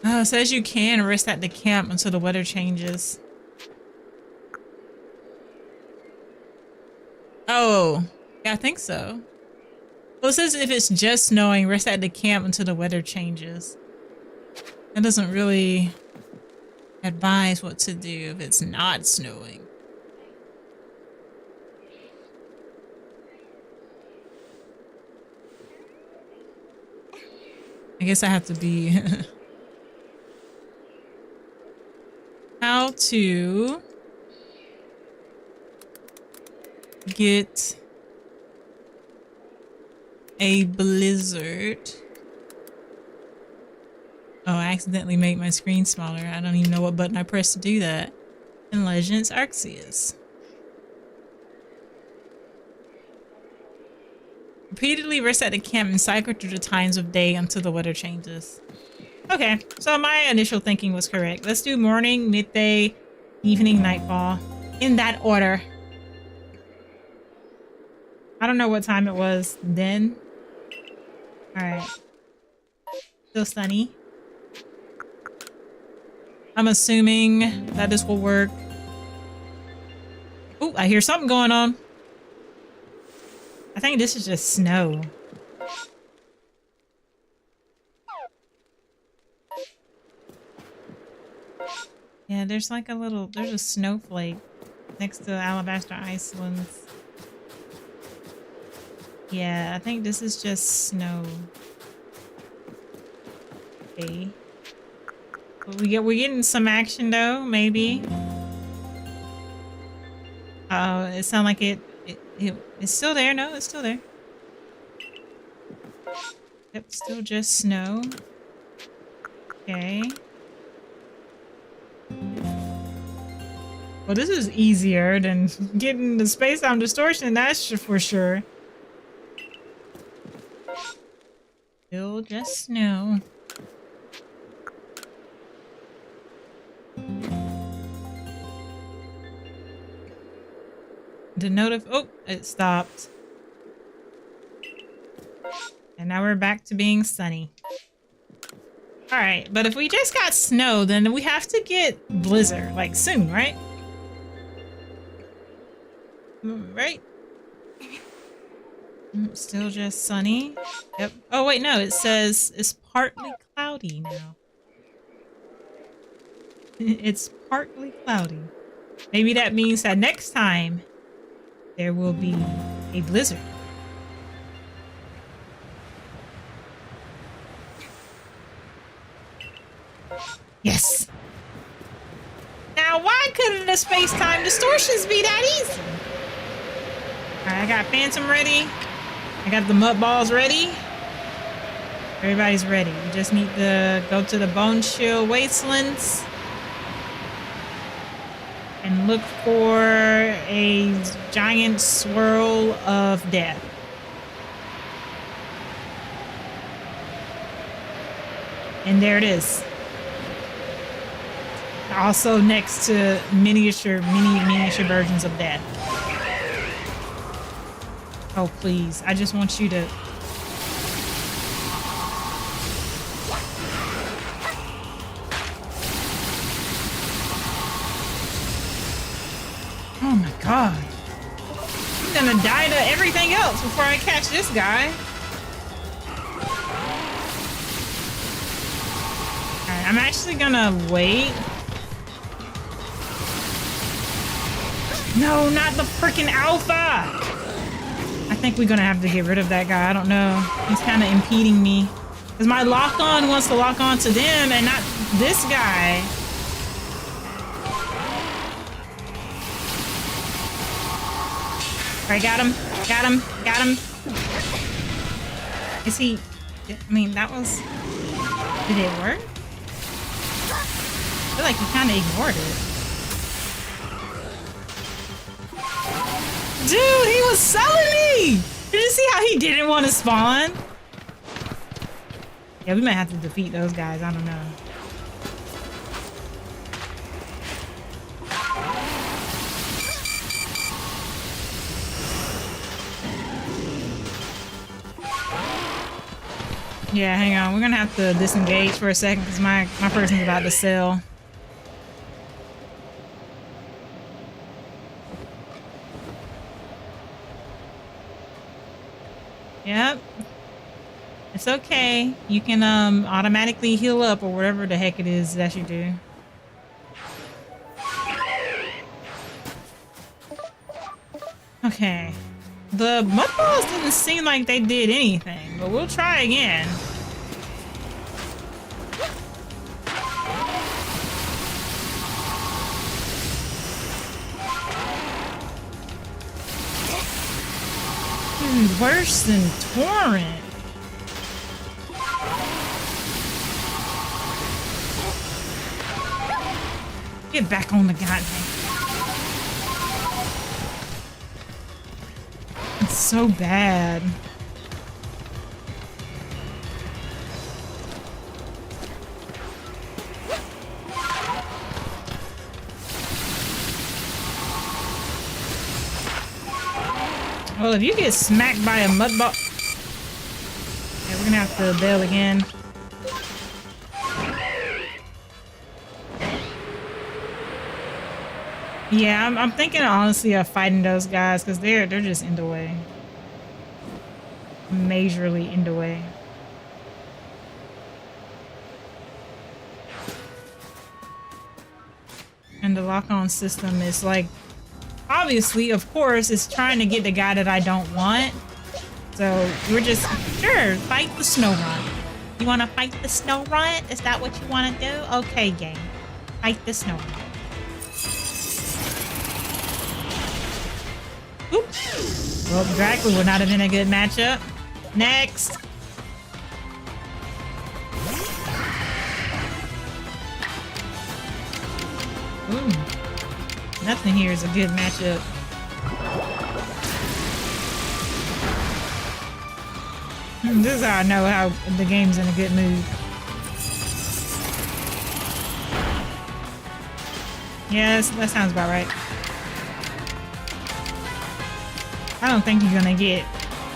Oh, it says you can rest at the camp until the weather changes. Oh, yeah, I think so. Well, it says if it's just snowing, rest at the camp until the weather changes. That doesn't really advise what to do if it's not snowing. I guess I have to be... How to get a blizzard. Oh, I accidentally made my screen smaller. I don't even know what button I pressed to do that. In Legends Arceus. Repeatedly rest at the camp and cycle through the times of day until the weather changes. Okay, so my initial thinking was correct. Let's do morning, midday, evening, nightfall. In that order. I don't know what time it was then. Alright. Still sunny. I'm assuming that this will work. Oh, I hear something going on. I think this is just snow. Yeah, there's like there's a snowflake next to Alabaster Islands. Yeah, I think this is just snow. Okay. But we're getting some action though, maybe. It sounded like it's still there. No, it's still there. Yep, still just snow. Okay. Well, this is easier than getting the space-time distortion, that's for sure. Still just snow. Oh, it stopped. And now we're back to being sunny. Alright, but if we just got snow, then we have to get blizzard, like soon, right? Right? Still just sunny. Yep. Oh, wait, no, it says it's partly cloudy now. It's partly cloudy. Maybe that means that next time there will be a blizzard. Yes. Now, why couldn't the space-time distortions be that easy? Alright, I got Phantom ready. I got the mud balls ready. Everybody's ready. We just need to go to the Bone Shield Wastelands and look for a giant swirl of death. And there it is. Also next to mini miniature versions of death. Oh, please. I just want you to... Oh my god. I'm gonna die to everything else before I catch this guy. Alright, I'm actually gonna wait. No, not the freaking alpha! I think we're gonna have to get rid of that guy. I don't know. He's kind of impeding me. Because my lock-on wants to lock on to them and not this guy. Alright, got him. Got him. Got him. Is he... I mean, that was... Did it work? I feel like he kind of ignored it. Dude, he was selling me! Did you see how he didn't want to spawn? Yeah, we might have to defeat those guys. I don't know. Yeah, hang on. We're gonna have to disengage for a second because my person's about to sell. Yep. It's okay. You can automatically heal up or whatever the heck it is that you do. Okay. The mud balls didn't seem like they did anything, but we'll try again. Dude, worse than Torrent. Get back on the goddamn. It's so bad. Well, if you get smacked by a mud ball... Yeah, we're gonna have to bail again. Yeah, I'm thinking honestly of fighting those guys because they're just in the way. Majorly in the way. And the lock-on system is like, obviously, of course, it's trying to get the guy that I don't want. So we're just, sure, fight the snow run. You want to fight the snow run? Is that what you want to do? Okay, game. Fight the snow run. Oops. Well, Dracula would not have been a good matchup. Next. Ooh. Nothing here is a good matchup. This is how I know how the game's in a good mood. Yes, that sounds about right. I don't think you're gonna get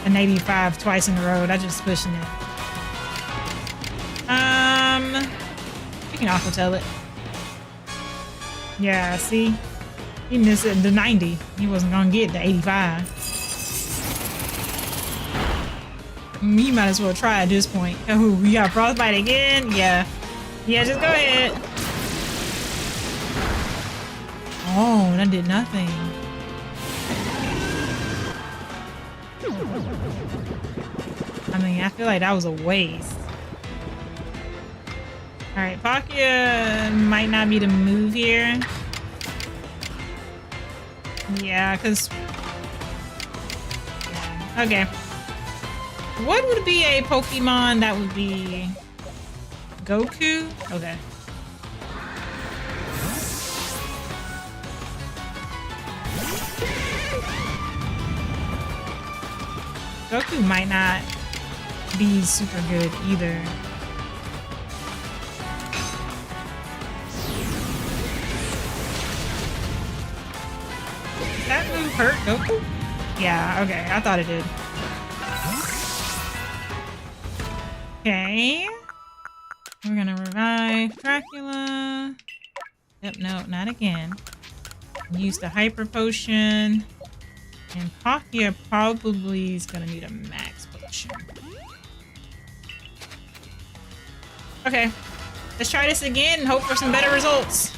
an 85 twice in a row. That's just pushing it. You can also tell it. Yeah, see? He missed it, the 90. He wasn't gonna get the 85. You might as well try at this point. Oh, we got frostbite again? Yeah. Yeah, just go ahead. Oh, that did nothing. I mean, I feel like that was a waste. Alright, Palkia might not be the move here. Yeah, because... Yeah. Okay. What would be a Pokemon that would be... Goku? Okay. Goku might not be super good either. Did that move hurt Goku? Yeah, okay, I thought it did. Okay. We're gonna revive Dracula. Yep, no, not again. Use the Hyper Potion. And Palkia probably is gonna need a Max Potion. Okay. Let's try this again and hope for some better results.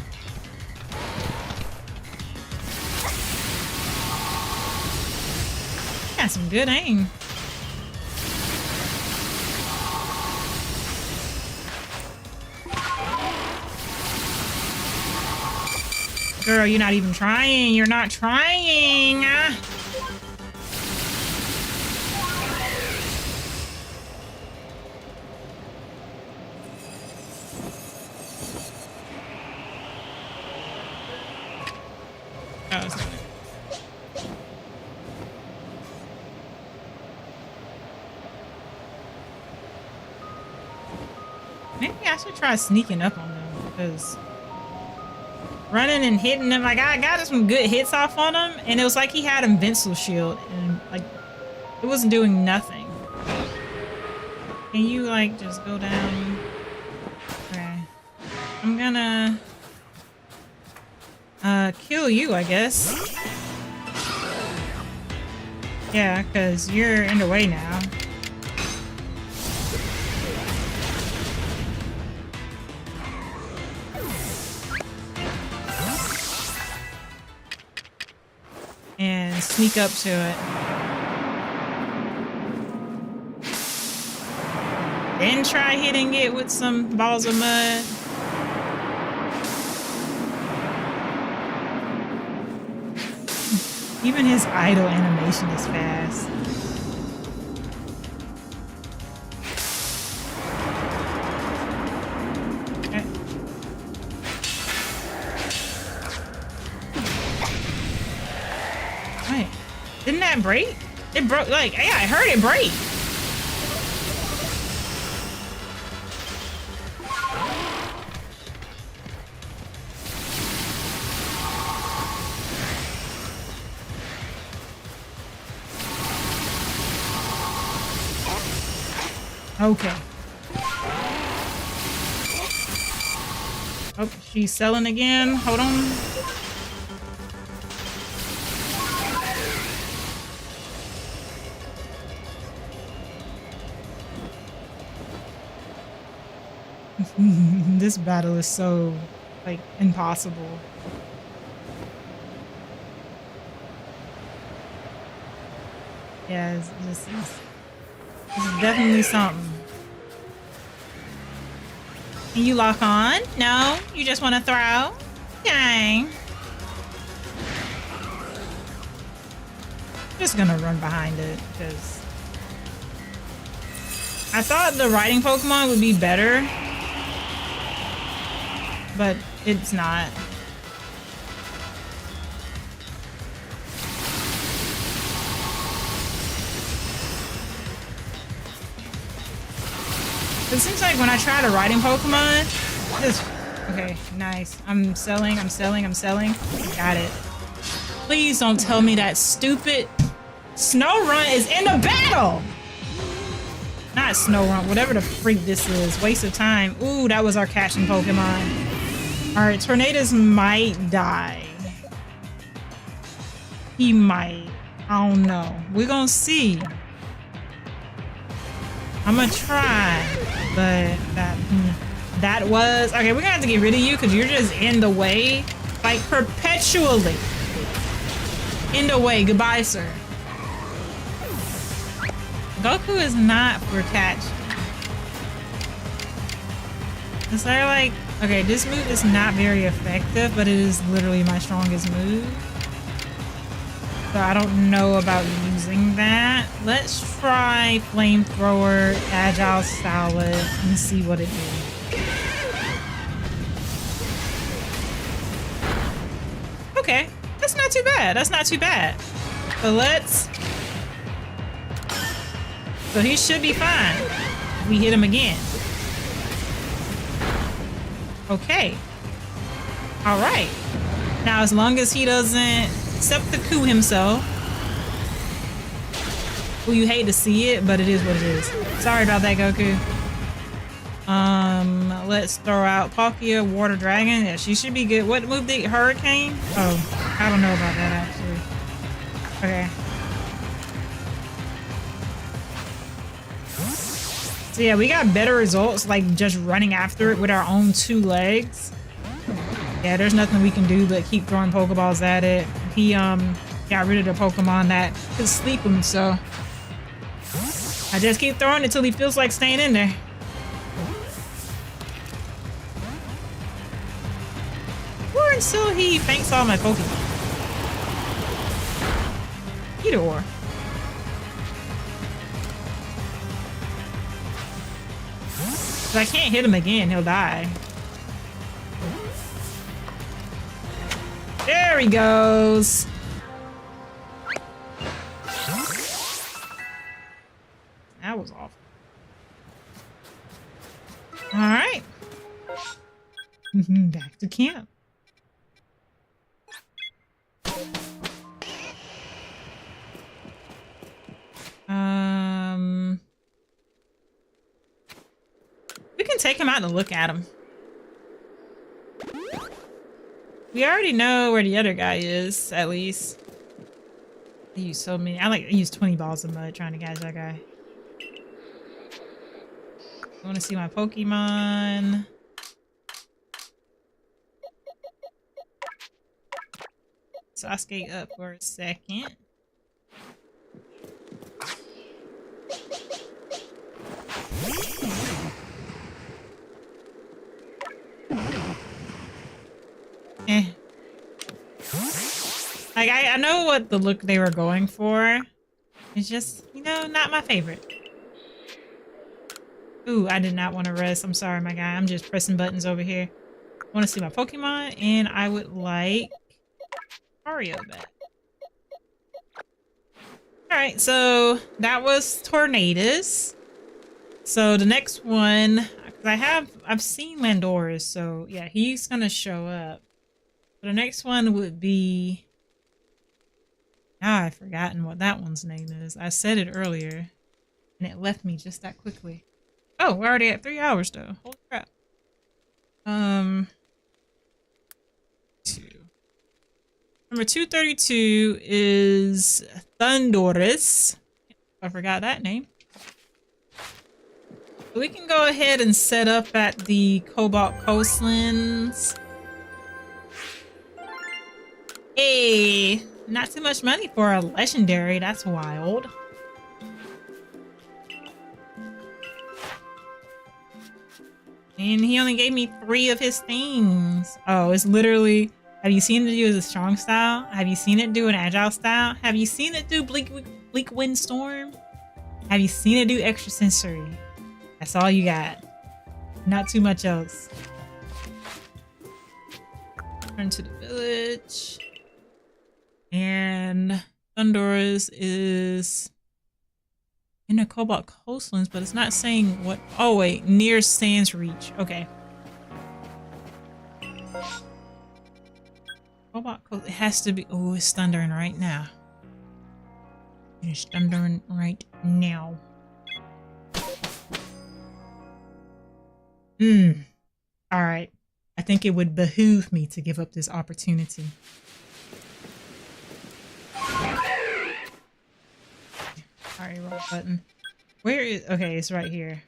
Got some good aim. Girl, you're not even trying. You're not trying. Oh, it's not. Maybe I should try sneaking up on them because running and hitting them, like I got some good hits off on him, and it was like he had invincible shield, and like it wasn't doing nothing. Can you like just go down? Okay, I'm gonna kill you, I guess. Yeah, because you're in the way now. And sneak up to it. Then try hitting it with some balls of mud. Even his idle animation is fast. Okay. Wait, didn't that break? It broke, like, yeah, I heard it break. Okay. Oh, she's selling again. Hold on. This battle is so, like, impossible. Yeah, this is definitely something. Can you lock on? No? You just want to throw? Dang. Just gonna run behind it, because I thought the riding Pokemon would be better, but it's not. It seems like when I try to riding Pokemon, okay, nice. I'm selling. Got it. Please don't tell me that stupid Snorunt is in the battle! Not Snorunt, whatever the freak this is. Waste of time. Ooh, that was our catching Pokemon. Alright, Tornadus might die. He might. I don't know. We're gonna see. I'm gonna try, but that was okay. We're gonna have to get rid of you because you're just in the way, like perpetually in the way. Goodbye, sir. Goku is not for catch. Is there like okay? This move is not very effective, but it is literally my strongest move. So I don't know about using that. Let's try Flamethrower, Agile Salad, and see what it does. Okay, that's not too bad. That's not too bad. So let's... So he should be fine if we hit him again. Okay. All right. Now, as long as he doesn't... Seppuku himself. Well, you hate to see it, but it is what it is. Sorry about that, Goku. Let's throw out Palkia, Water Dragon. Yeah, she should be good. What move did Hurricane? Oh, I don't know about that actually. Okay. So yeah, we got better results like just running after it with our own 2 legs. Yeah, there's nothing we can do but keep throwing Pokeballs at it. He got rid of the Pokemon that could sleep him, so I just keep throwing it till he feels like staying in there. Or until he thanks all my Pokemon. Either or. If I can't hit him again, he'll die. There he goes. That was awful. All right. Back to camp. We can take him out and look at him. We already know where the other guy is, at least. I use so many. I use 20 balls of mud trying to catch that guy. I want to see my Pokemon. Sasuke up for a second. Like, I know what the look they were going for. It's just, you know, not my favorite. Ooh, I did not want to rest. I'm sorry, my guy. I'm just pressing buttons over here. I want to see my Pokemon, and I would like Mario back. Alright, so that was Tornadoes. So the next one, I've seen Landorus, so yeah, he's gonna show up. So the next one would be, now I've forgotten what that one's name is. I said it earlier, and it left me just that quickly. Oh, we're already at 3 hours though. Holy crap. Number 232 is Thunderous. I forgot that name. We can go ahead and set up at the Cobalt Coastlands. Hey, not too much money for a legendary. That's wild. And he only gave me 3 of his things. Oh, it's literally... Have you seen it do a strong style? Have you seen it do an agile style? Have you seen it do bleak windstorm? Have you seen it do extra sensory? That's all you got. Not too much else. Turn to the village. And Thunderous is in the Cobalt Coastlands, but it's not saying what. Oh wait, near Sands Reach. Okay. Cobalt Coast. It has to be. Oh, it's thundering right now. It's thundering right now. Alright. I think it would behoove me to give up this opportunity. Sorry, wrong button. Where is... Okay, it's right here.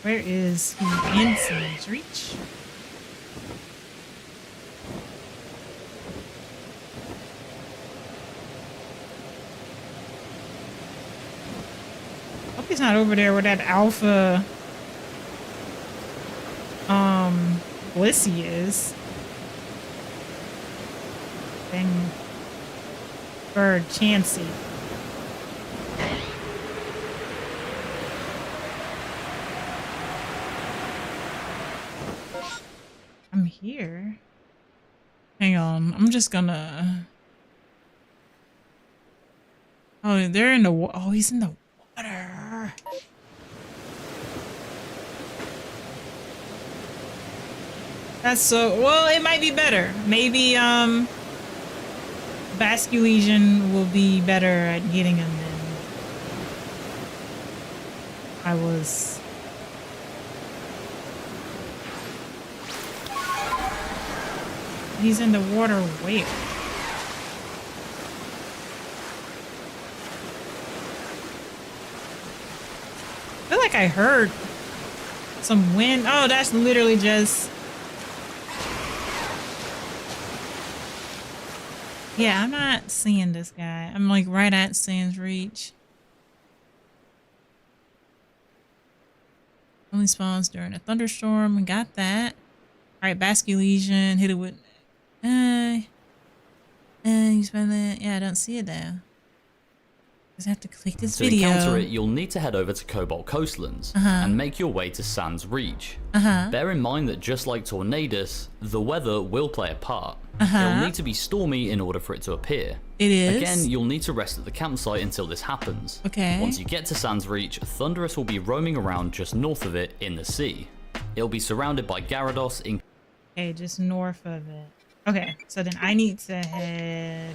Where is he in Sands Reach? Hope he's not over there where that alpha Blissey is. Then Bird Chansey. I'm here. Hang on, I'm just gonna... Oh, they're in the water. Oh, he's in the water. That's so... Well, it might be better. Maybe, Basculegion will be better at getting him than I was. He's in the water where? I feel like I heard some wind. Oh, that's literally just... Yeah, I'm not seeing this guy. I'm like right at Sands Reach. Only spawns during a thunderstorm. We got that. Alright, Basculegion. Hit it with... you spend that? Yeah, I don't see it though. I have to click this to video. To encounter it, you'll need to head over to Cobalt Coastlands and make your way to Sans Reach. Bear in mind that just like Tornadus, the weather will play a part. It'll need to be stormy in order for it to appear. It is. Again, you'll need to rest at the campsite until this happens. Okay. Once you get to Sans Reach, Thunderous will be roaming around just north of it in the sea. It'll be surrounded by Gyarados in... Okay, just north of it. Okay, so then I need to head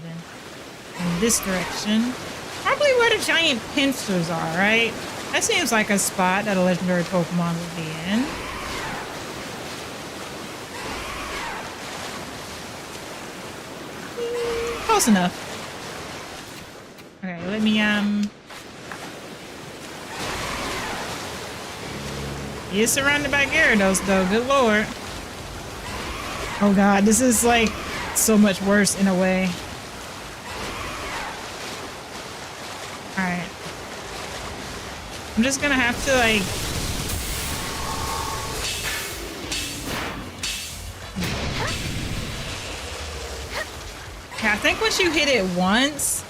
in this direction. Probably where the giant pincers are, right? That seems like a spot that a legendary Pokemon would be in. Close enough. Okay, let me, He is surrounded by Gyarados, though. Good lord. Oh god, this is, like, so much worse in a way. Alright. I'm just gonna have to, like... Yeah, I think once you hit it once,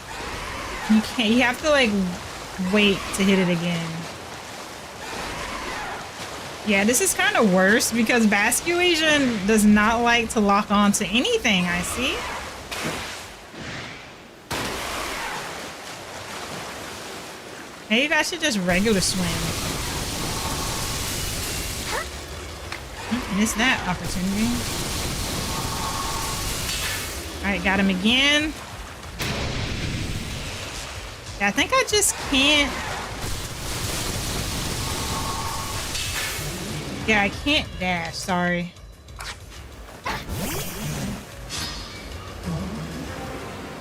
you have to, like, wait to hit it again. Yeah, this is kind of worse because Basculegion does not like to lock on to anything, I see. Maybe I should just regular swim. Missed that opportunity. Alright, got him again. Yeah, I think I just can't... Yeah, I can't dash, sorry.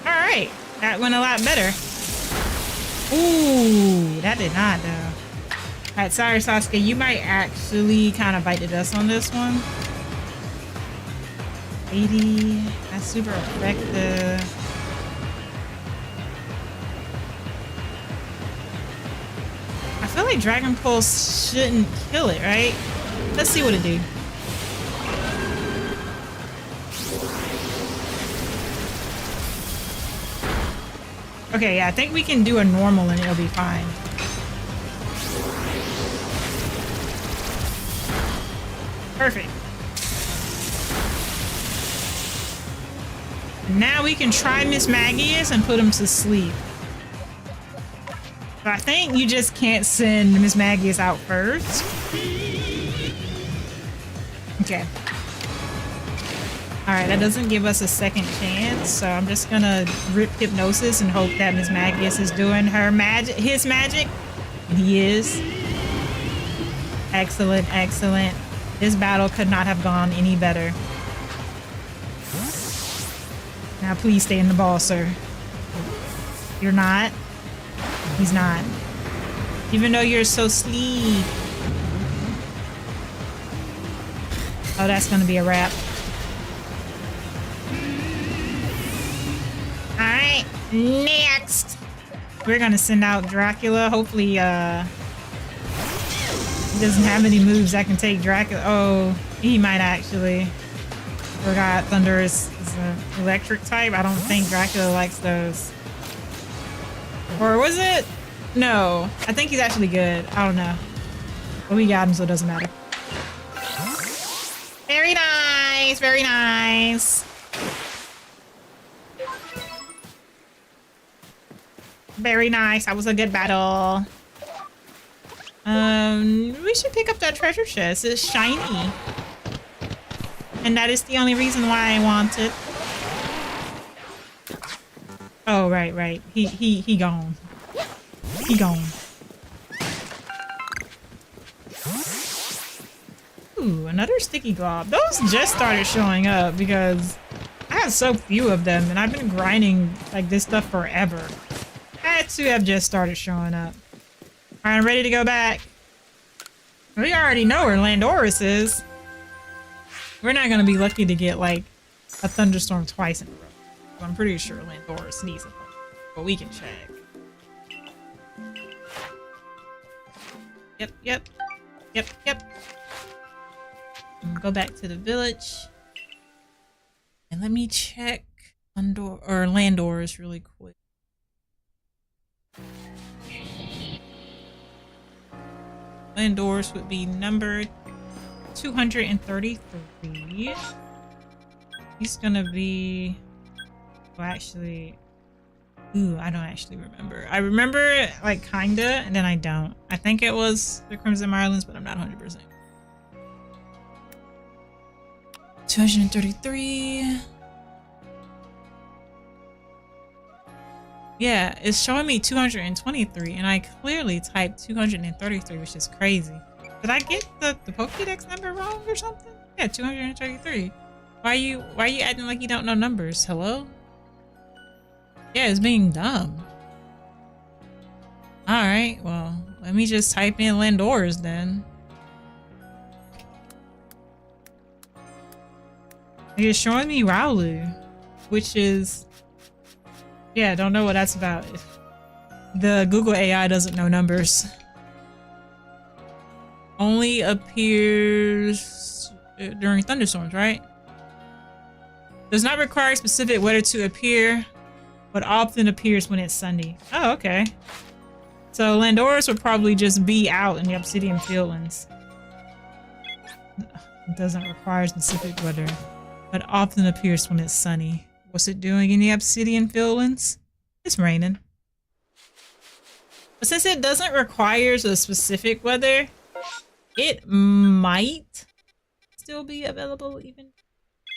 Alright, that went a lot better. Ooh, that did not though. Alright, sorry Sasuke, you might actually kind of bite the dust on this one. 80, that's super effective. I feel like Dragon Pulse shouldn't kill it, right? Let's see what it do. Okay, yeah, I think we can do a normal and it'll be fine. Perfect. Now we can try Miss Magius and put him to sleep. So I think you just can't send Miss Magius out first. Okay. Alright, that doesn't give us a second chance, so I'm just gonna rip Hypnosis and hope that Miss Magius is doing her magic, his magic. And he is. Excellent, excellent. This battle could not have gone any better. Now please stay in the ball, sir. You're not. He's not. Even though you're so sleep. Oh, that's gonna be a wrap. Alright, next! We're gonna send out Dracula. Hopefully, he doesn't have any moves that can take Dracula. Oh, he might actually. Forgot Thunder is an electric type. I don't think Dracula likes those. Or was it? No. I think he's actually good. I don't know. But we got him, so it doesn't matter. Very nice. Very nice. Very nice. That was a good battle. We should pick up that treasure chest. It's shiny. And that is the only reason why I want it. Oh, right. He gone. He gone. Ooh, another sticky glob. Those just started showing up because I have so few of them and I've been grinding like this stuff forever. Had to have just started showing up. Alright, I'm ready to go back. We already know where Landorus is. We're not gonna be lucky to get like a thunderstorm twice in a row. So I'm pretty sure Landorus needs it, but we can check. Yep. Go back to the village. And let me check Landorus really quick. Landorus would be number 233. He's gonna be... Well, actually... Ooh, I don't actually remember. I remember, like, kinda, and then I don't. I think it was the Crimson Islands, but I'm not 100%. 233. Yeah, it's showing me 223, and I clearly typed 233, which is crazy. Did I get the Pokedex number wrong or something? Yeah, 233. Why are you acting like you don't know numbers? Hello? Yeah, it's being dumb. Alright, well, let me just type in Landorus then. It's showing me Rowlu, which is... Yeah, don't know what that's about. The Google AI doesn't know numbers. Only appears during thunderstorms, right? Does not require specific weather to appear, but often appears when it's sunny. Oh, okay. So Landorus would probably just be out in the Obsidian Fieldlands. It doesn't require specific weather, but often appears when it's sunny. What's it doing in the Obsidian Fieldlands? It's raining. But since it doesn't require a specific weather, it might still be available even if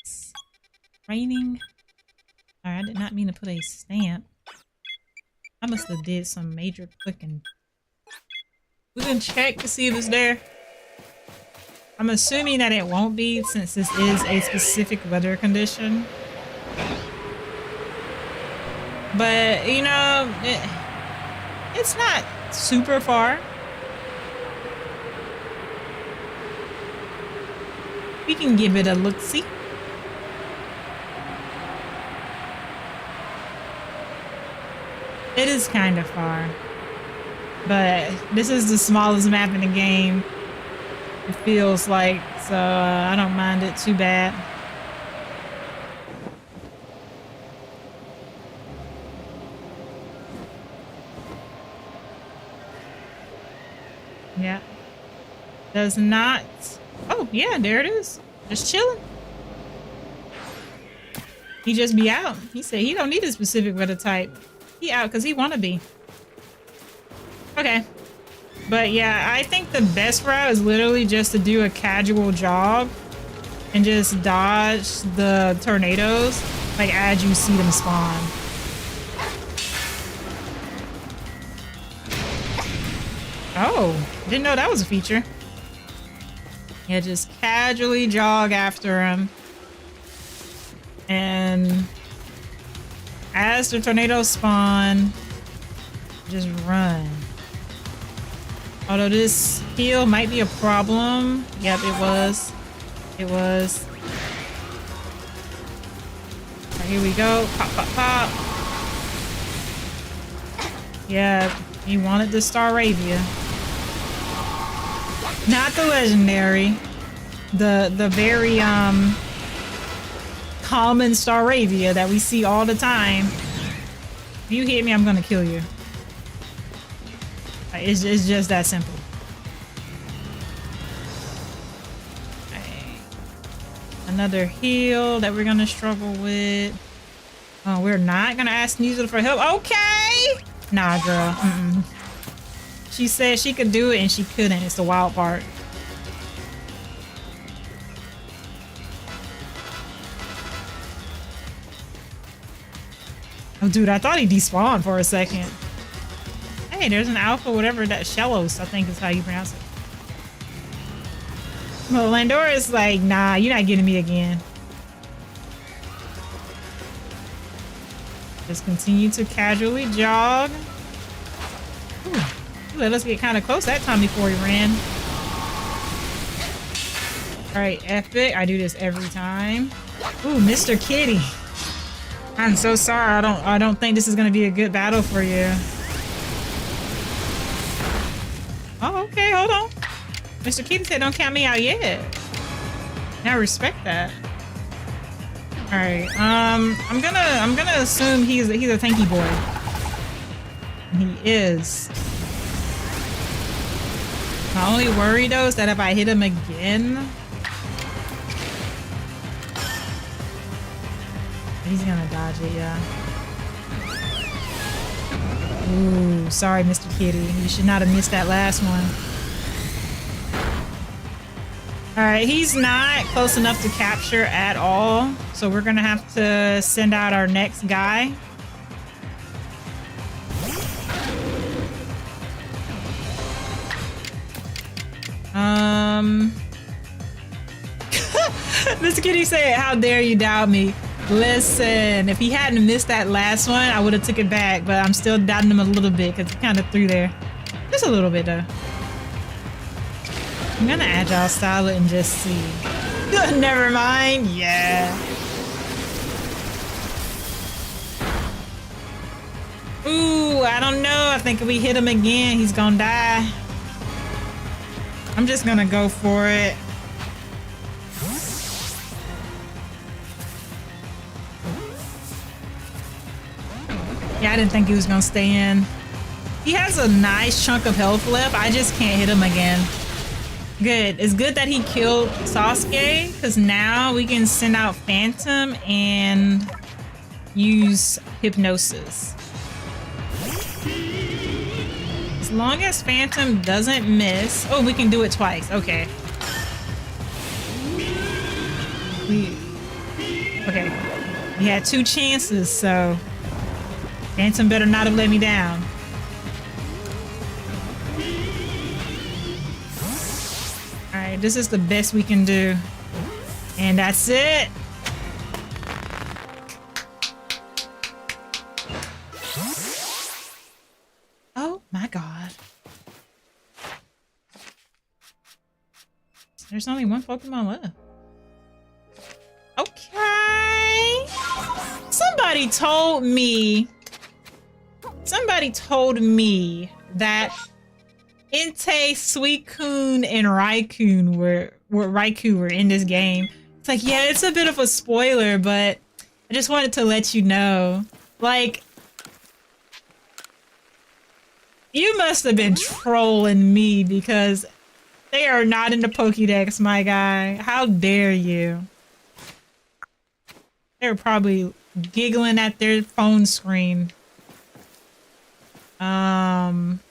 it's raining. Alright, I did not mean to put a stamp. I must have did some major clicking. We can check to see if it's there. I'm assuming that it won't be since this is a specific weather condition. But, you know, it's not super far. We can give it a look-see. It is kind of far. But this is the smallest map in the game. It feels like, so I don't mind it too bad. Yeah. Does not... Oh, yeah, there it is. Just chilling. He just be out. He said he don't need a specific weather type. He out because he want to be. Okay. But yeah, I think the best route is literally just to do a casual jog and just dodge the tornadoes, like as you see them spawn. Oh, didn't know that was a feature. Yeah, just casually jog after him. And as the tornadoes spawn, just run. Although this heal might be a problem. Yep, it was. It was. All right, here we go. Pop, pop, pop. Yeah, he wanted the Staravia. Not the legendary. The very common Staravia that we see all the time. If you hit me, I'm gonna kill you. It's just that simple. Okay. Another heal that we're gonna struggle with. Oh, we're not gonna ask Sneasel for help. Okay! Nah, girl. Mm-mm. She said she could do it and she couldn't. It's the wild part. Oh, dude, I thought he despawned for a second. Hey, there's an alpha, whatever that Shellos, I think is how you pronounce it. Well, Landorus is like, nah, you're not getting me again. Just continue to casually jog. Ooh, he let us get kind of close that time before he ran. Alright, epic. I do this every time. Ooh, Mr. Kitty. I'm so sorry. I don't think this is gonna be a good battle for you. Oh, okay, hold on. Mr. Kitty said don't count me out yet. Now respect that. Alright, I'm gonna assume he's a tanky boy. He is. My only worry though is that if I hit him again, he's gonna dodge it, yeah. Ooh, sorry, Mr. Kitty. You should not have missed that last one. Alright, he's not close enough to capture at all, so we're gonna have to send out our next guy. Mr. Kitty said, how dare you doubt me? Listen, if he hadn't missed that last one, I would have took it back, but I'm still doubting him a little bit because he kind of threw there. Just a little bit though. I'm gonna agile style it and just see. Never mind. Yeah. Ooh, I don't know. I think if we hit him again, he's gonna die. I'm just gonna go for it. Yeah, I didn't think he was gonna stay in. He has a nice chunk of health left. I just can't hit him again. Good. It's good that he killed Sasuke, because now we can send out Phantom and use Hypnosis. As long as Phantom doesn't miss... Oh, we can do it twice. Okay. Okay. We had 2 chances, so... Phantom better not have let me down. Alright, this is the best we can do. And that's it. Oh my god. There's only 1 Pokemon left. Okay. Somebody told me that Entei, Suicune, and Raikun were in this game. It's like, yeah, it's a bit of a spoiler, but I just wanted to let you know. Like, you must have been trolling me because they are not in the Pokédex, my guy. How dare you? They were probably giggling at their phone screen. I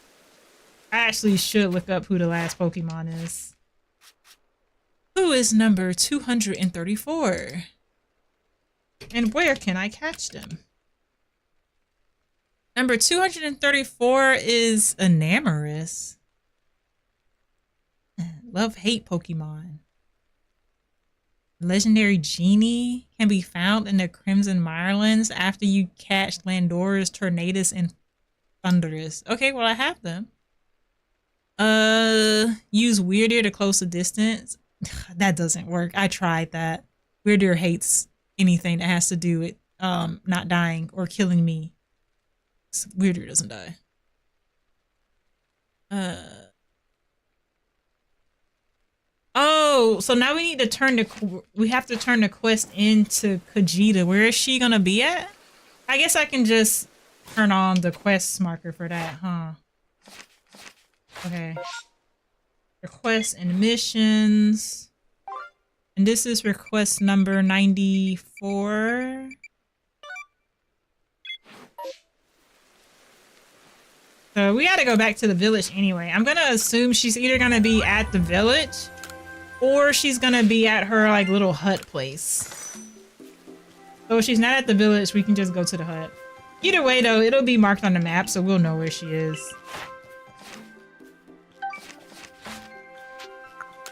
actually should look up who the last Pokemon is. Who is number 234? And where can I catch them? Number 234 is Enamorous. Love-hate Pokemon. Legendary Genie can be found in the Crimson Mirelands after you catch Landora's Tornadus and Thundurus. Okay, well I have them. Use Weirdeer to close the distance. That doesn't work. I tried that. Weirdeer hates anything that has to do with not dying or killing me. Weirdeer doesn't die. Oh, so now we need to turn we have to turn the quest into Khajiit. Where is she gonna be at? I guess I can just turn on the quest marker for that, huh? Okay. Requests and missions. And this is request number 94. So we gotta go back to the village anyway. I'm gonna assume she's either gonna be at the village or she's gonna be at her like little hut place. So if she's not at the village, we can just go to the hut. Either way though, it'll be marked on the map so we'll know where she is.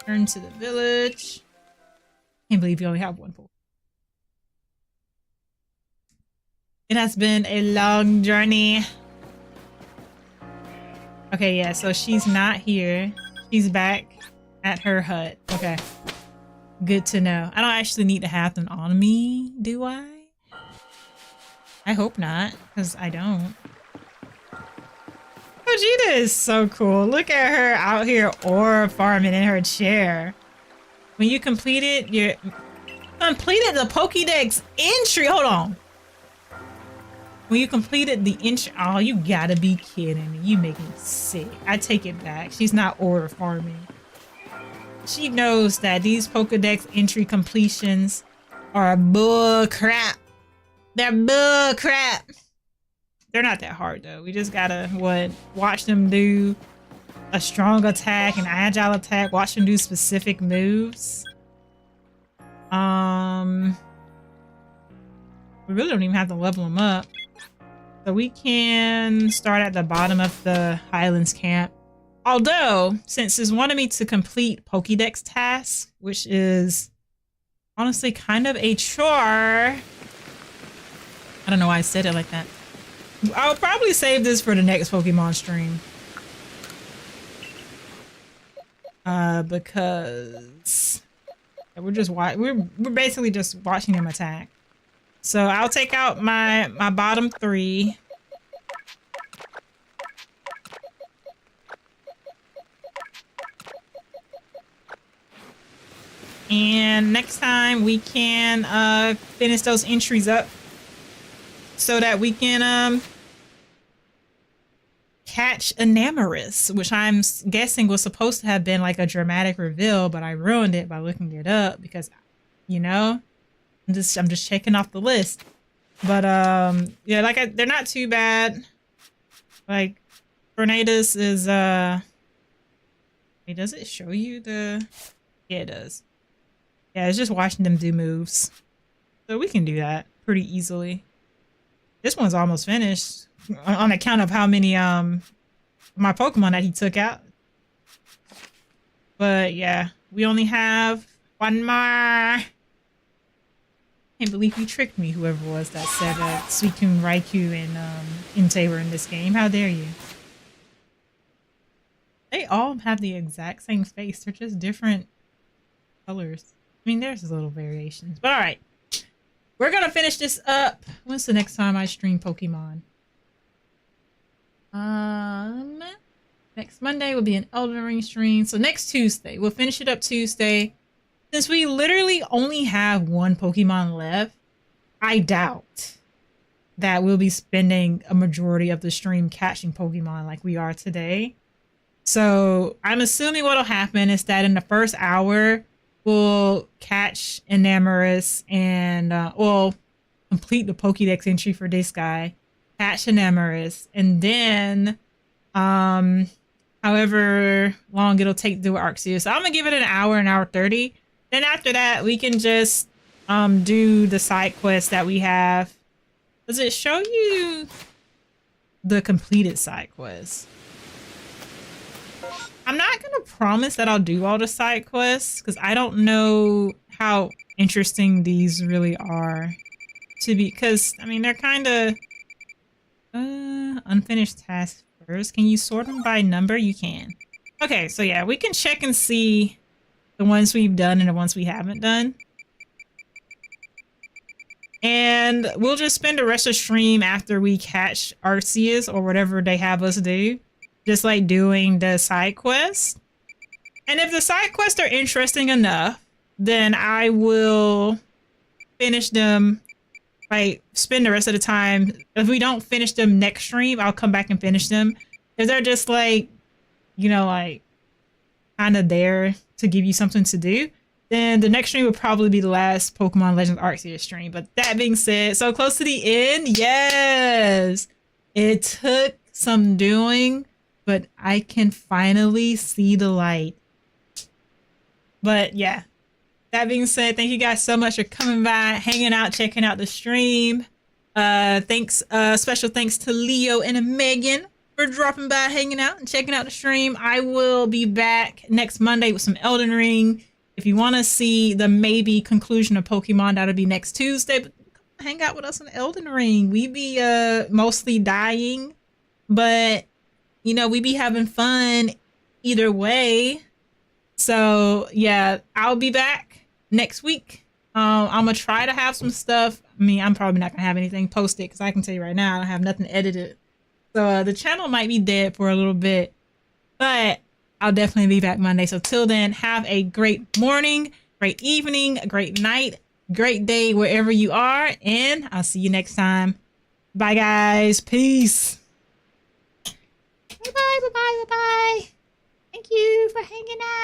Turn to the village. Can't believe you only have 1 Pokemon. It has been a long journey. Okay, yeah, so she's not here. She's back at her hut. Okay. Good to know. I don't actually need to have them on me, do I? I hope not, because I don't. Vegeta is so cool. Look at her out here aura farming in her chair. When you completed the Pokédex entry, hold on. When you completed the inch, oh, you gotta be kidding me. You make me sick. I take it back. She's not order farming. She knows that these Pokedex entry completions are bull crap. They're bull crap. They're not that hard though. We just gotta watch them do a strong attack, an agile attack, watch them do specific moves. We really don't even have to level them up. So we can start at the bottom of the Highlands camp. Although, since it's wanted me to complete Pokédex tasks, which is honestly kind of a chore. I don't know why I said it like that. I'll probably save this for the next Pokemon stream. Because we're basically just watching them attack. So I'll take out my bottom 3. And next time we can finish those entries up so that we can catch Enamorus, which I'm guessing was supposed to have been like a dramatic reveal, but I ruined it by looking it up because, you know, I'm just checking off the list. But yeah, like they're not too bad. Like Cranidos is wait, does it show you the? Yeah, it does. Yeah, it's just watching them do moves. So we can do that pretty easily. This one's almost finished on account of how many my Pokemon that he took out. But yeah, we only have one more. Can't believe you tricked me, whoever was that said that Suicune, Raikou, and Entei were in this game. How dare you? They all have the exact same face. They're just different colors. I mean, there's little variations. But alright. We're gonna finish this up. When's the next time I stream Pokemon? Next Monday will be an Elden Ring stream. So next Tuesday. We'll finish it up Tuesday. Since we literally only have one Pokemon left, I doubt that we'll be spending a majority of the stream catching Pokemon like we are today. So I'm assuming what'll happen is that in the first hour, we'll catch Enamorus and we'll complete the Pokédex entry for this guy, catch Enamorus, and then however long it'll take to do Arceus. So I'm gonna give it an hour 30. Then after that, we can just do the side quests that we have. Does it show you the completed side quests? I'm not going to promise that I'll do all the side quests because I don't know how interesting these really are to be. Because, I mean, they're kind of unfinished tasks first. Can you sort them by number? You can. Okay, so yeah, we can check and see the ones we've done and the ones we haven't done. And we'll just spend the rest of the stream after we catch Arceus or whatever they have us do. Just like doing the side quests. And if the side quests are interesting enough, then I will finish them. Like, spend the rest of the time. If we don't finish them next stream, I'll come back and finish them. If they're just like, you know, like kind of there to give you something to do, then the next stream will probably be the last Pokemon Legends Arceus stream. But that being said, so close to the end, yes! It took some doing, but I can finally see the light. But yeah, that being said, thank you guys so much for coming by, hanging out, checking out the stream. Special thanks to Leo and Megan for dropping by, hanging out, and checking out the stream. I will be back next Monday with some Elden Ring. If you want to see the maybe conclusion of Pokemon, that'll be next Tuesday. But hang out with us on Elden Ring. We be mostly dying, but you know, we be having fun either way. So yeah, I'll be back next week. I'm gonna try to have some stuff. I mean, I'm probably not gonna have anything posted because I can tell you right now, I don't have nothing edited. So the channel might be dead for a little bit, but I'll definitely be back Monday. So till then, have a great morning, great evening, a great night, great day wherever you are, and I'll see you next time. Bye, guys. Peace. Bye-bye, bye-bye, bye-bye. Thank you for hanging out.